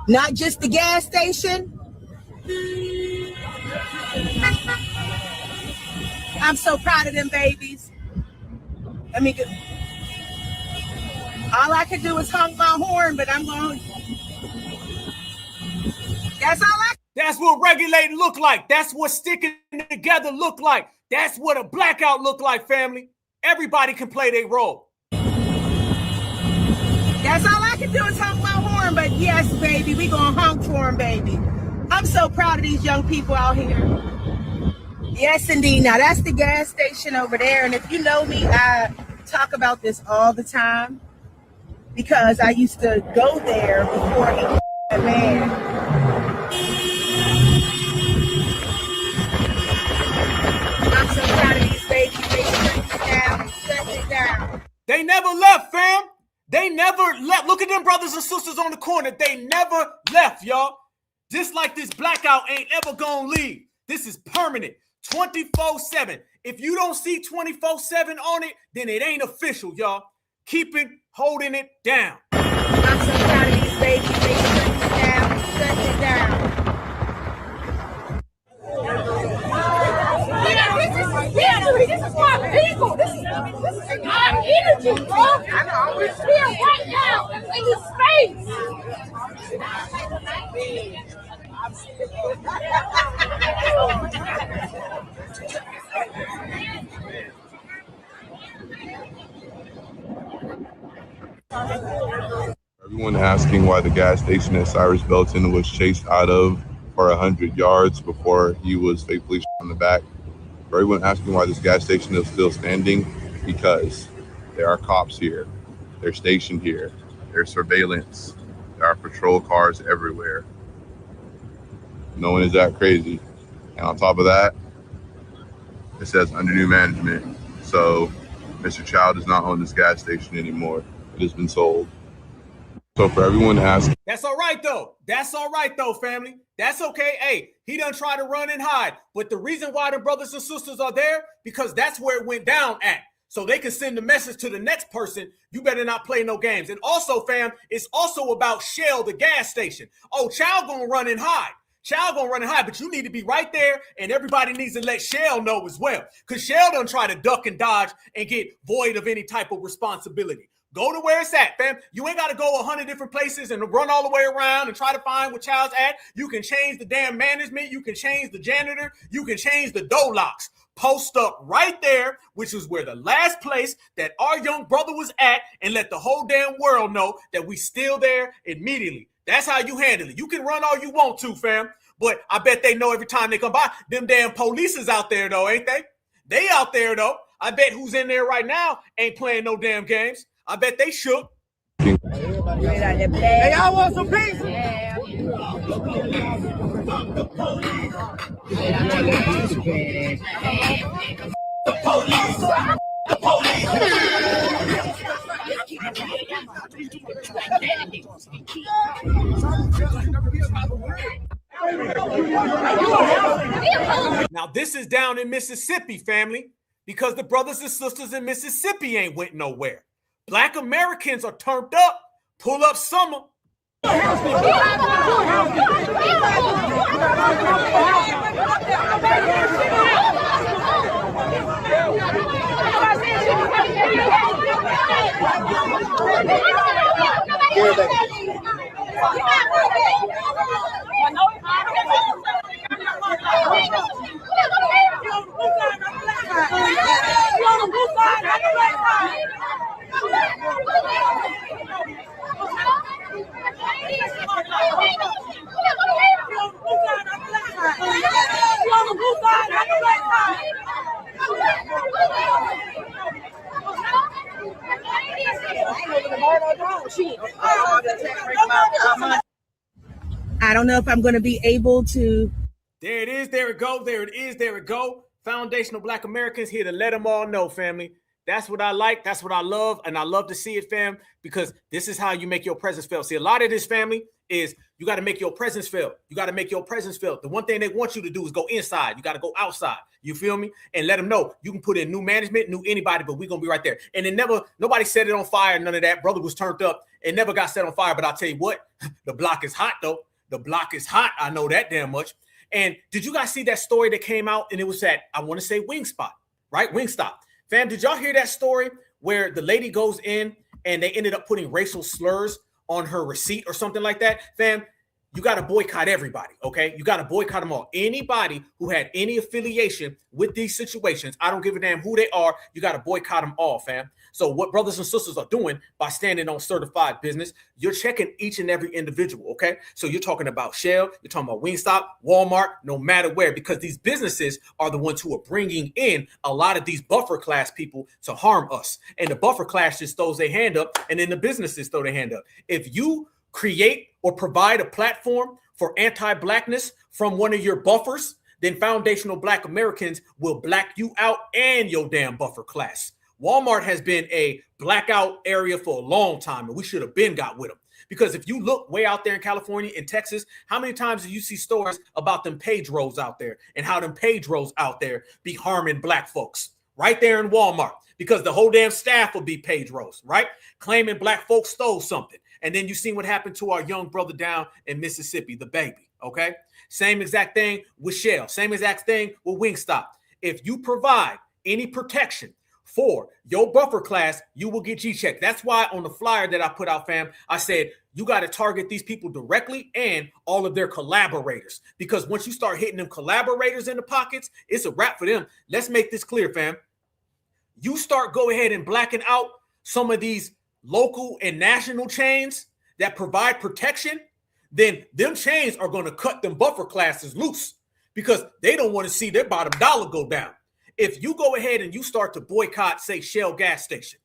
Not just the gas station. I'm so proud of them babies. I mean, all I can do is honk my horn, but I'm going. That's what regulating look like. That's what sticking together look like. That's what a blackout look like, family. Everybody can play their role. That's all I can do is honk my horn, but yes, baby, we gonna honk for them, baby. I'm so proud of these young people out here. Yes, indeed. Now, that's the gas station over there, and if you know me, I talk about this all the time because I used to go there before he was a man. I'm so proud of these babies. They shut it down. They never left, fam. They never left. Look at them brothers and sisters on the corner. They never left, y'all. Just like this blackout ain't ever gonna leave. This is permanent, 24/7. If you don't see 24/7 on it, then it ain't official, y'all. Keep it, holding it down. I'm so proud of these babies. They shut it down. This is my people. This is our energy, bro. We're here right now in this space. Everyone asking why the gas station at Cyrus-Belton was chased out of for 100 yards before he was faithfully shot in the back. For everyone asking why this gas station is still standing, because there are cops here. They're stationed here. There's surveillance. There are patrol cars everywhere. No one is that crazy. And on top of that, it says under new management. So Mr. Chow does not own this gas station anymore. It has been sold. So for everyone asking. That's all right, though. That's all right, though, family. That's okay. Hey, he done try to run and hide. But the reason why the brothers and sisters are there, because that's where it went down at. So they can send the message to the next person, you better not play no games. And also, fam, it's also about Shell, the gas station. Oh, Chow gonna run and hide. Chow gonna run and hide, but you need to be right there, and everybody needs to let Shell know as well. Because Shell done try to duck and dodge and get void of any type of responsibility. Go to where it's at, fam. You ain't got to go 100 different places and run all the way around and try to find where Child's at. You can change the damn management. You can change the janitor. You can change the door locks. Post up right there, which is where the last place that our young brother was at, and let the whole damn world know that we still there immediately. That's how you handle it. You can run all you want to, fam, but I bet they know every time they come by. Them damn police is out there, though, ain't they? They out there, though. I bet who's in there right now ain't playing no damn games. I bet they shook. Hey, y'all want some peace? Now, this is down in Mississippi, family, because the brothers and sisters in Mississippi ain't went nowhere. Black Americans are turned up. Pull up summer. I don't know if I'm going to be able to. There it is. There it go. There it is. There it go. Foundational Black Americans here to let them all know, family. That's what I like. That's what I love. And I love to see it, fam, because this is how you make your presence felt. See, a lot of this, family, is you got to make your presence felt. You got to make your presence felt. The one thing they want you to do is go inside. You got to go outside. You feel me? And let them know you can put in new management, new anybody, but we're going to be right there. And it never, nobody set it on fire. None of that. Brother was turned up. It never got set on fire. But I'll tell you what, the block is hot, though. The block is hot. I know that damn much. And did you guys see that story that came out? And it was at, I want to say Wingspot, right? Wingstop. Fam, did y'all hear that story where the lady goes in and they ended up putting racial slurs on her receipt or something like that? Fam, you got to boycott everybody, okay? You got to boycott them all. Anybody who had any affiliation with these situations, I don't give a damn who they are, you got to boycott them all, fam. So what brothers and sisters are doing by standing on certified business, you're checking each and every individual, okay? So you're talking about Shell, you're talking about Wingstop, Walmart, no matter where, because these businesses are the ones who are bringing in a lot of these buffer class people to harm us. And the buffer class just throws their hand up, and then the businesses throw their hand up. If you create or provide a platform for anti-blackness from one of your buffers, then foundational Black Americans will black you out and your damn buffer class. Walmart has been a blackout area for a long time, and we should have been got with them. Because if you look way out there in California, in Texas, how many times do you see stories about them Pedros out there and how them Pedros out there be harming Black folks right there in Walmart? Because the whole damn staff will be Pedros, right? Claiming Black folks stole something. And then you see what happened to our young brother down in Mississippi, the baby, okay? Same exact thing with Shell. Same exact thing with Wingstop. If you provide any protection for your buffer class, you will get G-checked. That's why on the flyer that I put out, fam, I said, you got to target these people directly and all of their collaborators. Because once you start hitting them collaborators in the pockets, it's a wrap for them. Let's make this clear, fam. You start go ahead and blacking out some of these local and national chains that provide protection, then them chains are going to cut them buffer classes loose because they don't want to see their bottom dollar go down. If you go ahead and you start to boycott, say, Shell gas station,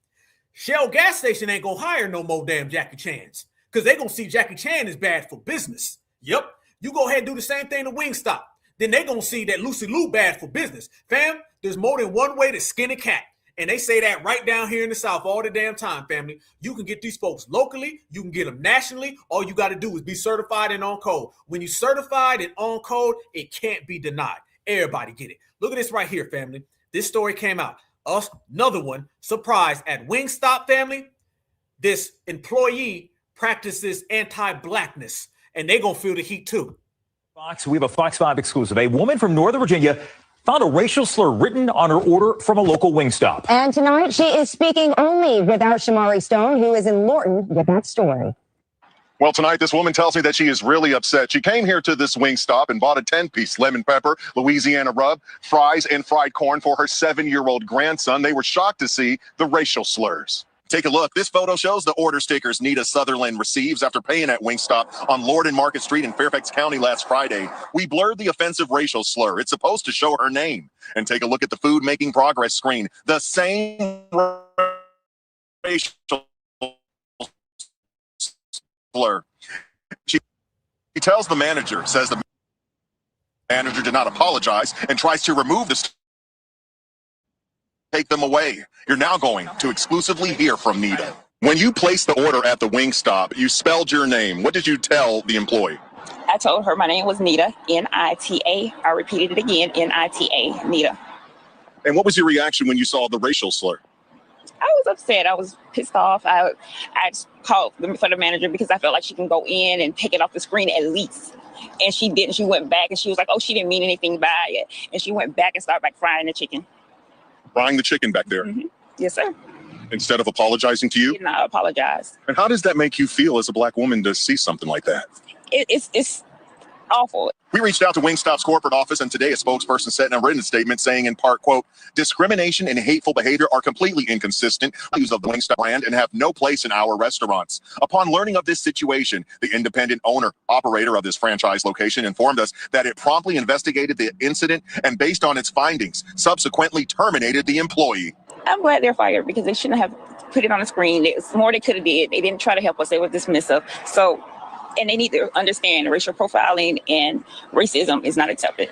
Shell gas station ain't going to hire no more damn Jackie Chans because they're going to see Jackie Chan is bad for business. Yep. You go ahead and do the same thing to Wingstop. Then they're going to see that Lucy Lou bad for business. Fam, there's more than one way to skin a cat. And they say that right down here in the South all the damn time, family. You can get these folks locally. You can get them nationally. All you got to do is be certified and on code. When you're certified and on code, it can't be denied. Everybody get it. Look at this right here, family. This story came out. Another one, surprise, at Wingstop, family. This employee practices anti-blackness, and they're going to feel the heat too. Fox, we have a Fox 5 exclusive. A woman from Northern Virginia found a racial slur written on her order from a local Wingstop. And tonight, she is speaking only without Shamari Stone, who is in Lorton with that story. Well, tonight, this woman tells me that she is really upset. She came here to this Wingstop and bought a 10-piece lemon pepper, Louisiana rub, fries, and fried corn for her 7-year-old grandson. They were shocked to see the racial slurs. Take a look. This photo shows the order stickers Nita Sutherland receives after paying at Wingstop on Lord and Market Street in Fairfax County last Friday. We blurred the offensive racial slur. It's supposed to show her name. And take a look at the food making progress screen. The same racial slur. She tells the manager, says the manager did not apologize and tries to remove the take them away. You're now going to exclusively hear from Nita. When you placed the order at the Wingstop, you spelled your name. What did you tell the employee? I told her my name was Nita, N-I-T-A. I repeated it again, N-I-T-A, Nita. And what was your reaction when you saw the racial slur? I was upset. I was pissed off. I just called for the manager because I felt like she can go in and take it off the screen at least. And she didn't. She went back and she was like, oh, she didn't mean anything by it. And she went back and started like frying the chicken. Frying the chicken back there? Mm-hmm. Yes, sir. Instead of apologizing to you? She did not apologize. And how does that make you feel as a Black woman to see something like that? It's awful. We reached out to Wingstop's corporate office, and today a spokesperson said in a written statement saying in part, quote, discrimination and hateful behavior are completely inconsistent use of the Wingstop brand and have no place in our restaurants. Upon learning of this situation, the independent operator of this franchise location informed us that it promptly investigated the incident and based on its findings, subsequently terminated the employee. I'm glad they're fired because they shouldn't have put it on the screen. There's more they could have did. They didn't try to help us. They were dismissive. So, and they need to understand racial profiling and racism is not accepted.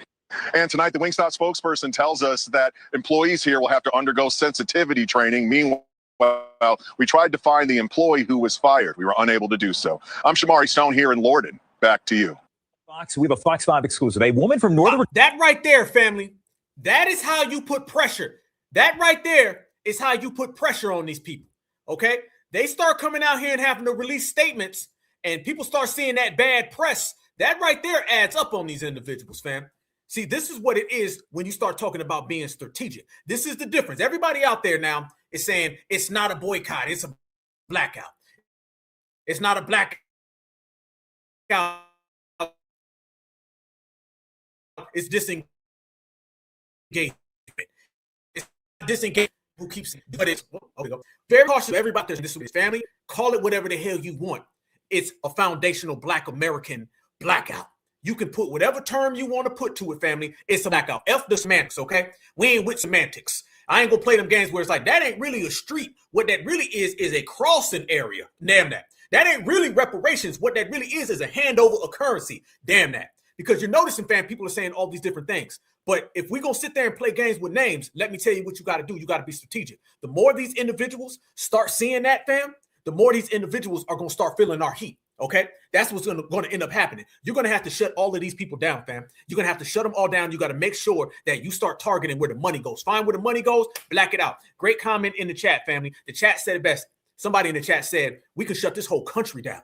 And tonight, the Wingstop spokesperson tells us that employees here will have to undergo sensitivity training. Meanwhile, we tried to find the employee who was fired. We were unable to do so. I'm Shamari Stone here in Lorden. Back to you. We have a Fox 5 exclusive. A woman from Northern... That right there, family. That is how you put pressure. That right there is how you put pressure on these people, okay? They start coming out here and having to release statements, and people start seeing that bad press. That right there adds up on these individuals, fam. See, this is what it is when you start talking about being strategic. This is the difference. Everybody out there now is saying it's not a boycott, it's a blackout. It's not a blackout. It's disengagement. It's disengagement. Who keeps it? But it's very cautious. Everybody there's this family. Call it whatever the hell you want. It's a foundational Black American blackout. You can put whatever term you want to put to it, family. It's a blackout. F the semantics, okay? We ain't with semantics. I ain't gonna play them games where it's like, that ain't really a street. What that really is a crossing area. Damn that. That ain't really reparations. What that really is a handover of currency. Damn that. Because you're noticing, fam, people are saying all these different things. But if we're going to sit there and play games with names, let me tell you what you got to do. You got to be strategic. The more these individuals start seeing that, fam, the more these individuals are going to start feeling our heat, okay? That's what's going to end up happening. You're going to have to shut all of these people down, fam. You're going to have to shut them all down. You got to make sure that you start targeting where the money goes. Find where the money goes, black it out. Great comment in the chat, family. The chat said it best. Somebody in the chat said, we can shut this whole country down.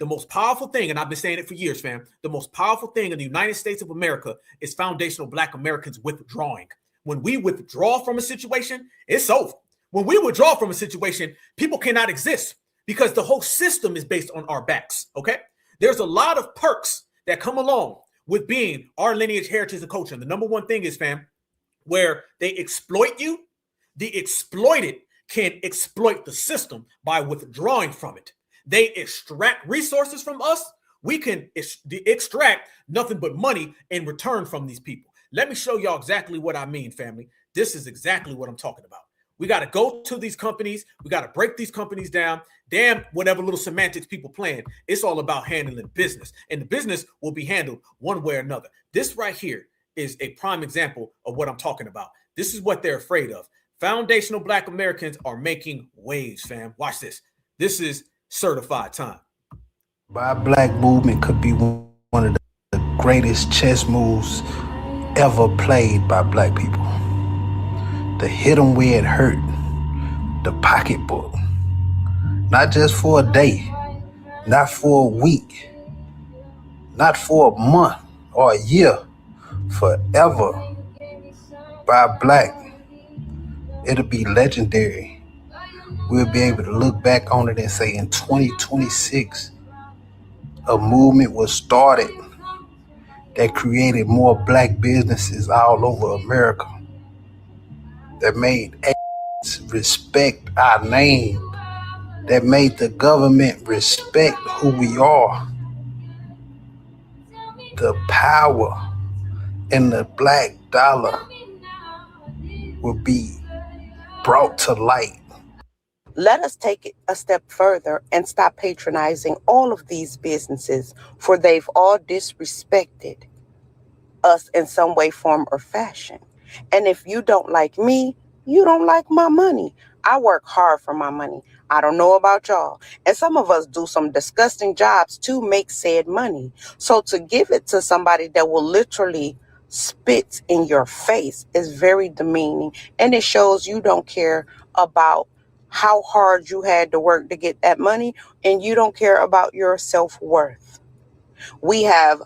The most powerful thing, and I've been saying it for years, fam, the most powerful thing in the United States of America is foundational Black Americans withdrawing. When we withdraw from a situation, it's over. When we withdraw from a situation, people cannot exist because the whole system is based on our backs, okay? There's a lot of perks that come along with being our lineage, heritage, and culture. And the number one thing is, fam, where they exploit you, the exploited can exploit the system by withdrawing from it. They extract resources from us. We can extract nothing but money in return from these people. Let me show y'all exactly what I mean, family. This is exactly what I'm talking about. We got to go to these companies. We got to break these companies down. Damn, whatever little semantics people playing, it's all about handling business. And the business will be handled one way or another. This right here is a prime example of what I'm talking about. This is what they're afraid of. Foundational Black Americans are making waves, fam. Watch this. This is certified time. Our Black movement could be one of the greatest chess moves ever played by Black people. To hit them where it hurt, the pocketbook. Not just for a day, not for a week, not for a month or a year, forever. By Black, it'll be legendary. We'll be able to look back on it and say in 2026, a movement was started that created more Black businesses all over America, that made respect our name, that made the government respect who we are. The power in the Black dollar will be brought to light. Let us take it a step further and stop patronizing all of these businesses, for they've all disrespected us in some way, form, or fashion. And if you don't like me, you don't like my money. I work hard for my money. I don't know about y'all. And some of us do some disgusting jobs to make said money. So to give it to somebody that will literally spit in your face is very demeaning. And it shows you don't care about how hard you had to work to get that money, and you don't care about your self-worth. We have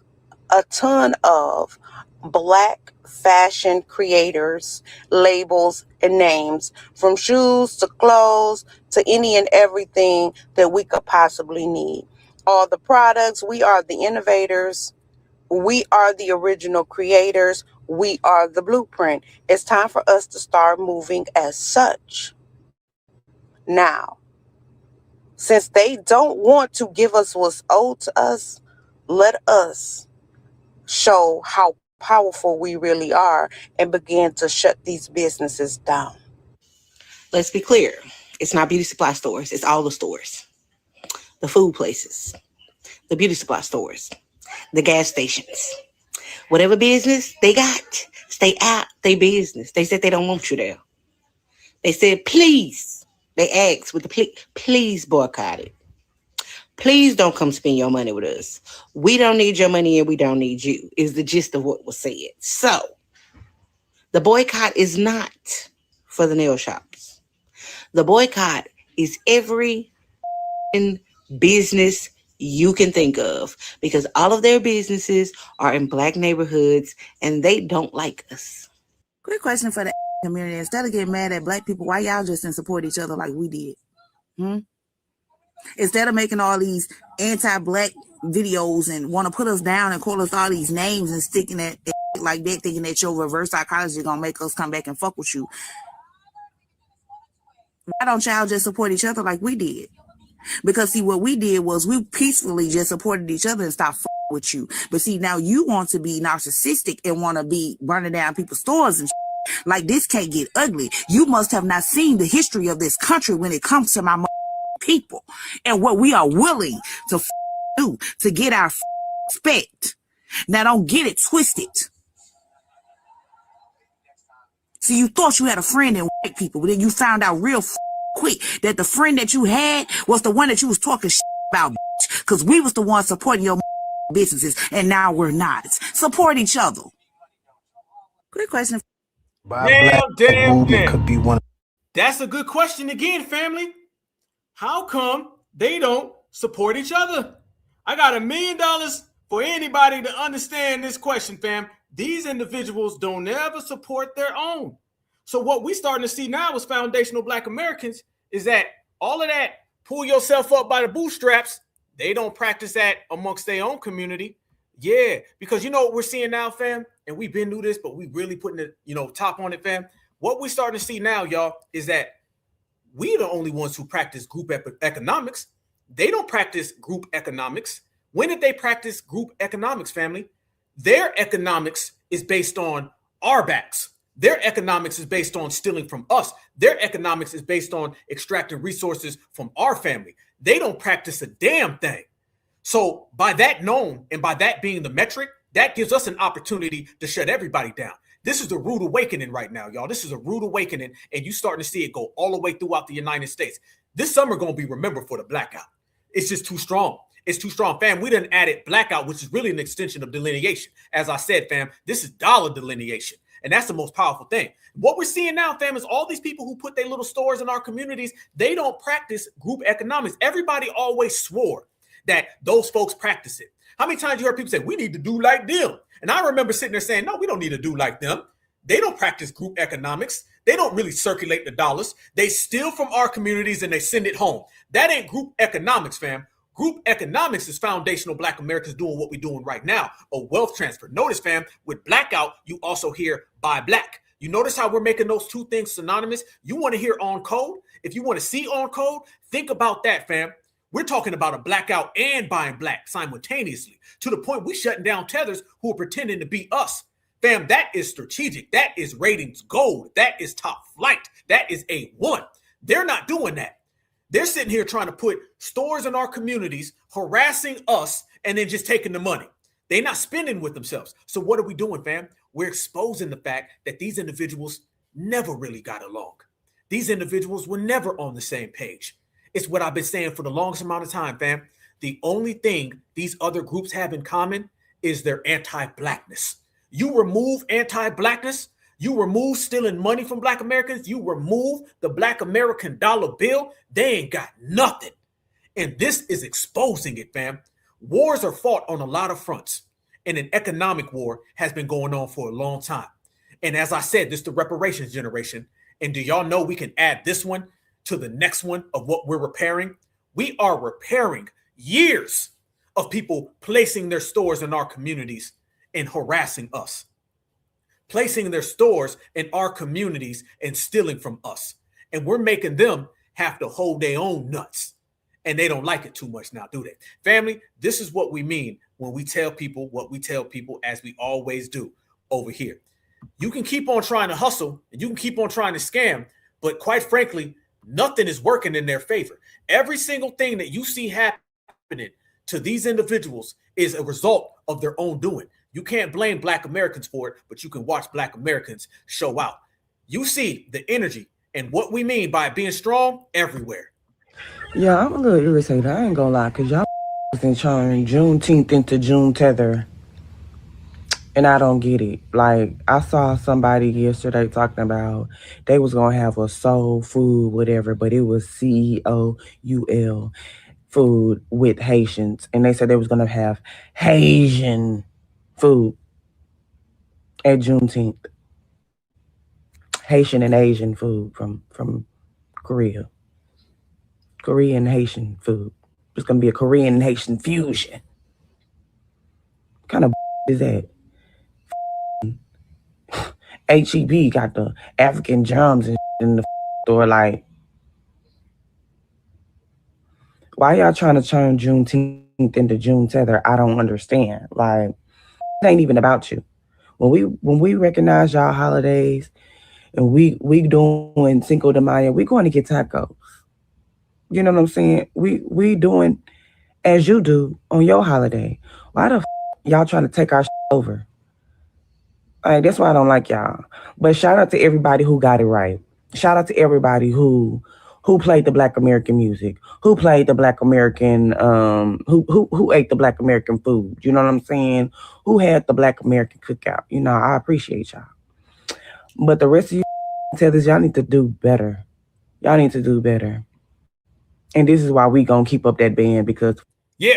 a ton of Black fashion creators, labels, and names, from shoes to clothes to any and everything that we could possibly need. All the products, we are the innovators. We are the original creators. We are the blueprint. It's time for us to start moving as such. Now, since they don't want to give us what's owed to us, let us show how powerful we really are and begin to shut these businesses down. Let's be clear. It's not beauty supply stores. It's all the stores. The food places, the beauty supply stores, the gas stations. Whatever business they got, stay out they business. They said they don't want you there. They said, please. They asked with the please boycott it. Please don't come spend your money with us. We don't need your money and we don't need you, is the gist of what was said. So, the boycott is not for the nail shops. The boycott is every business you can think of, because all of their businesses are in Black neighborhoods and they don't like us. Quick question for the community. Instead of getting mad at Black people, why y'all just didn't support each other like we did? Instead of making all these anti-Black videos and want to put us down and call us all these names and sticking at like that, thinking that your reverse psychology is going to make us come back and fuck with you. Why don't y'all just support each other like we did? Because see, what we did was we peacefully just supported each other and stopped fucking with you. But see, now you want to be narcissistic and want to be burning down people's stores and shit. Like, this can't get ugly. You must have not seen the history of this country when it comes to my people and what we are willing to do to get our respect. Now, don't get it twisted. See, you thought you had a friend in white people, but then you found out real quick that the friend that you had was the one that you was talking about, because we was the ones supporting your businesses, and now we're not. Support each other. Quick question. Damn. Could be one. That's a good question again, family. How come they don't support each other? I got $1 million for anybody to understand this question, fam. These individuals don't ever support their own. So what we starting to see now as foundational Black Americans is that all of that pull yourself up by the bootstraps, they don't practice that amongst their own community. Yeah, because you know what we're seeing now, fam, and we've been through this, but we really putting the top on it, fam. What we're starting to see now, y'all, is that we're the only ones who practice group economics. They don't practice group economics. When did they practice group economics, family? Their economics is based on our backs. Their economics is based on stealing from us. Their economics is based on extracting resources from our family. They don't practice a damn thing. So by that known and by that being the metric, that gives us an opportunity to shut everybody down. This is the rude awakening right now, y'all. This is a rude awakening, and you starting to see it go all the way throughout the United States. This summer going to be remembered for the blackout. It's just too strong. It's too strong, fam. We done added blackout, which is really an extension of delineation. As I said, fam, this is dollar delineation, and that's the most powerful thing. What we're seeing now, fam, is all these people who put their little stores in our communities, they don't practice group economics. Everybody always swore that those folks practice it. How many times you heard people say, we need to do like them? And I remember sitting there saying, no, we don't need to do like them. They don't practice group economics. They don't really circulate the dollars. They steal from our communities and they send it home. That ain't group economics, fam. Group economics is foundational Black Americans doing what we're doing right now, a wealth transfer. Notice, fam, with blackout, you also hear buy Black. You notice how we're making those two things synonymous? You want to hear on code? If you want to see on code, think about that, fam. We're talking about a blackout and buying Black simultaneously, to the point we shutting down tethers who are pretending to be us. Fam, that is strategic. That is ratings gold. That is top flight. That is A1. They're not doing that. They're sitting here trying to put stores in our communities, harassing us, and then just taking the money. They're not spending with themselves. So what are we doing, fam? We're exposing the fact that these individuals never really got along. These individuals were never on the same page. It's what I've been saying for the longest amount of time, fam. The only thing these other groups have in common is their anti-blackness. You remove anti-blackness, you remove stealing money from Black Americans, you remove the Black American dollar bill, they ain't got nothing. And this is exposing it, fam. Wars are fought on a lot of fronts, and an economic war has been going on for a long time. And as I said, this is the reparations generation. And do y'all know we can add this one to the next one of what we're repairing? We are repairing years of people placing their stores in our communities and harassing us, placing their stores in our communities and stealing from us. And we're making them have to hold their own nuts. And they don't like it too much now, do they? Family, this is what we mean when we tell people what we tell people, as we always do over here. You can keep on trying to hustle and you can keep on trying to scam, but quite frankly, nothing is working in their favor. Every single thing that you see happening to these individuals is a result of their own doing. You can't blame Black Americans for it, but you can watch Black Americans show out. You see the energy and what we mean by being strong everywhere. Yeah, I'm a little irritated. I ain't gonna lie, because y'all been turning Juneteenth into June tether. And I don't get it. Like, I saw somebody yesterday talking about they was going to have a soul food, whatever, but it was COUL food with Haitians. And they said they was going to have Haitian food at Juneteenth. Haitian and Asian food from Korea. Korean Haitian food. It's going to be a Korean and Haitian fusion. What kind of is that? HEB got the African drums and in the store. Like, why y'all trying to turn Juneteenth into June tether? I don't understand. Like, it ain't even about you. When we recognize y'all holidays and we doing Cinco de Mayo, we going to get tacos. You know what I'm saying? We doing as you do on your holiday. Why the y'all trying to take our over? Like, that's why I don't like y'all. But shout out to everybody who got it right. Shout out to everybody who played the Black American music, who played the Black American, who ate the Black American food. You know what I'm saying? Who had the Black American cookout. You know, I appreciate y'all. But the rest of you tethers, y'all need to do better. Y'all need to do better. And this is why we gonna keep up that band, because Yeah,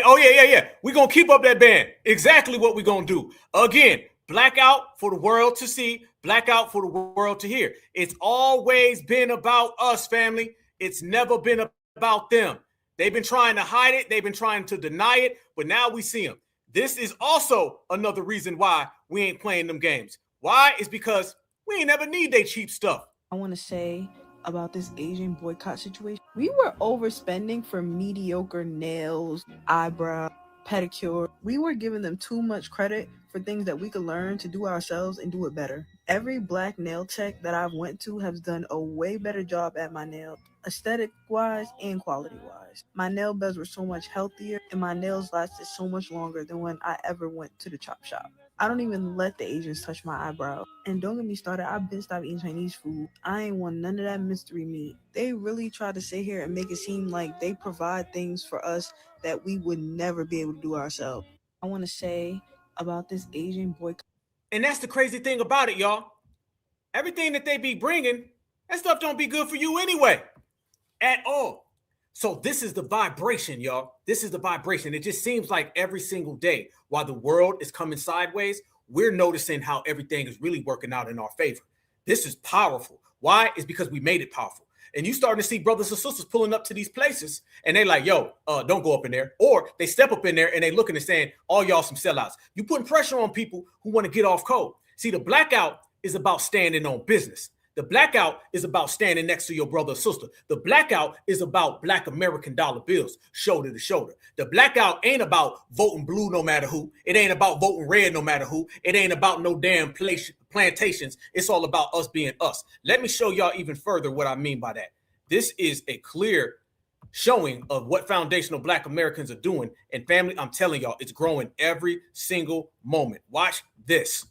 we're going to keep up that band. Exactly what we're going to do. Again, blackout for the world to see, blackout for the world to hear. It's always been about us, family. It's never been about them. They've been trying to hide it. They've been trying to deny it, but now we see them. This is also another reason why we ain't playing them games. Why? It's because we ain't never need they cheap stuff. I want to say about this Asian boycott situation. We were overspending for mediocre nails, eyebrow, pedicure. We were giving them too much credit for things that we could learn to do ourselves and do it better. Every black nail tech that I've went to has done a way better job at my nail, aesthetic-wise and quality-wise. My nail beds were so much healthier and my nails lasted so much longer than when I ever went to the chop shop. I don't even let the Asians touch my eyebrow. And don't get me started, I've been stopped eating Chinese food. I ain't want none of that mystery meat. They really try to sit here and make it seem like they provide things for us that we would never be able to do ourselves. I want to say about this Asian boycott. And that's the crazy thing about it, y'all. Everything that they be bringing, that stuff don't be good for you anyway, at all. So this is the vibration, y'all. This is the vibration. It just seems like every single day, while the world is coming sideways, we're noticing how everything is really working out in our favor. This is powerful. Why? It's because we made it powerful. And you starting to see brothers and sisters pulling up to these places and they like, yo, don't go up in there. Or they step up in there and they looking and saying, all y'all some sellouts. You putting pressure on people who want to get off code. See, the blackout is about standing on business. The blackout is about standing next to your brother or sister. The blackout is about Black American dollar bills, shoulder to shoulder. The blackout ain't about voting blue no matter who. It ain't about voting red no matter who. It ain't about no damn plantations. It's all about us being us. Let me show y'all even further what I mean by that. This is a clear showing of what foundational Black Americans are doing. And family, I'm telling y'all, it's growing every single moment. Watch this.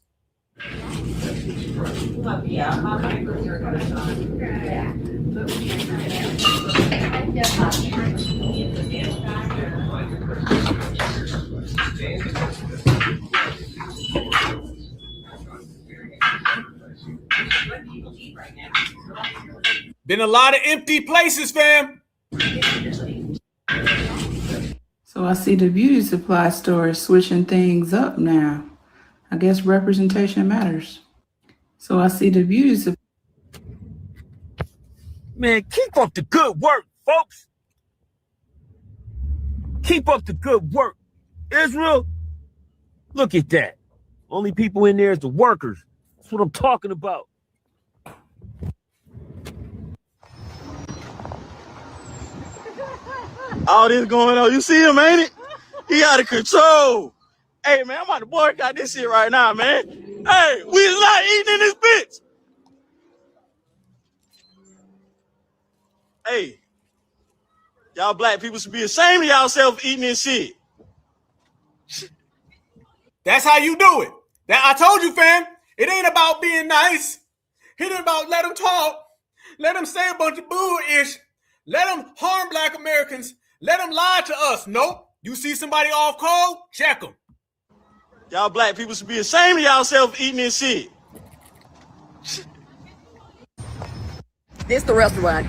Been a lot of empty places, fam. So I see the beauty supply store switching things up now. I guess representation matters. So I see the beauty supply. Man, keep up the good work, folks. Keep up the good work. Israel, look at that. Only people in there is the workers. That's what I'm talking about. All this going on. You see him, ain't it? He out of control. Hey, man, I'm about to boycott this shit right now, man. Hey, we is not eating in this bitch. Hey, y'all black people should be ashamed of yourself eating this shit. That's how you do it. I told you, fam. It ain't about being nice. It ain't about let them talk. Let them say a bunch of bull-ish. Let them harm Black Americans. Let them lie to us. Nope. You see somebody off code, check them. Y'all black people should be ashamed of yourself eating this shit. This the restaurant.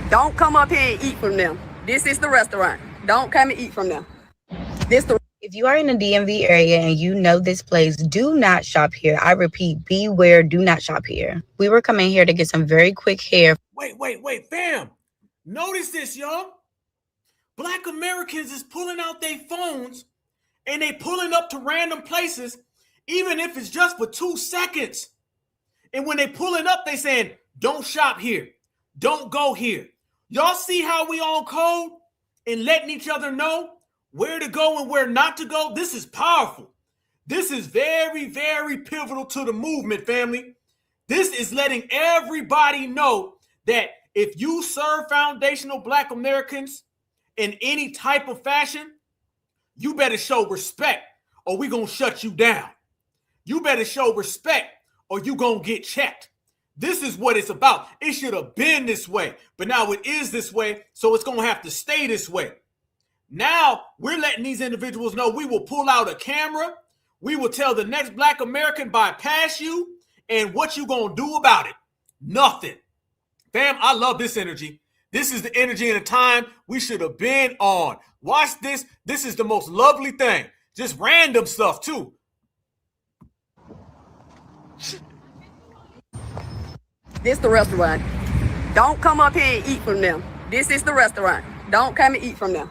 Don't come up here and eat from them. This is the restaurant. Don't come and eat from them. If you are in the DMV area and you know this place, do not shop here. I repeat, beware, do not shop here. We were coming here to get some very quick hair. Wait, fam. Notice this, y'all. Black Americans is pulling out their phones and they pulling up to random places, even if it's just for 2 seconds. And when they pulling up, they saying, don't shop here. Don't go here. Y'all see how we on code and letting each other know where to go and where not to go? This is powerful. This is very, very pivotal to the movement, family. This is letting everybody know that if you serve foundational Black Americans in any type of fashion, you better show respect or we gonna shut you down. You better show respect or you gonna get checked. This is what it's about. It should have been this way, but now it is this way, so it's gonna have to stay this way. Now we're letting these individuals know we will pull out a camera. We will tell the next Black American bypass you, and what you gonna do about it? Nothing. Fam, I love this energy. This is the energy and the time we should have been on. Watch this. This is the most lovely thing. Just random stuff too. This the restaurant. Don't come up here and eat from them. This is the restaurant. Don't come and eat from them.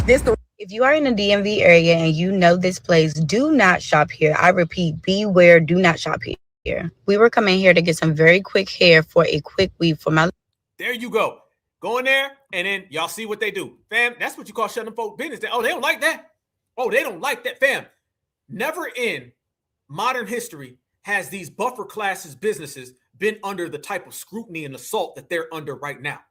If you are in the DMV area and you know this place, do not shop here. I repeat, beware, do not shop here. We were coming here to get some very quick hair for a quick weave for my... There you go. Go in there, and then y'all see what they do. Fam, that's what you call shutting folk business. Oh, they don't like that. Oh, they don't like that. Fam, never in modern history has these buffer classes businesses been under the type of scrutiny and assault that they're under right now.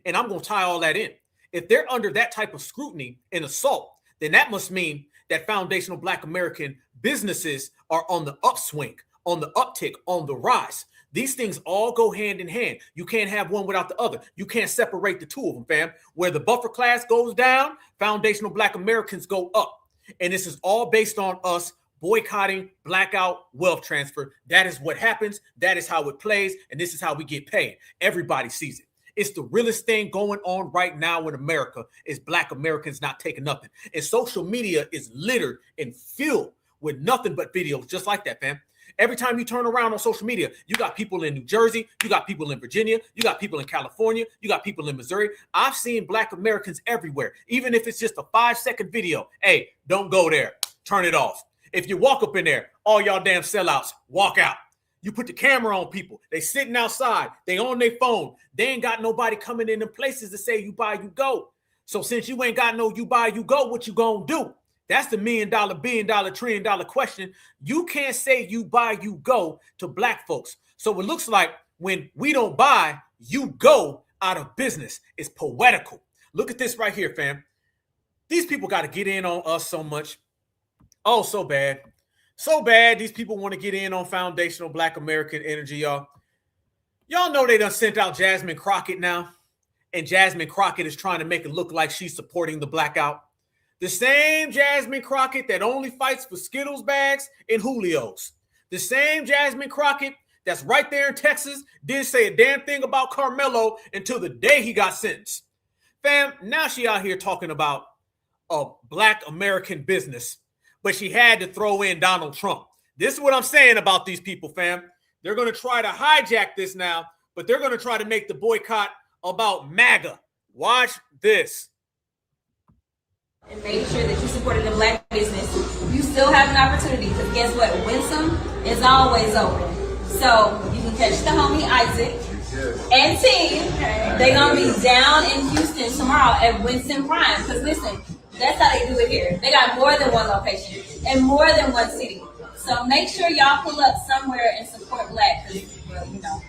And I'm going to tie all that in. If they're under that type of scrutiny and assault, then that must mean that foundational Black American businesses are on the upswing, on the uptick, on the rise. These things all go hand in hand. You can't have one without the other. You can't separate the two of them, fam. Where the buffer class goes down, foundational Black Americans go up. And this is all based on us boycotting, blackout, wealth transfer. That is what happens. That is how it plays. And this is how we get paid. Everybody sees it. It's the realest thing going on right now in America is Black Americans not taking nothing. And social media is littered and filled with nothing but videos just like that, fam. Every time you turn around on social media, you got people in New Jersey, you got people in Virginia, you got people in California, you got people in Missouri. I've seen Black Americans everywhere, even if it's just a 5-second video. Hey, don't go there. Turn it off. If you walk up in there, all y'all damn sellouts, walk out. You put the camera on people. They sitting outside. They on their phone. They ain't got nobody coming in them places to say you buy, you go. So since you ain't got no you buy, you go, what you gonna do? That's the $1 million, $1 billion, $1 trillion question. You can't say you buy, you go to Black folks. So it looks like when we don't buy, you go out of business. It's poetical. Look at this right here, fam. These people got to get in on us so much. Oh, so bad. So bad these people want to get in on foundational Black American energy, y'all. Y'all know they done sent out Jasmine Crockett now. And Jasmine Crockett is trying to make it look like she's supporting the blackout. The same Jasmine Crockett that only fights for Skittles bags and Julio's. The same Jasmine Crockett that's right there in Texas didn't say a damn thing about Carmelo until the day he got sentenced. Fam, now she out here talking about a Black American business, but she had to throw in Donald Trump. This is what I'm saying about these people, fam. They're going to try to hijack this now, but they're going to try to make the boycott about MAGA. Watch this. And make sure that you supported the Black business. You still have an opportunity, because guess what? Winsome is always open. So you can catch the homie Isaac and team. They're going to be down in Houston tomorrow at Winston Prime. Because listen, that's how they do it here. They got more than one location and more than one city. So make sure y'all pull up somewhere and support Black. Because, well, you know,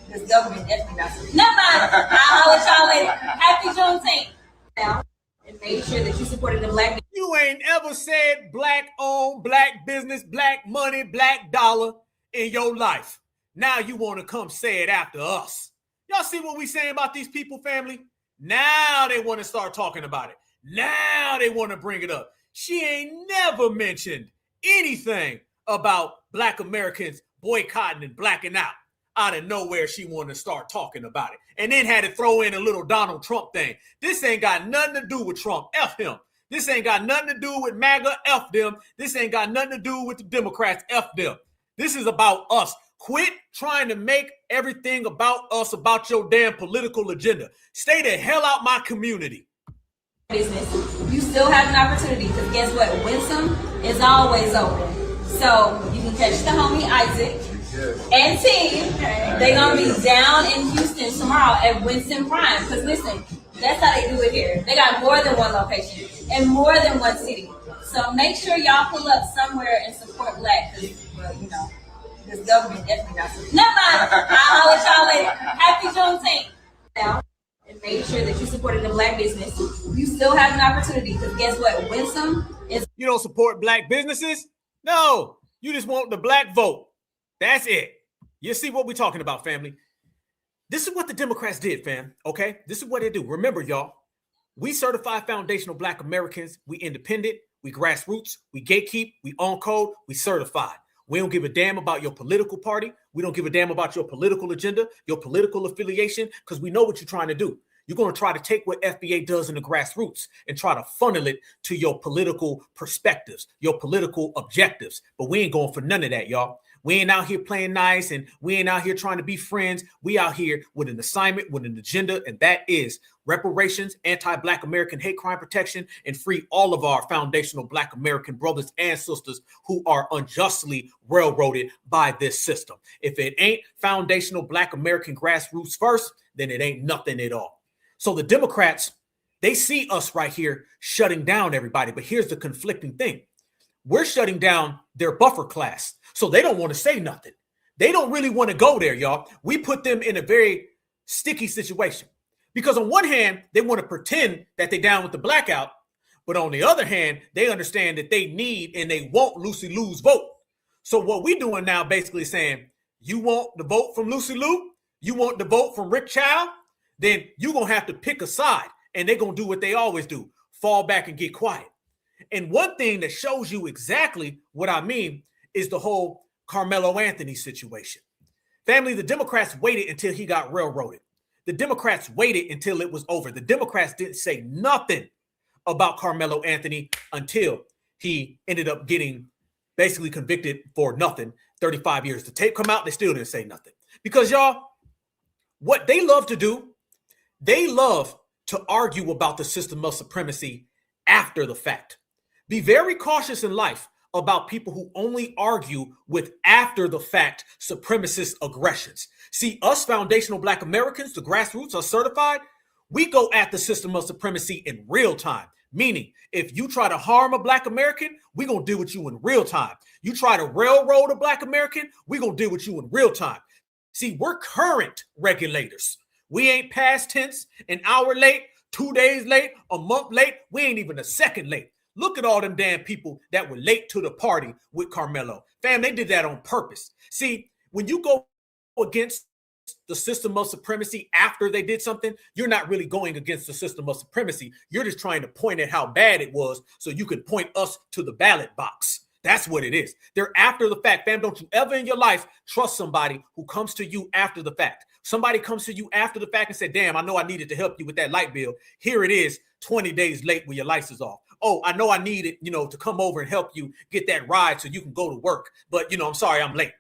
this government definitely not supporting. Never mind. I'll holler at y'all later. Happy Juneteenth. Now, and make sure that you supported the Black. You ain't ever said Black owned, Black business, Black money, Black dollar in your life. Now you want to come say it after us. Y'all see what we saying about these people, family? Now they want to start talking about it. Now they want to bring it up. She ain't never mentioned anything about Black Americans boycotting and blacking out. Out of nowhere, she wanted to start talking about it. And then had to throw in a little Donald Trump thing. This ain't got nothing to do with Trump. F him. This ain't got nothing to do with MAGA. F them. This ain't got nothing to do with the Democrats. F them. This is about us. Quit trying to make everything about us about your damn political agenda. Stay the hell out my community. Business. You still have an opportunity, because guess what? Winsome is always open. So you can catch the homie Isaac and team. They're going to be down in Houston tomorrow at Winston Prime. Because listen, that's how they do it here. They got more than one location and more than one city. So make sure y'all pull up somewhere and support Black. Because, well, you know, this government definitely not supporting. Never mind. I'll holler at y'all later. Happy Juneteenth. Now, and make sure that you supported the Black business. You still have an opportunity, because guess what? Winsome is. You don't support Black businesses? No. You just want the Black vote. That's it. You see what we're talking about, family. This is what the Democrats did, fam. Okay? This is what they do. Remember, y'all, we certify foundational Black Americans. We independent. We grassroots. We gatekeep. We on code. We certified. We don't give a damn about your political party. We don't give a damn about your political agenda, your political affiliation, because we know what you're trying to do. You're going to try to take what FBA does in the grassroots and try to funnel it to your political perspectives, your political objectives. But we ain't going for none of that, y'all. We ain't out here playing nice, and we ain't out here trying to be friends. We out here with an assignment, with an agenda, and that is reparations, anti-Black American hate crime protection, and free all of our foundational Black American brothers and sisters who are unjustly railroaded by this system. If it ain't foundational Black American grassroots first, then it ain't nothing at all. So the Democrats, they see us right here shutting down everybody. But here's the conflicting thing. We're shutting down their buffer class. So they don't want to say nothing. They don't really want to go there, y'all. We put them in a very sticky situation. Because on one hand, they want to pretend that they're down with the blackout. But on the other hand, they understand that they need and they want Lucy Lou's vote. So what we're doing now basically is saying, you want the vote from Lucy Lou? You want the vote from Rick Chow? Then you're going to have to pick a side. And they're going to do what they always do. Fall back and get quiet. And one thing that shows you exactly what I mean is the whole Carmelo Anthony situation. Family, the Democrats waited until he got railroaded. The Democrats waited until it was over. The Democrats didn't say nothing about Carmelo Anthony until he ended up getting basically convicted for nothing, 35 years. The tape come out, they still didn't say nothing. Because y'all, what they love to do, they love to argue about the system of supremacy after the fact. Be very cautious in life about people who only argue with after the fact supremacist aggressions. See, us foundational Black Americans, the grassroots are certified. We go at the system of supremacy in real time. Meaning, if you try to harm a Black American, we're going to deal with you in real time. You try to railroad a Black American, we're going to deal with you in real time. See, we're current regulators. We ain't past tense, an hour late, 2 days late, a month late. We ain't even a second late. Look at all them damn people that were late to the party with Carmelo. Fam, they did that on purpose. See, when you go against the system of supremacy after they did something, you're not really going against the system of supremacy. You're just trying to point at how bad it was so you can point us to the ballot box. That's what it is. They're after the fact. Fam, don't you ever in your life trust somebody who comes to you after the fact. Somebody comes to you after the fact and said, damn, I know I needed to help you with that light bill. Here it is, 20 days late with your lights is off. Oh, I know I needed, to come over and help you get that ride so you can go to work. But, I'm sorry, I'm late.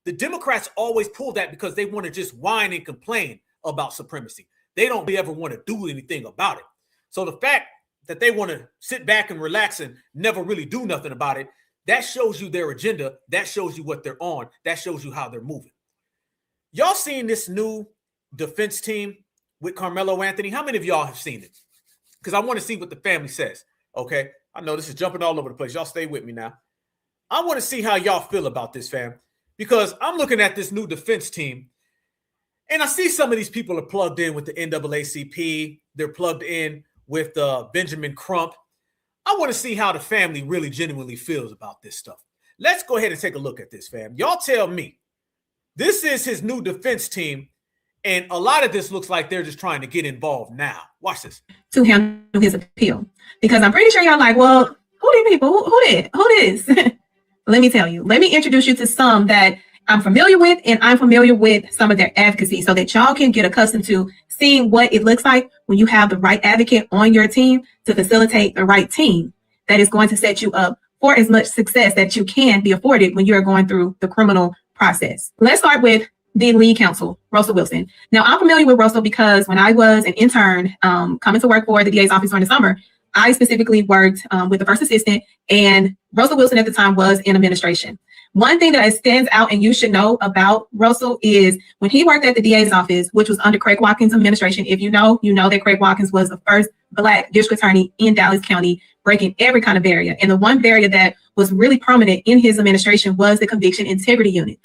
The Democrats always pull that because they want to just whine and complain about supremacy. They don't ever want to do anything about it. So the fact that they want to sit back and relax and never really do nothing about it, that shows you their agenda. That shows you what they're on. That shows you how they're moving. Y'all seen this new defense team with Carmelo Anthony? How many of y'all have seen it? Because I want to see what the family says. Okay. I know this is jumping all over the place. Y'all stay with me now. I want to see how y'all feel about this, fam. Because I'm looking at this new defense team, and I see some of these people are plugged in with the NAACP. They're plugged in with Benjamin Crump. I want to see how the family really genuinely feels about this stuff. Let's go ahead and take a look at this, fam. Y'all tell me. This is his new defense team, and a lot of this looks like they're just trying to get involved now. Watch this. To handle his appeal. Because I'm pretty sure y'all like, well, who did people? Who did? Who is? Let me tell you. Let me introduce you to some that I'm familiar with, and I'm familiar with some of their advocacy so that y'all can get accustomed to seeing what it looks like when you have the right advocate on your team to facilitate the right team that is going to set you up for as much success that you can be afforded when you're going through the criminal process. Let's start with the lead counsel, Russell Wilson. Now, I'm familiar with Russell because when I was an intern coming to work for the DA's office during the summer, I specifically worked with the first assistant, and Russell Wilson at the time was in administration. One thing that stands out and you should know about Russell is when he worked at the DA's office, which was under Craig Watkins' administration, if you know that Craig Watkins was the first Black district attorney in Dallas County, breaking every kind of barrier. And the one barrier that was really prominent in his administration was the Conviction Integrity Unit.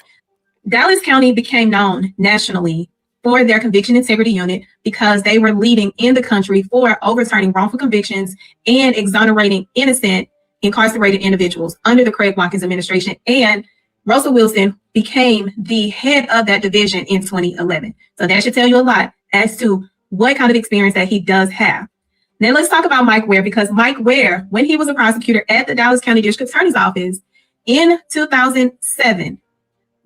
Dallas County became known nationally for their Conviction Integrity Unit because they were leading in the country for overturning wrongful convictions and exonerating innocent incarcerated individuals under the Craig Watkins administration. And Russell Wilson became the head of that division in 2011. So that should tell you a lot as to what kind of experience that he does have. Now let's talk about Mike Ware, because Mike Ware, when he was a prosecutor at the Dallas County District Attorney's Office in 2007,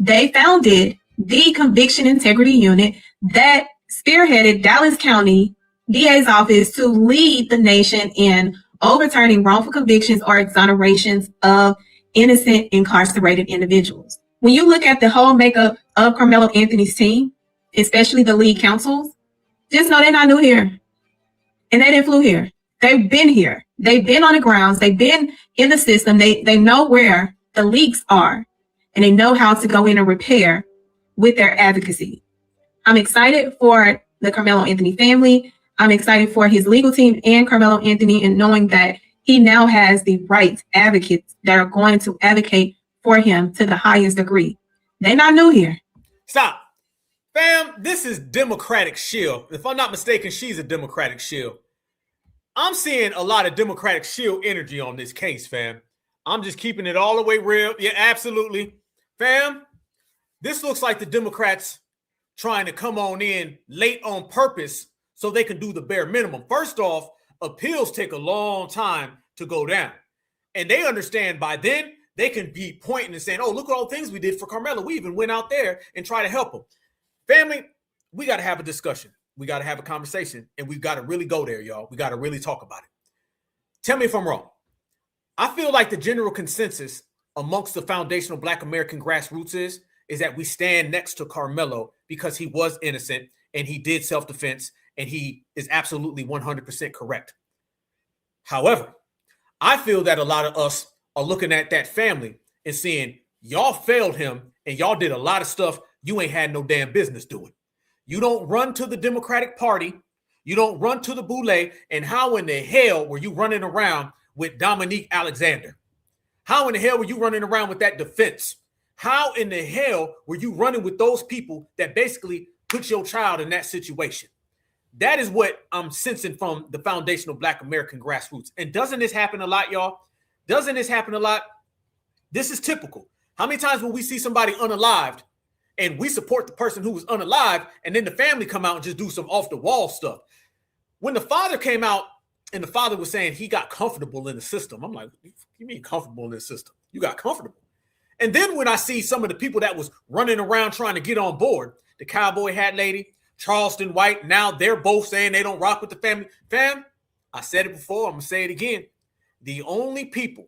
they founded the Conviction Integrity Unit that spearheaded Dallas County DA's office to lead the nation in overturning wrongful convictions or exonerations of innocent incarcerated individuals. When you look at the whole makeup of Carmelo Anthony's team, especially the lead counsels, just know they're not new here. And they didn't flew here. They've been here. They've been on the grounds. They've been in the system. They know where the leaks are, and they know how to go in and repair with their advocacy. I'm excited for the Carmelo Anthony family. I'm excited for his legal team and Carmelo Anthony, and knowing that he now has the right advocates that are going to advocate for him to the highest degree. They're not new here. Stop. Fam, this is Democratic shield. If I'm not mistaken, she's a Democratic shield. I'm seeing a lot of Democratic shield energy on this case, fam. I'm just keeping it all the way real. Yeah, absolutely. Fam, this looks like the Democrats trying to come on in late on purpose so they can do the bare minimum. First off, appeals take a long time to go down. And they understand by then they can be pointing and saying, oh, look at all the things we did for Carmelo. We even went out there and tried to help him. Family, we got to have a discussion. We got to have a conversation, and we've got to really go there, y'all. We got to really talk about it. Tell me if I'm wrong. I feel like the general consensus amongst the foundational Black American grassroots is that we stand next to Carmelo because he was innocent and he did self-defense, and he is absolutely 100% correct. However, I feel that a lot of us are looking at that family and saying, y'all failed him and y'all did a lot of stuff you ain't had no damn business doing. You don't run to the Democratic Party. You don't run to the Boule. And how in the hell were you running around with Dominique Alexander? How in the hell were you running around with that defense? How in the hell were you running with those people that basically put your child in that situation? That is what I'm sensing from the foundational Black American grassroots. And doesn't this happen a lot, y'all? Doesn't this happen a lot? This is typical. How many times will we see somebody unalived and we support the person who was unalived, and then the family come out and just do some off the wall stuff? When the father came out and the father was saying he got comfortable in the system, I'm like, you mean comfortable in the system? You got comfortable. And then when I see some of the people that was running around trying to get on board, the cowboy hat lady, Charleston White, now they're both saying they don't rock with the family. Fam, I said it before, I'm going to say it again. The only people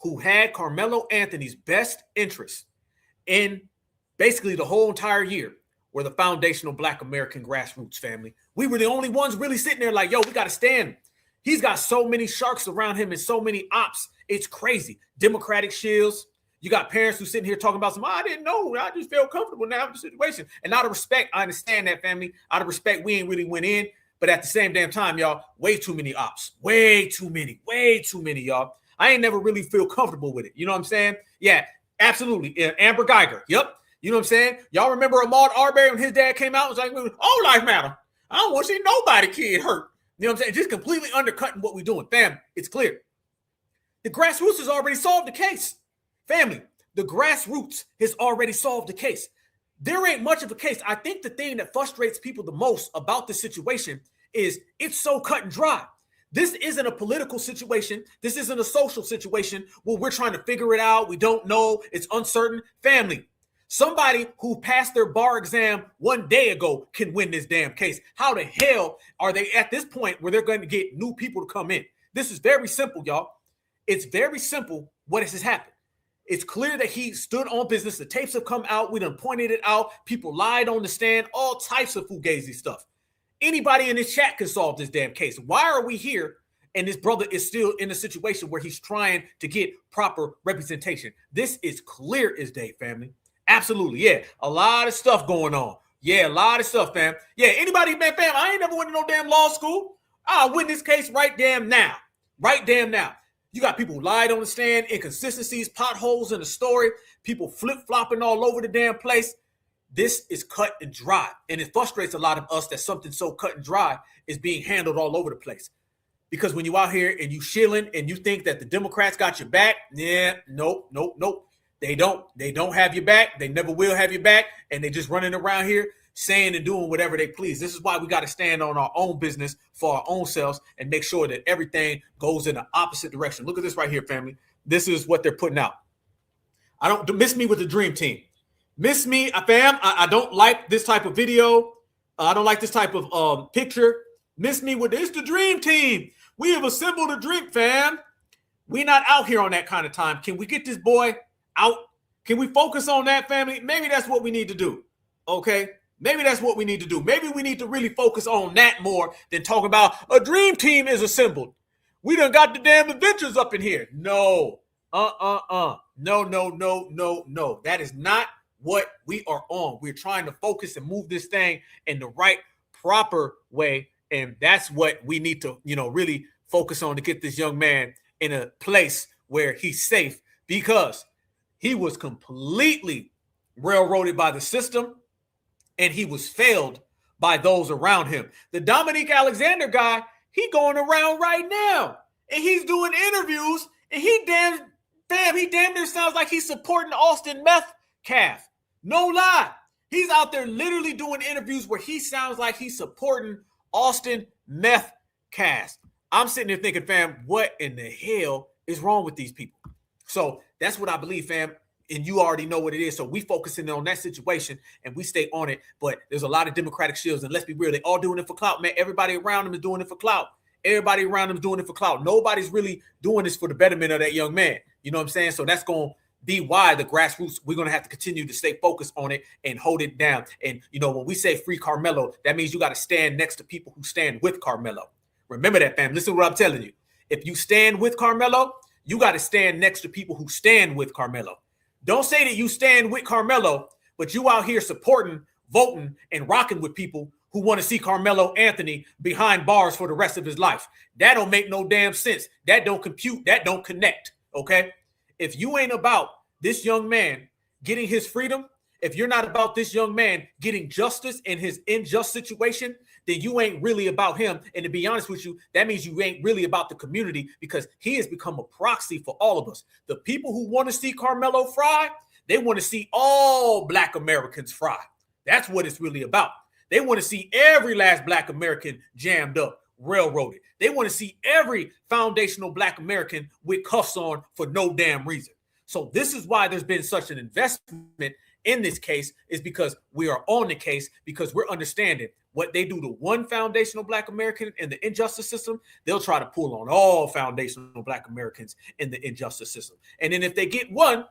who had Carmelo Anthony's best interests in basically the whole entire year were the foundational Black American grassroots family. We were the only ones really sitting there like, yo, we got to stand. He's got so many sharks around him and so many ops. It's crazy. Democratic shields. You got parents who sitting here talking about I didn't know. I just feel comfortable now with the situation. And out of respect, I understand that, family. Out of respect, we ain't really went in. But at the same damn time, y'all, way too many ops. Way too many, y'all. I ain't never really feel comfortable with it. You know what I'm saying? Yeah, absolutely. Amber Geiger. Yep. You know what I'm saying? Y'all remember Ahmaud Arbery when his dad came out and was like, all life matter. I don't want to see nobody kid hurt. You know what I'm saying? Just completely undercutting what we're doing. Fam, it's clear. The grassroots has already solved the case. Family, the grassroots has already solved the case. There ain't much of a case. I think the thing that frustrates people the most about this situation is it's so cut and dry. This isn't a political situation. This isn't a social situation where we're trying to figure it out. We don't know. It's uncertain. Family, somebody who passed their bar exam 1 day ago can win this damn case. How the hell are they at this point where they're going to get new people to come in? This is very simple, y'all. It's very simple what has happened. It's clear that he stood on business. The tapes have come out. We done pointed it out. People lied on the stand. All types of fugazi stuff. Anybody in this chat can solve this damn case. Why are we here and this brother is still in a situation where he's trying to get proper representation? This is clear as day, family. Absolutely. Yeah, a lot of stuff going on. Yeah, a lot of stuff, fam. Yeah, anybody, man, fam, I ain't never went to no damn law school. I'll win this case right damn now. Right damn now. You got people who lied on the stand, inconsistencies, potholes in the story, people flip-flopping all over the damn place. This is cut and dry. And it frustrates a lot of us that something so cut and dry is being handled all over the place. Because when you out here and you shilling and you think that the Democrats got your back, nope. They don't have your back. They never will have your back. And they just running around here saying and doing whatever they please. This is why we got to stand on our own business for our own selves and make sure that everything goes in the opposite direction. Look at this right here, family. This is what they're putting out. I don't miss me with the dream team. Miss me, fam. I don't like this type of video. I don't like this type of picture. Miss me with this. The dream team. We have assembled a dream, fam. We're not out here on that kind of time. Can we get this boy out? Can we focus on that, family? Maybe that's what we need to do. Okay. Maybe that's what we need to do. Maybe we need to really focus on that more than talking about a dream team is assembled. We done got the damn Avengers up in here. No. No. That is not what we are on. We're trying to focus and move this thing in the right, proper way. And that's what we need to, really focus on to get this young man in a place where he's safe, because he was completely railroaded by the system. And he was failed by those around him. The Dominique Alexander guy, he going around right now. And he's doing interviews. And he damn near sounds like he's supporting Austin Metcalf. No lie. He's out there literally doing interviews where he sounds like he's supporting Austin Metcalf. I'm sitting there thinking, fam, what in the hell is wrong with these people? So that's what I believe, fam. And you already know what it is. So we focusing on that situation and we stay on it. But there's a lot of Democratic shields. And let's be real, they all doing it for clout, man. Everybody around them is doing it for clout. Everybody around them is doing it for clout. Nobody's really doing this for the betterment of that young man. You know what I'm saying? So that's going to be why the grassroots, we're going to have to continue to stay focused on it and hold it down. And, when we say free Carmelo, that means you got to stand next to people who stand with Carmelo. Remember that, fam. Listen to what I'm telling you. If you stand with Carmelo, you got to stand next to people who stand with Carmelo. Don't say that you stand with Carmelo, but you out here supporting, voting, and rocking with people who want to see Carmelo Anthony behind bars for the rest of his life. That don't make no damn sense. That don't compute. That don't connect, okay? If you ain't about this young man getting his freedom, if you're not about this young man getting justice in his unjust situation, then you ain't really about him. And to be honest with you, that means you ain't really about the community, because he has become a proxy for all of us. The people who want to see Carmelo fry, they want to see all Black Americans fry. That's what it's really about. They want to see every last Black American jammed up, railroaded. They want to see every foundational Black American with cuffs on for no damn reason. So this is why there's been such an investment in this case, is because we are on the case, because we're understanding what they do to one foundational Black American in the injustice system, they'll try to pull on all foundational Black Americans in the injustice system. And then if they get one,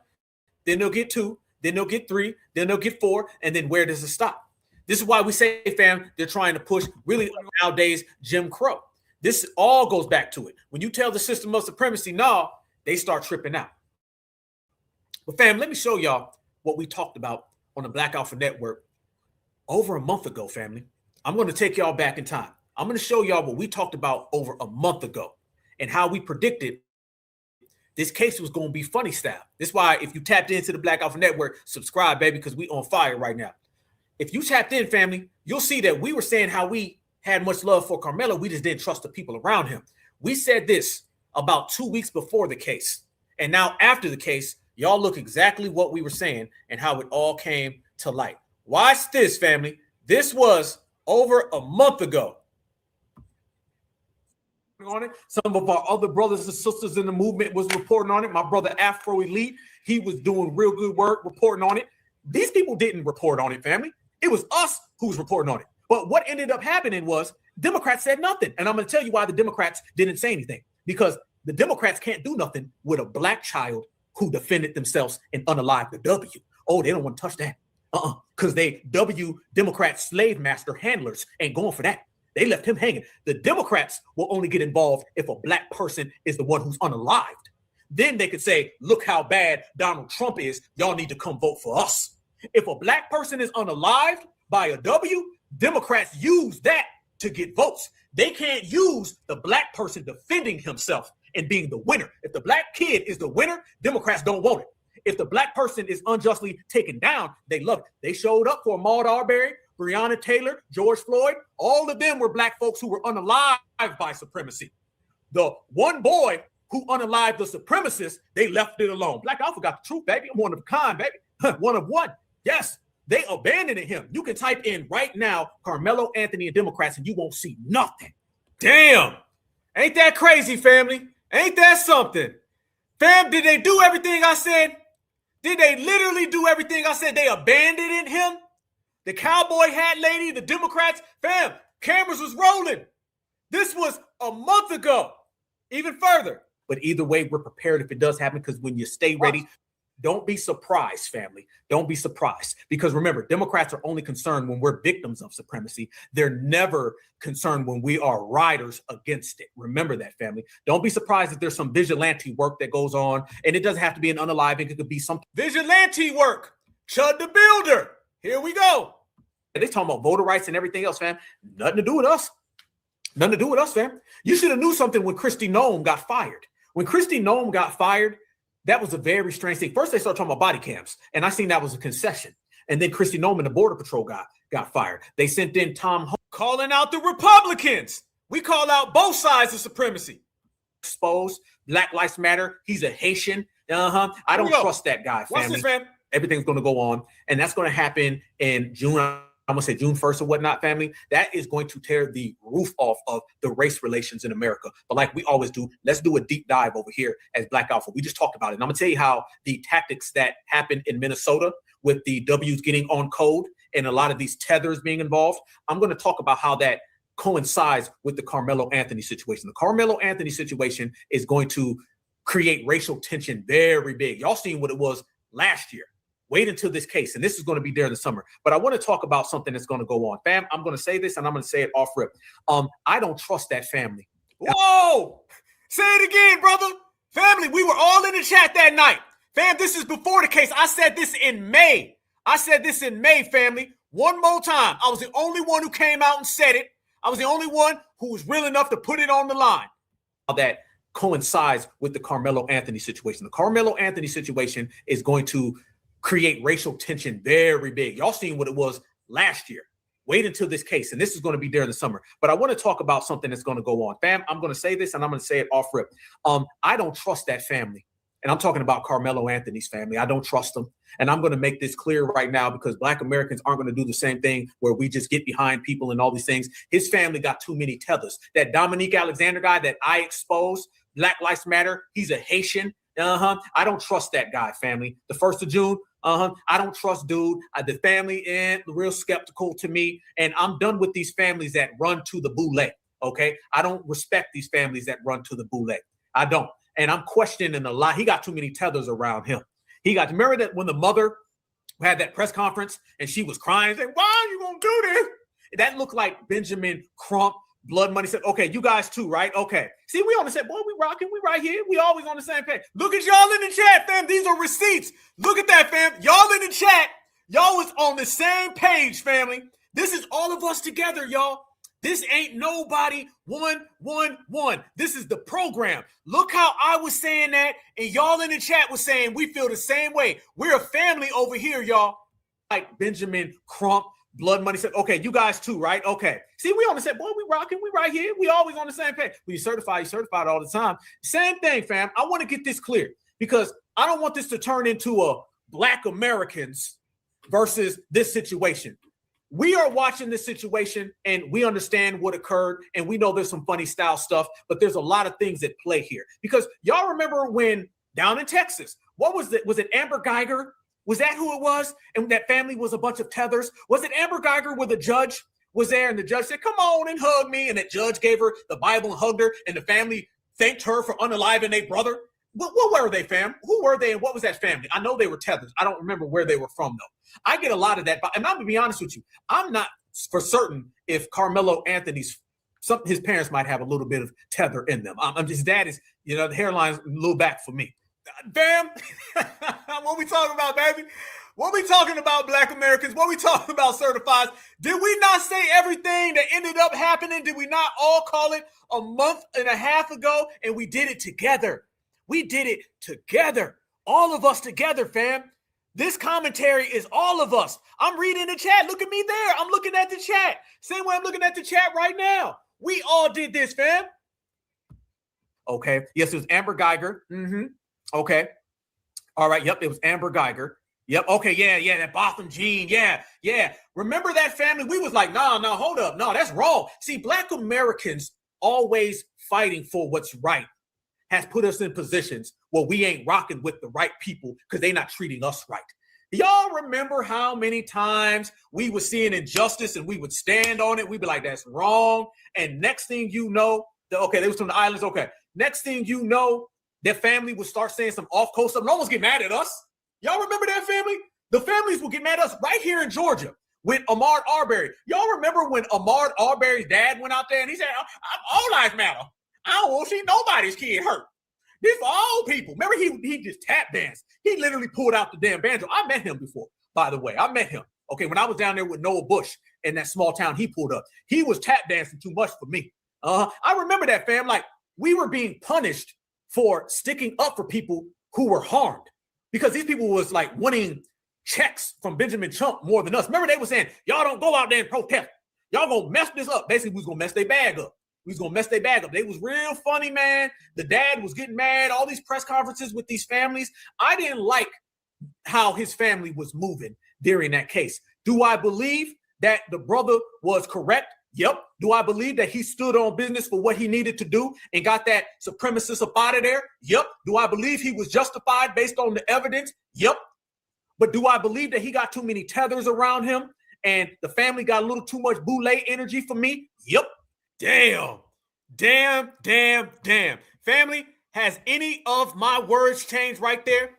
then they'll get two, then they'll get three, then they'll get four, and then where does it stop? This is why we say, fam, they're trying to push really nowadays Jim Crow. This all goes back to it. When you tell the system of supremacy, no, they start tripping out. But fam, let me show y'all what we talked about on the Black Alpha Network over a month ago, family. I'm going to take y'all back in time. I'm going to show y'all what we talked about over a month ago and how we predicted this case was going to be funny style. This is why if you tapped into the Black Alpha Network, subscribe, baby, because we on fire right now. If you tapped in, family, you'll see that we were saying how we had much love for Carmelo. We just didn't trust the people around him. We said this about 2 weeks before the case. And now after the case, y'all look exactly what we were saying and how it all came to light. Watch this, family. This was over a month ago. On it. Some of our other brothers and sisters in the movement was reporting on it. My brother Afro Elite, he was doing real good work reporting on it. These people didn't report on it, family. It was us who was reporting on it. But what ended up happening was Democrats said nothing. And I'm going to tell you why the Democrats didn't say anything. Because the Democrats can't do nothing with a Black child who defended themselves and unalived the W. Oh, they don't want to touch that. Because they Democrat slave master handlers ain't going for that. They left him hanging. The Democrats will only get involved if a Black person is the one who's unalived. Then they could say, look how bad Donald Trump is. Y'all need to come vote for us. If a Black person is unalived by a W, Democrats use that to get votes. They can't use the Black person defending himself and being the winner. If the Black kid is the winner, Democrats don't want it. If the Black person is unjustly taken down, they love it. They showed up for Ahmaud Arbery, Breonna Taylor, George Floyd. All of them were Black folks who were unalived by supremacy. The one boy who unalived the supremacists, they left it alone. Black Alpha got the truth, baby. I'm one of a kind, baby. One of one. Yes, they abandoned him. You can type in right now, Carmelo Anthony and Democrats, and you won't see nothing. Damn. Ain't that crazy, family? Ain't that something? Fam, did they do everything I said? Did they literally do everything I said? They abandoned him? The cowboy hat lady, the Democrats, fam, cameras was rolling. This was a month ago, even further. But either way, we're prepared if it does happen, because when you stay ready, don't be surprised, family. Don't be surprised. Because remember, Democrats are only concerned when we're victims of supremacy. They're never concerned when we are riders against it. Remember that, family. Don't be surprised if there's some vigilante work that goes on. And it doesn't have to be an unaliving. It could be some vigilante work. Chud the Builder. Here we go. They talking about voter rights and everything else, fam. Nothing to do with us. Nothing to do with us, fam. You should have knew something when Kristi Noem got fired. When Kristi Noem got fired, that was a very strange thing. First, they started talking about body cams, and I seen that was a concession. And then Kristi Noem and the Border Patrol got fired. They sent in Tom Holt calling out the Republicans. We call out both sides of supremacy. Exposed. Black Lives Matter. He's a Haitian. I don't trust that guy, family. Watch this, fam. Everything's going to go on, and that's going to happen in June. I'm going to say June 1st or whatnot, family. That is going to tear the roof off of the race relations in America. But like we always do, let's do a deep dive over here as Black Alpha. We just talked about it. And I'm going to tell you how the tactics that happened in Minnesota with the W's getting on code and a lot of these tethers being involved, I'm going to talk about how that coincides with the Carmelo Anthony situation. The Carmelo Anthony situation is going to create racial tension very big. Y'all seen what it was last year. Wait until this case, and this is going to be there in the summer. But I want to talk about something that's going to go on. Fam, I'm going to say this, and I'm going to say it off rip. I don't trust that family. Whoa! Say it again, brother. Family, we were all in the chat that night. Fam, this is before the case. I said this in May. Family. One more time. I was the only one who came out and said it. I was the only one who was real enough to put it on the line. That coincides with the Carmelo Anthony situation. The Carmelo Anthony situation is going to create racial tension very big. Y'all seen what it was last year. wait until this case, and this is going to be during the summer. But I want to talk about something that's going to go on. Fam, I'm going to say this, and I'm going to say it off rip. I don't trust that family. And I'm talking about Carmelo Anthony's family. I don't trust them. And I'm going to make this clear right now because Black Americans aren't going to do the same thing where we just get behind people and all these things. His family got too many tethers. That Dominique Alexander guy that I exposed, Black Lives Matter, he's a Haitian. I don't trust that guy, family. The 1st of June, I don't trust dude. The family and real skeptical to me. And I'm done with these families that run to the boule. Okay. I don't respect these families that run to the boule. I don't. And I'm questioning a lot. He got too many tethers around him. Remember that when the mother had that press conference and she was crying, saying, why are you going to do this? That looked like Benjamin Crump, Blood Money said, okay, you guys too, right? Okay. See, we on the same, boy, we rocking, we right here. We always on the same page. Look at y'all in the chat, fam. These are receipts. Look at that, fam. Y'all in the chat. Y'all was on the same page, family. This is all of us together, y'all. This ain't nobody 1-1-1. This is the program. Look how I was saying that, and y'all in the chat was saying we feel the same way. We're a family over here, y'all. Like Benjamin Crump, Blood Money said, okay, you guys too, right? Okay. See, we on the same, boy, we rocking, we right here. We always on the same page. When you certified all the time. Same thing, fam. I want to get this clear because I don't want this to turn into a Black Americans versus this situation. We are watching this situation and we understand what occurred and we know there's some funny style stuff, but there's a lot of things at play here because y'all remember when down in Texas, what was it? Was it Amber Geiger? Was that who it was? And that family was a bunch of tethers. Was it Amber Geiger where the judge was there and the judge said, come on and hug me. And that judge gave her the Bible and hugged her and the family thanked her for unaliving their brother. What were they, fam? Who were they and what was that family? I know they were tethers. I don't remember where they were from, though. I get a lot of that. And I'm going to be honest with you. I'm not for certain if Carmelo Anthony's, his parents might have a little bit of tether in them. His dad is, the hairline's a little back for me. Fam, what we talking about, baby? What we talking about, Black Americans? What we talking about, certifieds? Did we not say everything that ended up happening? Did we not all call it a month and a half ago? And we did it together. We did it together. All of us together, fam. This commentary is all of us. I'm reading the chat. Look at me there. I'm looking at the chat. Same way I'm looking at the chat right now. We all did this, fam. Okay. Yes, it was Amber Geiger. Okay. All right. Yep. It was Amber Geiger. Yep. Okay. Yeah. That Botham Jean. Yeah. Remember that family? We was like, no, hold up. No, that's wrong. See, Black Americans always fighting for what's right has put us in positions where we ain't rocking with the right people because they're not treating us right. Y'all remember how many times we were seeing injustice and we would stand on it? We'd be like, that's wrong. And next thing you know, they was from the islands. Okay. Next thing you know, their family would start saying some off-coast stuff and almost get mad at us. Y'all remember that family? The families will get mad at us right here in Georgia with Ahmaud Arbery. Y'all remember when Ahmaud Arbery's dad went out there and he said, all lives matter. I don't want to see nobody's kid hurt. This for all people. Remember, he just tap danced. He literally pulled out the damn banjo. I met him before, by the way. I met him. Okay, when I was down there with Noah Bush in that small town he pulled up. He was tap dancing too much for me. I remember that, fam. Like, we were being punished for sticking up for people who were harmed because these people was like winning checks from Benjamin Trump more than us. Remember, they were saying, y'all don't go out there and protest. Y'all gonna mess this up. Basically, we was gonna mess their bag up. They was real funny, man. The dad was getting mad. All these press conferences with these families. I didn't like how his family was moving during that case. Do I believe that the brother was correct? Yep. Do I believe that he stood on business for what he needed to do and got that supremacist up out of there? Yep. Do I believe he was justified based on the evidence? Yep. But do I believe that he got too many tethers around him and the family got a little too much boule energy for me? Yep. Damn. Family, has any of my words changed right there?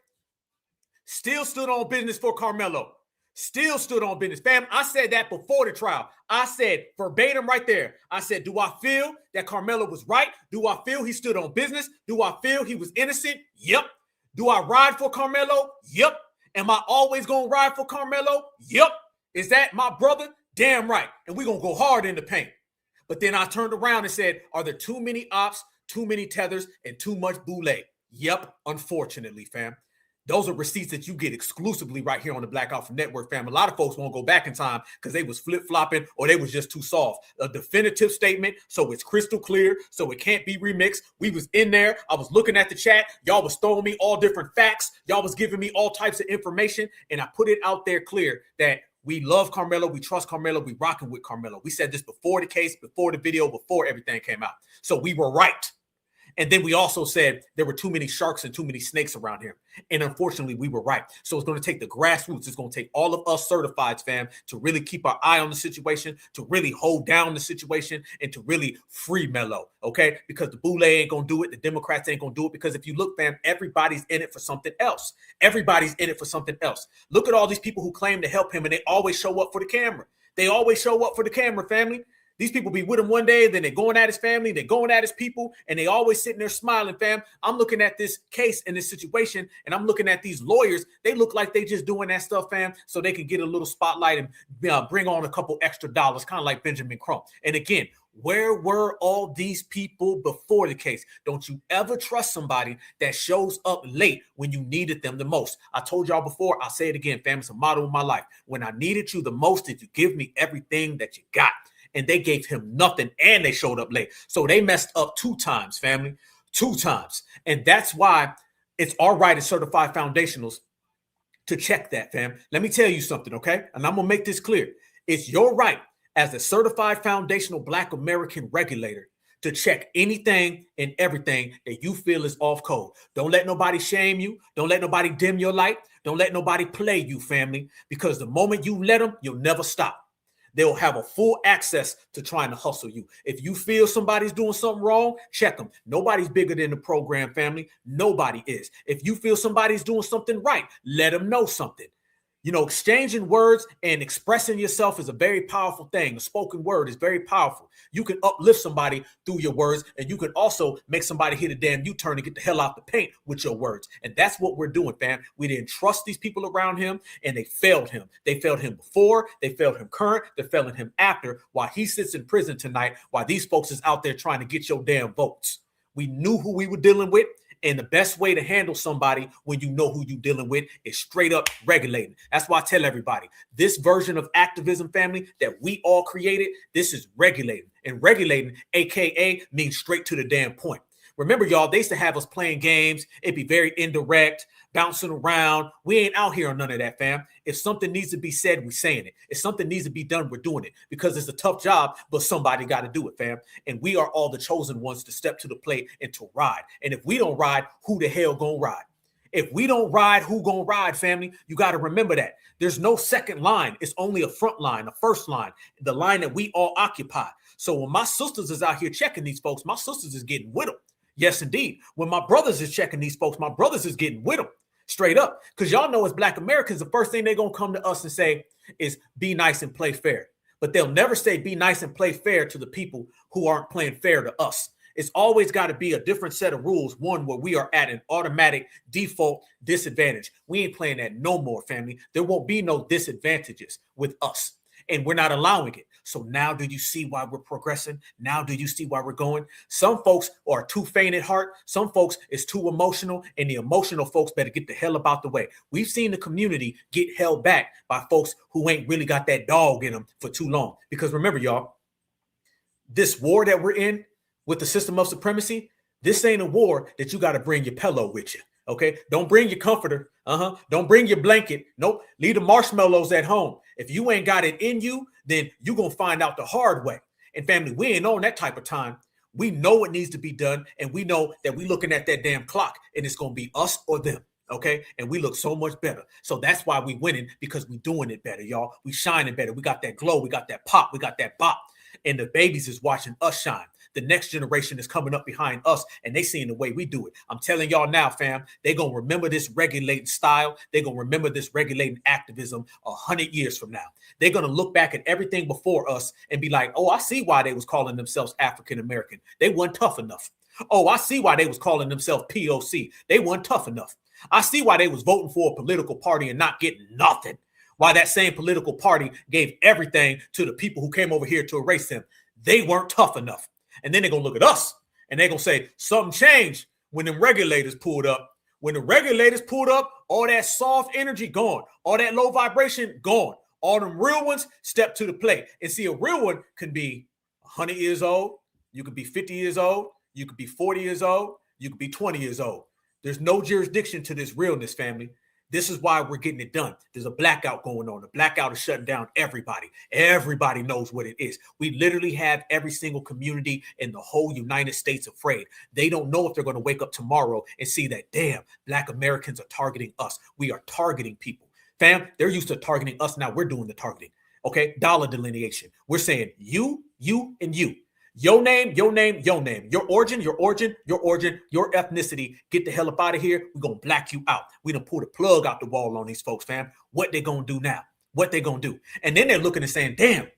Still stood on business for Carmelo. Still stood on business. Fam, I said that before the trial. I said verbatim right there. I said, do I feel that Carmelo was right? Do I feel he stood on business? Do I feel he was innocent? Yep. Do I ride for Carmelo? Yep. Am I always going to ride for Carmelo? Yep. Is that my brother? Damn right. And we're going to go hard in the paint. But then I turned around and said, are there too many ops, too many tethers, and too much boule? Yep, unfortunately, fam. Those are receipts that you get exclusively right here on the Black Alpha Network, fam. A lot of folks won't go back in time because they was flip-flopping or they was just too soft. A definitive statement, so it's crystal clear, so it can't be remixed. We was in there. I was looking at the chat. Y'all was throwing me all different facts. Y'all was giving me all types of information, and I put it out there clear that we love Carmelo. We trust Carmelo. We rocking with Carmelo. We said this before the case, before the video, before everything came out. So we were right. And then we also said there were too many sharks and too many snakes around here. And unfortunately, we were right. So it's going to take the grassroots. It's going to take all of us certifieds, fam, to really keep our eye on the situation, to really hold down the situation, and to really free Melo, okay? Because the Boule ain't going to do it. The Democrats ain't going to do it. Because if you look, fam, everybody's in it for something else. Everybody's in it for something else. Look at all these people who claim to help him, and they always show up for the camera. They always show up for the camera, family. These people be with him one day, then they're going at his family, they're going at his people, and they always sitting there smiling, fam. I'm looking at this case and this situation, and I'm looking at these lawyers. They look like they just doing that stuff, fam, so they can get a little spotlight and bring on a couple extra dollars, kind of like Benjamin Crump. And again, where were all these people before the case? Don't you ever trust somebody that shows up late when you needed them the most. I told y'all before, I'll say it again, fam. It's a motto of my life. When I needed you the most, did you give me everything that you got? And they gave him nothing, and they showed up late. So they messed up 2 times, family, 2 times. And that's why it's our right as certified foundationals to check that, fam. Let me tell you something, okay? And I'm going to make this clear. It's your right as a certified foundational Black American regulator to check anything and everything that you feel is off code. Don't let nobody shame you. Don't let nobody dim your light. Don't let nobody play you, family, because the moment you let them, you'll never stop. They'll have a full access to trying to hustle you. If you feel somebody's doing something wrong, check them. Nobody's bigger than the program, family. Nobody is. If you feel somebody's doing something right, let them know something. You know, exchanging words and expressing yourself is a very powerful thing. The spoken word is very powerful. You can uplift somebody through your words, and you can also make somebody hit a damn U-turn and get the hell out the paint with your words. And that's what we're doing, fam. We didn't trust these people around him, and they failed him. They failed him before, they failed him current, they're failing him after, while he sits in prison tonight, while these folks is out there trying to get your damn votes. We knew who we were dealing with. And the best way to handle somebody when you know who you're dealing with is straight up regulating. That's why I tell everybody, this version of activism, family, that we all created, this is regulating. And regulating, AKA, means straight to the damn point. Remember, y'all, they used to have us playing games. It'd be very indirect, bouncing around. We ain't out here on none of that, fam. If something needs to be said, we're saying it. If something needs to be done, we're doing it. Because it's a tough job, but somebody got to do it, fam. And we are all the chosen ones to step to the plate and to ride. And if we don't ride, who the hell gonna ride? If we don't ride, who gonna ride, family? You got to remember that. There's no second line. It's only a front line, a first line, the line that we all occupy. So when my sisters is out here checking these folks, my sisters is getting with them. Yes, indeed. When my brothers is checking these folks, my brothers is getting with them straight up. Because y'all know as Black Americans, the first thing they're going to come to us and say is be nice and play fair. But they'll never say be nice and play fair to the people who aren't playing fair to us. It's always got to be a different set of rules, one where we are at an automatic default disadvantage. We ain't playing that no more, family. There won't be no disadvantages with us. And we're not allowing it. So now do you see why we're progressing? Now do you see why we're going? Some folks are too faint at heart. Some folks is too emotional, and the emotional folks better get the hell about the way. We've seen the community get held back by folks who ain't really got that dog in them for too long. Because remember, y'all, this war that we're in with the system of supremacy, this ain't a war that you got to bring your pillow with you. Okay, don't bring your comforter. Don't bring your blanket. Nope. Leave the marshmallows at home. If you ain't got it in you, then you're going to find out the hard way. And family, we ain't on that type of time. We know what needs to be done. And we know that we looking at that damn clock and it's going to be us or them. Okay. And we look so much better. So that's why we winning, because we doing it better, y'all. We shining better. We got that glow. We got that pop. We got that bop. And the babies is watching us shine. The next generation is coming up behind us, and they seeing the way we do it. I'm telling y'all now, fam, they going to remember this regulating style. They're going to remember this regulating activism 100 years from now. They're going to look back at everything before us and be like, oh, I see why they was calling themselves African-American. They weren't tough enough. Oh, I see why they was calling themselves POC. They weren't tough enough. I see why they was voting for a political party and not getting nothing. Why that same political party gave everything to the people who came over here to erase them. They weren't tough enough. And then they're going to look at us and they're going to say something changed when them regulators pulled up. When the regulators pulled up, All that soft energy, gone. All that low vibration, gone. All them real ones, step to the plate. And see, a real one can be 100 years old. You could be 50 years old. You could be 40 years old. You could be 20 years old. There's no jurisdiction to this realness, family. This is why we're getting it done. There's a blackout going on. The blackout is shutting down everybody. Everybody knows what it is. We literally have every single community in the whole United States afraid. They don't know if they're going to wake up tomorrow and see that, damn, Black Americans are targeting us. We are targeting people. Fam, they're used to targeting us. Now we're doing the targeting. Okay? Dollar delineation. We're saying you, and you. Your name, your name, your name. Your origin, your origin, your origin, your ethnicity. Get the hell up out of here. We're going to black you out. We done pull the plug out the wall on these folks, fam. What they going to do now? What they going to do? And then they're looking and saying, damn,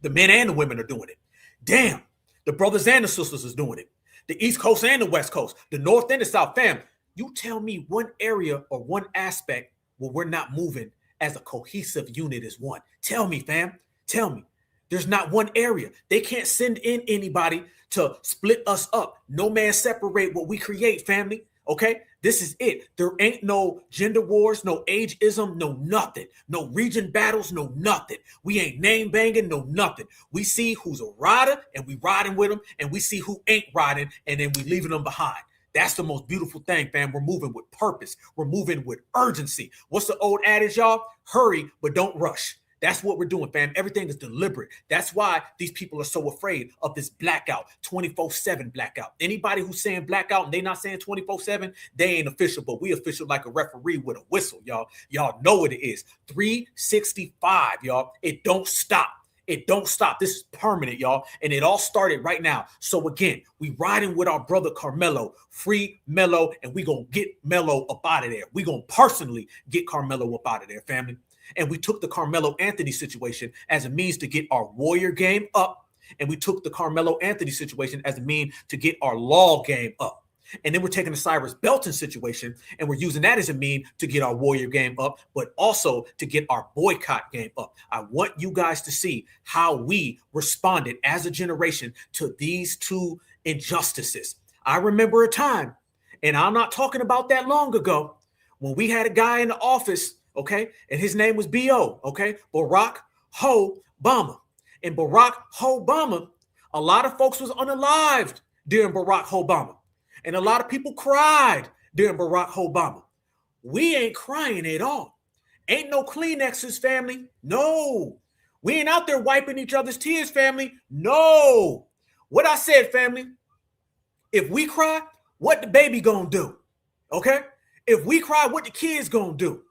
the men and the women are doing it. Damn, the brothers and the sisters is doing it. The East Coast and the West Coast, the North and the South. Fam, you tell me one area or one aspect where we're not moving as a cohesive unit as one. Tell me, fam. Tell me. There's not one area. They can't send in anybody to split us up. No man separate what we create, family. Okay? This is it. There ain't no gender wars, no ageism, no nothing. No region battles, no nothing. We ain't name banging, no nothing. We see who's a rider and we riding with them, and we see who ain't riding and then we leaving them behind. That's the most beautiful thing, fam. We're moving with purpose. We're moving with urgency. What's the old adage, y'all? Hurry, but don't rush. That's what we're doing, fam. Everything is deliberate. That's why these people are so afraid of this blackout, 24/7 blackout. Anybody who's saying blackout and they not saying 24/7, they ain't official, but we official like a referee with a whistle, y'all. Y'all know what it is. 365, y'all. It don't stop. It don't stop. This is permanent, y'all. And it all started right now. So again, we riding with our brother Carmelo, free Mello, and we gonna get Mello up out of there. We gonna personally get Carmelo up out of there, family. And we took the Carmelo Anthony situation as a means to get our warrior game up. And we took the Carmelo Anthony situation as a means to get our law game up. And then we're taking the Cyrus Belton situation and we're using that as a means to get our warrior game up, but also to get our boycott game up. I want you guys to see how we responded as a generation to these two injustices. I remember a time, and I'm not talking about that long ago, when we had a guy in the office, okay, and his name was B.O., okay, Barack Obama. And Barack Obama, a lot of folks was unalived during Barack Obama. And a lot of people cried during Barack Obama. We ain't crying at all. Ain't no Kleenexes, family. No. We ain't out there wiping each other's tears, family. No. What I said, family, if we cry, what the baby gonna do? Okay? If we cry, what the kids gonna do?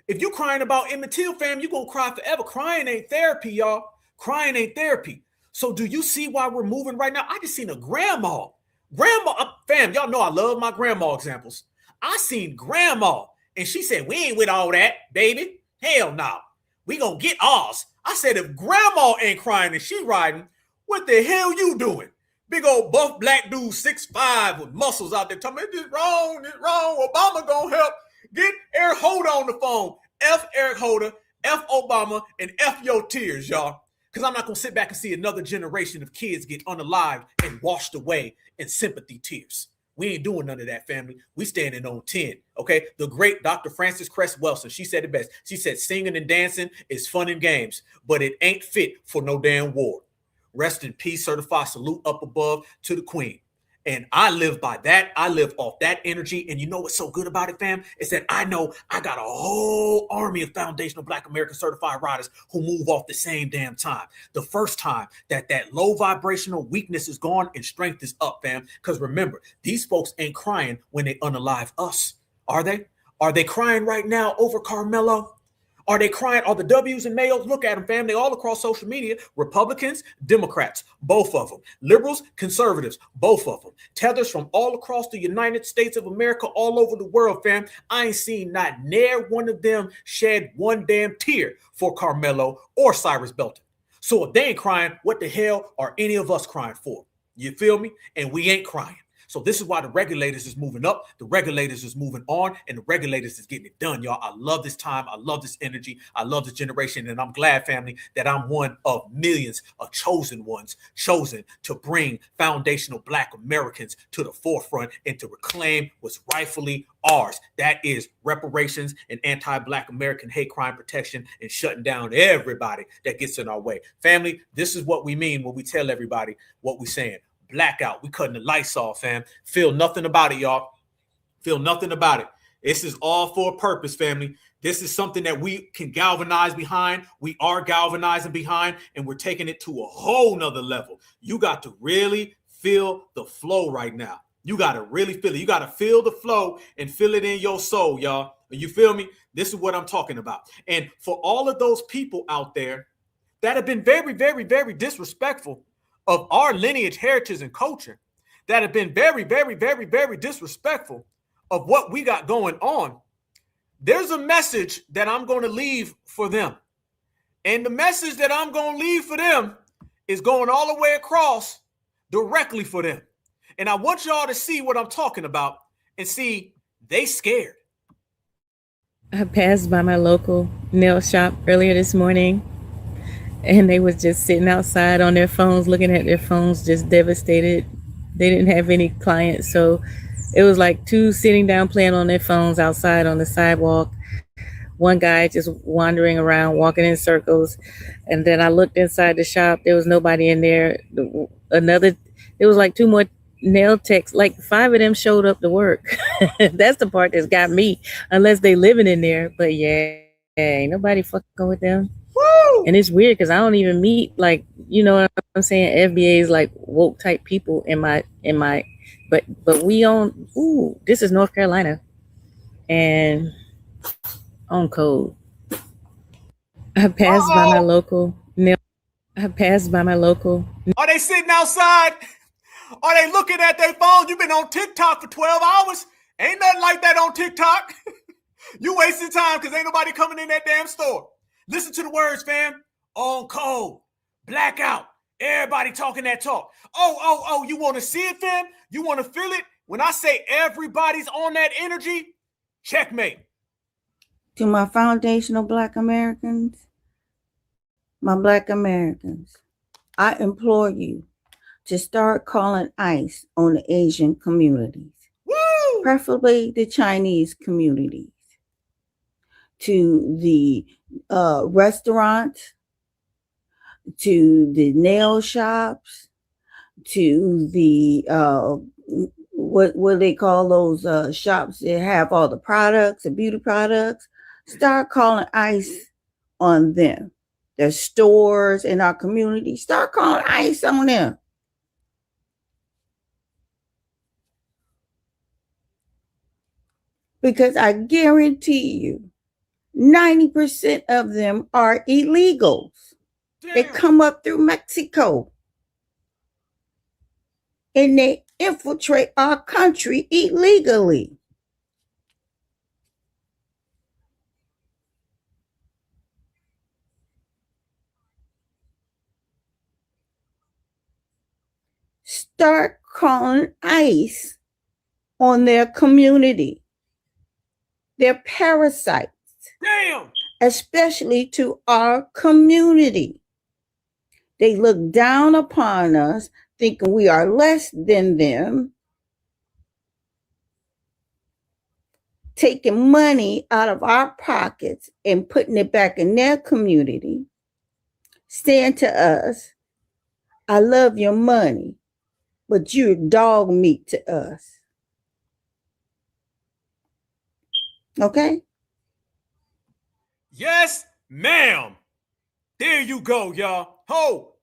If you crying about Emmett Till, fam, you gonna cry forever. Crying ain't therapy, y'all. Crying ain't therapy. So do you see why we're moving right now? I just seen a grandma, fam, y'all know I love my grandma examples. I seen grandma, and she said, we ain't with all that, baby. Hell no. We gonna get ours. I said, if grandma ain't crying and she riding, what the hell you doing? Big old buff black dude, 6'5" with muscles out there telling me this wrong, Obama gonna help. Get Eric Holder on the phone. F Eric Holder, F Obama, and F your tears, y'all. Because I'm not going to sit back and see another generation of kids get unalived and washed away in sympathy tears. We ain't doing none of that, family. We standing on 10, okay? The great Dr. Frances Cress Welsing, she said it best. She said, singing and dancing is fun and games, but it ain't fit for no damn war. Rest in peace, certified salute up above to the queen. And I live by that. I live off that energy. And you know what's so good about it, fam? Is that I know I got a whole army of foundational Black American certified riders who move off the same damn time. The first time that low vibrational weakness is gone and strength is up, fam. Because remember, these folks ain't crying when they unalive us. Are they? Are they crying right now over Carmelo? Are they crying? Are the W's and males? Look at them, fam. They all across social media. Republicans, Democrats, both of them. Liberals, conservatives, both of them. Tethers from all across the United States of America, all over the world, fam. I ain't seen not near one of them shed one damn tear for Carmelo or Cyrus Belton. So if they ain't crying, what the hell are any of us crying for? You feel me? And we ain't crying. So this is why the regulators is moving up, the regulators is moving on, and the regulators is getting it done, y'all. I love this time. I love this energy. I love this generation. And I'm glad, family, that I'm one of millions of chosen ones, chosen to bring foundational Black Americans to the forefront and to reclaim what's rightfully ours. That is reparations and anti-Black American hate crime protection and shutting down everybody that gets in our way. Family, this is what we mean when we tell everybody what we're saying. Blackout. We cutting the lights off, fam. Feel nothing about it, y'all. Feel nothing about it. This is all for a purpose, family. This is something that we can galvanize behind. We are galvanizing behind, and we're taking it to a whole nother level. You got to really feel the flow right now. You got to really feel it. You got to feel the flow and feel it in your soul, y'all. You feel me? This is what I'm talking about. And for all of those people out there that have been very, very, very disrespectful of our lineage, heritage, and culture, that have been very, very, very, very disrespectful of what we got going on, there's a message that I'm going to leave for them. And the message that I'm going to leave for them is going all the way across directly for them. And I want y'all to see what I'm talking about and see they scared. I passed by my local nail shop earlier this morning, and they was just sitting outside on their phones, looking at their phones, just devastated. They didn't have any clients, so it was like two sitting down playing on their phones outside on the sidewalk. One guy just wandering around, walking in circles. And then I looked inside the shop. There was nobody in there. There was like two more nail techs, like 5 of them showed up to work. That's the part that's got me, unless they living in there. But yeah, ain't nobody fucking with them. Woo! And it's weird because I don't even meet, like, you know what I'm saying, FBA is like woke type people in my but we on, this is North Carolina and on code. I passed by my local nail. Are they sitting outside? Are they looking at their phone? You've been on TikTok for 12 hours. Ain't nothing like that on TikTok. You wasting time because ain't nobody coming in that damn store. Listen to the words, fam. On code. Blackout. Everybody talking that talk. Oh, you want to see it, fam? You want to feel it? When I say everybody's on that energy, checkmate. To my foundational Black Americans, my Black Americans, I implore you to start calling ICE on the Asian communities, preferably the Chinese communities, to the restaurants, to the nail shops, to the what they call those shops that have all the products, the beauty products. Start calling ICE on them. There's stores in our community. Start calling ICE on them. Because I guarantee you, 90% of them are illegals. Damn. They come up through Mexico. And they infiltrate our country illegally. Start calling ICE on their community. They're parasites. Damn. Especially to our community. They look down upon us, thinking we are less than them, taking money out of our pockets and putting it back in their community, saying to us, I love your money, but you're dog meat to us. Okay? Yes, ma'am. There you go, y'all.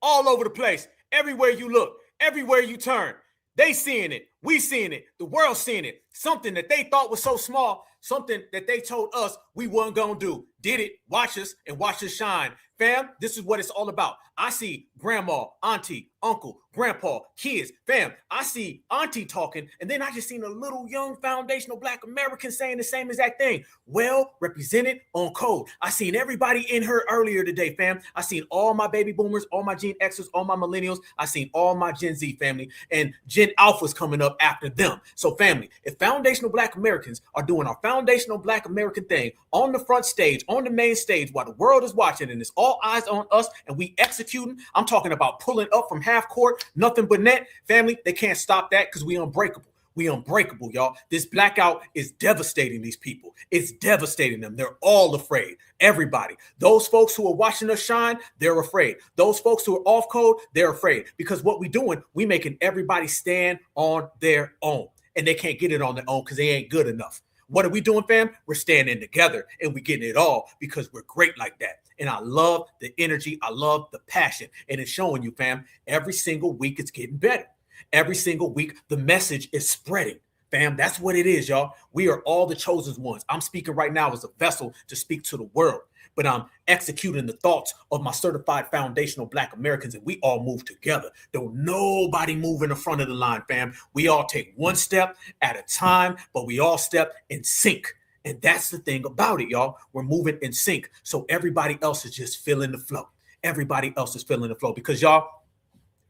All over the place. Everywhere you look, everywhere you turn. They seeing it. We seeing it. The world seeing it. Something that they thought was so small, something that they told us we weren't going to do. did it, watch us, and watch us shine. Fam, this is what it's all about. I see grandma, auntie, uncle, grandpa, kids. Fam, I see auntie talking, and then I just seen a little young foundational Black American saying the same exact thing. Well represented on code. I seen everybody in here earlier today, fam. I seen all my baby boomers, all my Gen Xers, all my millennials. I seen all my Gen Z family, and Gen Alpha's coming up after them. So family, if foundational Black Americans are doing our foundational Black American thing on the front stage, on the main stage, while the world is watching, and it's all eyes on us, and we executing, I'm talking about pulling up from half court, nothing but net. Family, they can't stop that because we unbreakable. We unbreakable, y'all. This blackout is devastating these people. It's devastating them. They're all afraid. Everybody. Those folks who are watching us shine, they're afraid. Those folks who are off code, they're afraid. Because what we doing, we making everybody stand on their own. And they can't get it on their own because they ain't good enough. What are we doing, fam? We're standing together and we're getting it all because we're great like that. And I love the energy. I love the passion. And it's showing you, fam, every single week it's getting better. Every single week, the message is spreading. Fam, that's what it is, y'all. We are all the chosen ones. I'm speaking right now as a vessel to speak to the world, but I'm executing the thoughts of my certified foundational Black Americans, and we all move together. Don't nobody move in the front of the line, fam. We all take one step at a time, but we all step in sync. And that's the thing about it, y'all. We're moving in sync. So everybody else is just feeling the flow. Everybody else is feeling the flow because, y'all,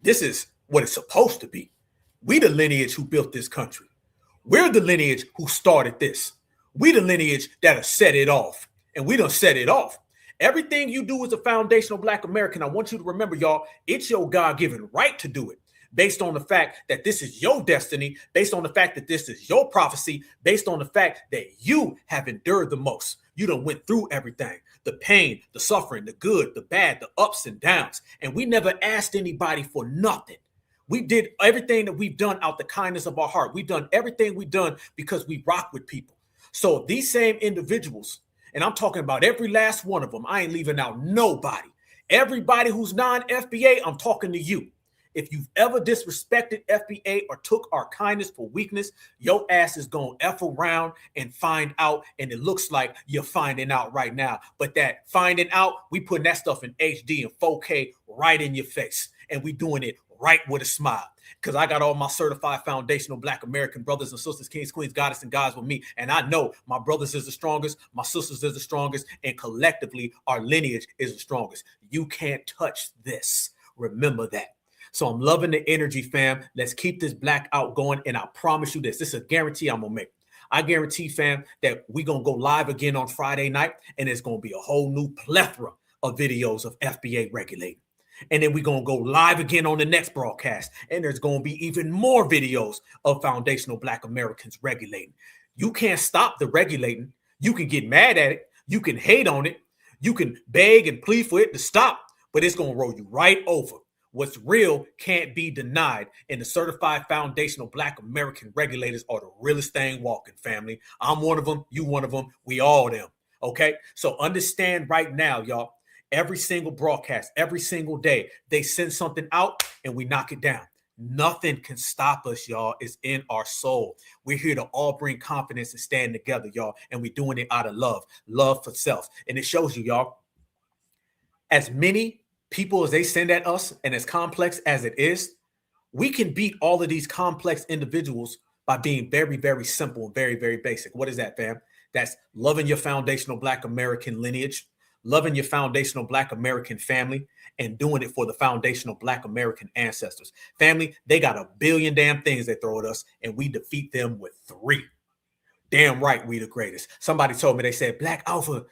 this is what it's supposed to be. We the lineage who built this country. We're the lineage who started this. We the lineage that have set it off. And we done set it off. Everything you do as a foundational Black American, I want you to remember, y'all, it's your God-given right to do it. Based on the fact that this is your destiny, based on the fact that this is your prophecy, based on the fact that you have endured the most. You done went through everything, the pain, the suffering, the good, the bad, the ups and downs. And we never asked anybody for nothing. We did everything that we've done out the kindness of our heart. We've done everything we've done because we rock with people. So these same individuals, and I'm talking about every last one of them, I ain't leaving out nobody. Everybody who's non-FBA, I'm talking to you. If you've ever disrespected FBA or took our kindness for weakness, your ass is going to F around and find out. And it looks like you're finding out right now. But that finding out, we putting that stuff in HD and 4K right in your face. And we doing it right with a smile. Because I got all my certified foundational Black American brothers and sisters, kings, queens, goddess, and guys with me. And I know my brothers is the strongest, my sisters is the strongest, and collectively our lineage is the strongest. You can't touch this. Remember that. So I'm loving the energy, fam. Let's keep this blackout going. And I promise you this is a guarantee I'm going to make. I guarantee, fam, that we're going to go live again on Friday night. And it's going to be a whole new plethora of videos of FBA regulating. And then we're going to go live again on the next broadcast. And there's going to be even more videos of foundational Black Americans regulating. You can't stop the regulating. You can get mad at it. You can hate on it. You can beg and plead for it to stop. But it's going to roll you right over. What's real can't be denied. And the certified foundational Black American regulators are the realest thing walking, family. I'm one of them. You one of them. We all them. Okay? So understand right now, y'all. Every single broadcast, every single day, they send something out and we knock it down. Nothing can stop us, y'all. It's in our soul. We're here to all bring confidence and stand together, y'all. And we're doing it out of love for self. And it shows you, y'all, as many people as they send at us and as complex as it is, we can beat all of these complex individuals by being very, very simple and very, very basic. What is that, fam? That's loving your foundational Black American lineage, loving your foundational Black American family, and doing it for the foundational Black American ancestors. Family, they got a billion damn things they throw at us, and we defeat them with 3. Damn right, we the greatest. Somebody told me, they said, Black Alpha,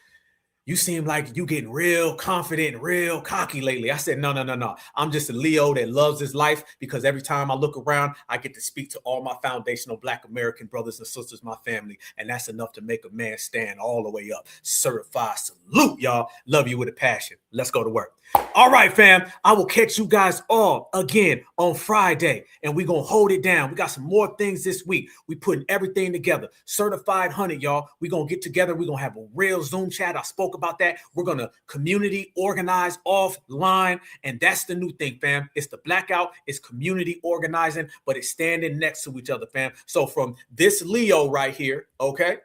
you seem like you getting real confident, real cocky lately. I said, no. I'm just a Leo that loves his life because every time I look around, I get to speak to all my foundational Black American brothers and sisters, my family. And that's enough to make a man stand all the way up. Certified salute, y'all. Love you with a passion. Let's go to work. All right, fam. I will catch you guys all again on Friday, and we're going to hold it down. We got some more things this week. We putting everything together. Certified 100, y'all. We're going to get together. We're going to have a real Zoom chat. I spoke about that. We're going to community organize offline, and that's the new thing, fam. It's the blackout. It's community organizing, but it's standing next to each other, fam. So from this Leo right here, okay,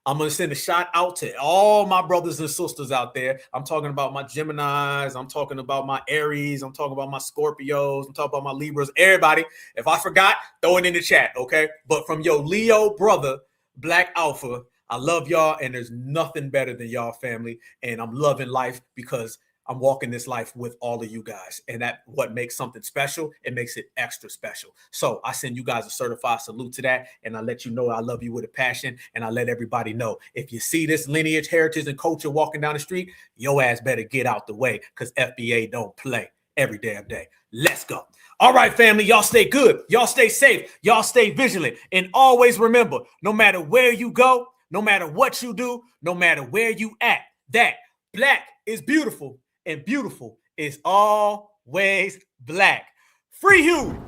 I'm going to send a shout out to all my brothers and sisters out there. I'm talking about my Geminis. I'm talking about my Aries. I'm talking about my Scorpios. I'm talking about my Libras. Everybody, if I forgot, throw it in the chat, okay? But from your Leo brother, Black Alpha, I love y'all, and there's nothing better than y'all family. And I'm loving life because I'm walking this life with all of you guys. And that what makes something special, it makes it extra special. So I send you guys a certified salute to that. And I let you know I love you with a passion. And I let everybody know, if you see this lineage, heritage, and culture walking down the street, your ass better get out the way, because FBA don't play every damn day. Let's go. All right, family, y'all stay good. Y'all stay safe. Y'all stay vigilant. And always remember, no matter where you go, no matter what you do, no matter where you at, that black is beautiful. And beautiful is always black. Free Hugh.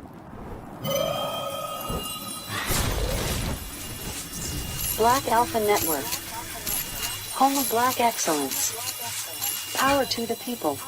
Black Alpha Network. Home of Black excellence. Power to the people.